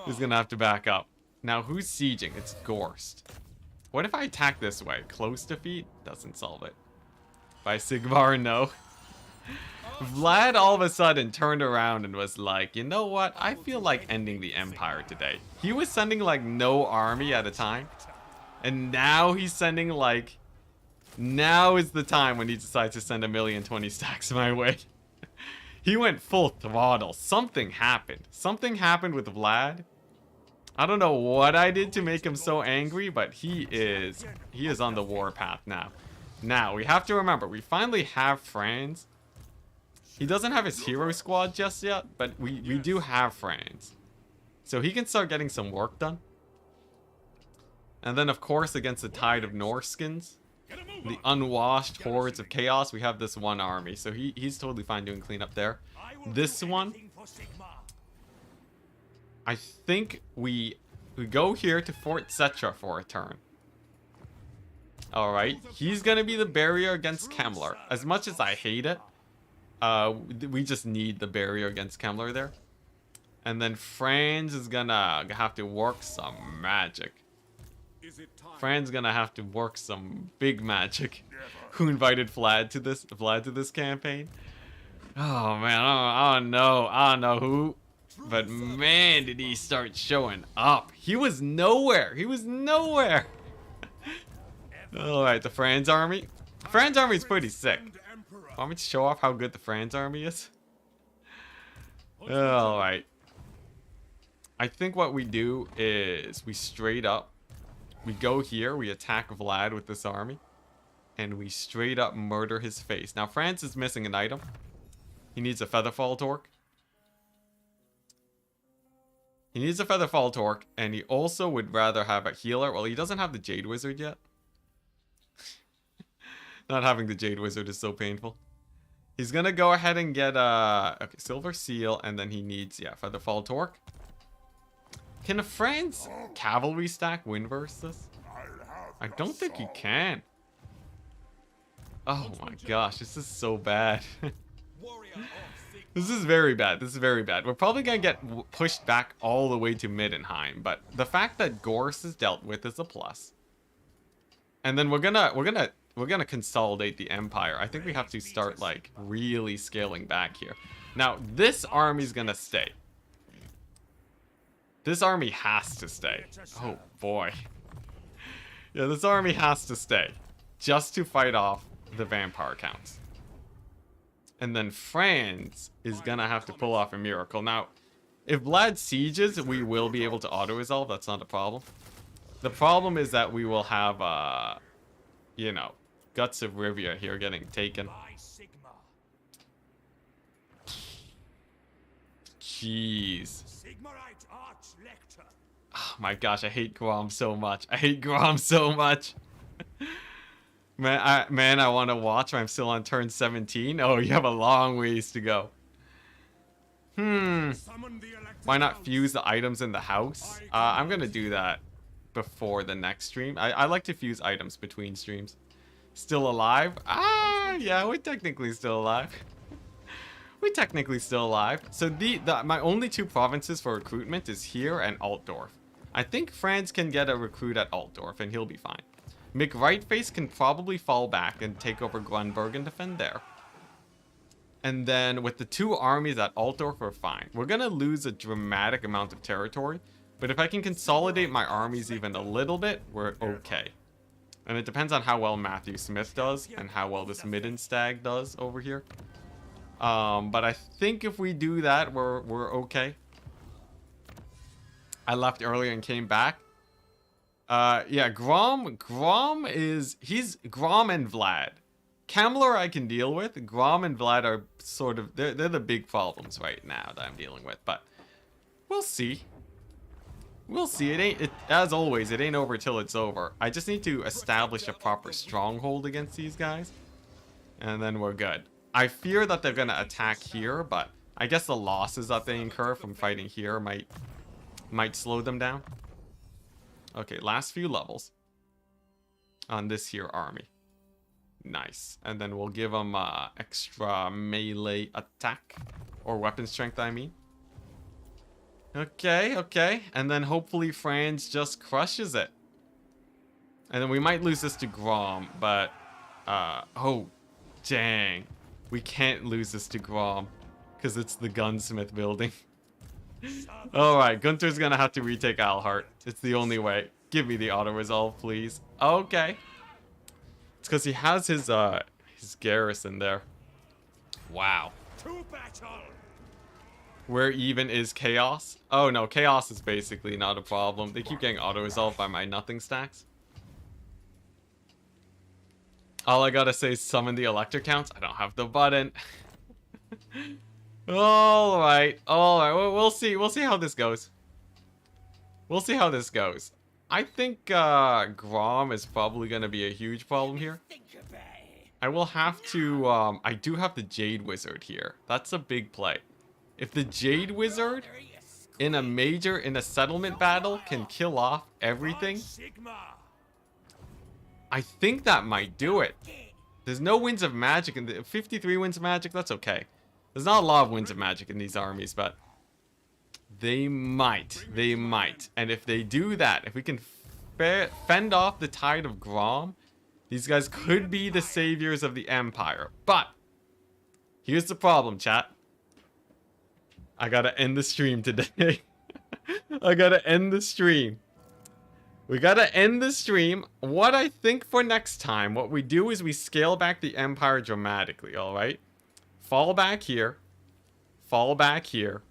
He's gonna have to back up. Now, who's sieging? It's Gorst. What if I attack this way? Close defeat? Doesn't solve it. By Sigmar, no. Vlad all of a sudden turned around and was like, you know what? I feel like ending the Empire today. He was sending like no army at a time. And now he's sending like... Now is the time when he decides to send 1,020,000 stacks my way. He went full throttle. Something happened. Something happened with Vlad. I don't know what I did to make him so angry, but he is on the war path now. Now, we have to remember, we finally have Franz. He doesn't have his hero squad just yet, but we do have Franz. So he can start getting some work done. And then, of course, against the tide of Norskins, the unwashed hordes of chaos, we have this one army. So he's totally fine doing cleanup there. This one, I think we go here to Fort Cetra for a turn. Alright, he's gonna be the barrier against Kemmler. As much as I hate it, we just need the barrier against Kemmler there. And then Franz is gonna have to work some magic. Fran's gonna have to work some big magic. Who invited Vlad to this campaign? Oh man, I don't know who. But man, did he start showing up. He was nowhere. Alright, the Franz army. Franz army is pretty sick. And Emperor. Want me to show off how good the Franz army is? Alright. I think what we do is we straight up, we go here, we attack Vlad with this army, and we straight up murder his face. Now, Franz is missing an item. He needs a Featherfall Torque. He needs a Featherfall Torque, and he also would rather have a healer. Well, he doesn't have the Jade Wizard yet. Not having the Jade Wizard is so painful. He's gonna go ahead and get okay, Silver Seal, and then he needs, yeah, Featherfall Torque. Can a Franz cavalry stack win versus this? I don't think he can. Oh my gosh, this is so bad. This is very bad. This is very bad. We're probably gonna get pushed back all the way to Middenheim, but the fact that Gorse is dealt with is a plus. And then we're gonna consolidate the Empire. I think we have to start like really scaling back here. Now this army's gonna stay. This army has to stay. Oh boy. Yeah, this army has to stay just to fight off the vampire counts. And then Franz is gonna have to pull off a miracle. Now, if Vlad sieges, we will be able to auto-resolve. That's not a problem. The problem is that we will have, you know, Guts of Rivia here getting taken. Jeez. Oh my gosh, I hate Grom so much. I hate Grom so much. Man, I want to watch. I'm still on turn 17. Oh, you have a long ways to go. Why not fuse the items in the house? I'm going to do that before the next stream. I like to fuse items between streams. Still alive? Yeah, we're technically still alive. We're technically still alive. So my only two provinces for recruitment is here and Altdorf. I think Franz can get a recruit at Altdorf and he'll be fine. McRightface can probably fall back and take over Grunberg and defend there. And then with the two armies at Altdorf, we're fine. We're going to lose a dramatic amount of territory, but if I can consolidate my armies even a little bit, we're okay. And it depends on how well Matthew Smith does and how well this Middenstag does over here. But I think if we do that, we're okay. I left earlier and came back. Yeah, Grom and Vlad. Kamler I can deal with. Grom and Vlad are sort of, they're the big problems right now that I'm dealing with, but we'll see. We'll see. As always, it ain't over till it's over. I just need to establish a proper stronghold against these guys, and then we're good. I fear that they're gonna attack here, but I guess the losses that they incur from fighting here might slow them down. Okay, last few levels on this here army. Nice. And then we'll give them extra melee attack. Or weapon strength, I mean. Okay, okay. And then hopefully Franz just crushes it. And then we might lose this to Grom, but... oh, dang. We can't lose this to Grom. Because it's the gunsmith building. Alright, Gunther's gonna have to retake Alhart. It's the only way. Give me the auto-resolve, please. Okay. It's because he has his garrison there. Wow. Where even is Chaos? Oh no, Chaos is basically not a problem. They keep getting auto-resolved by my nothing stacks. All I gotta say is summon the electric counts. I don't have the button. Alright, we'll see how this goes. We'll see how this goes. I think Grom is probably gonna be a huge problem here. I will have to, I do have the Jade Wizard here. That's a big play. If the Jade Wizard in a settlement battle can kill off everything, I think that might do it. There's no Winds of Magic in the 53 Winds of Magic, that's okay. There's not a lot of Winds of Magic in these armies, but they might. They might. And if they do that, if we can fend off the tide of Grom, these guys could be the saviors of the Empire. But here's the problem, chat. I gotta end the stream today. I gotta end the stream. We gotta end the stream. What I think for next time, what we do is we scale back the Empire dramatically, alright? Fall back here. Fall back here.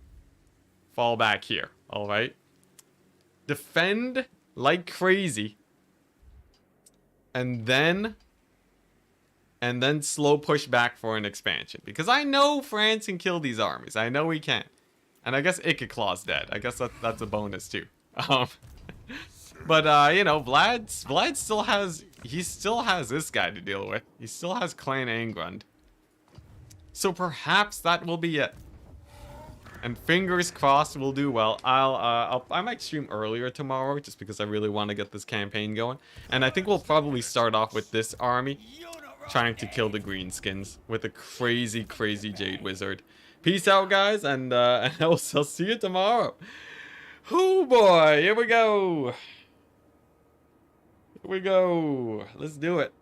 Fall back here, alright? Defend like crazy. And then slow push back for an expansion. Because I know France can kill these armies. I know we can. And I guess Ikiclaw's dead. I guess that's a bonus too. But you know, Vlad still has this guy to deal with. He still has Clan Angrund. So perhaps that will be it. And fingers crossed we'll do well. I might stream earlier tomorrow just because I really want to get this campaign going. And I think we'll probably start off with this army trying to kill the greenskins with a crazy Jade Wizard. Peace out, guys, and I'll see you tomorrow. Oh boy, here we go. Here we go. Let's do it.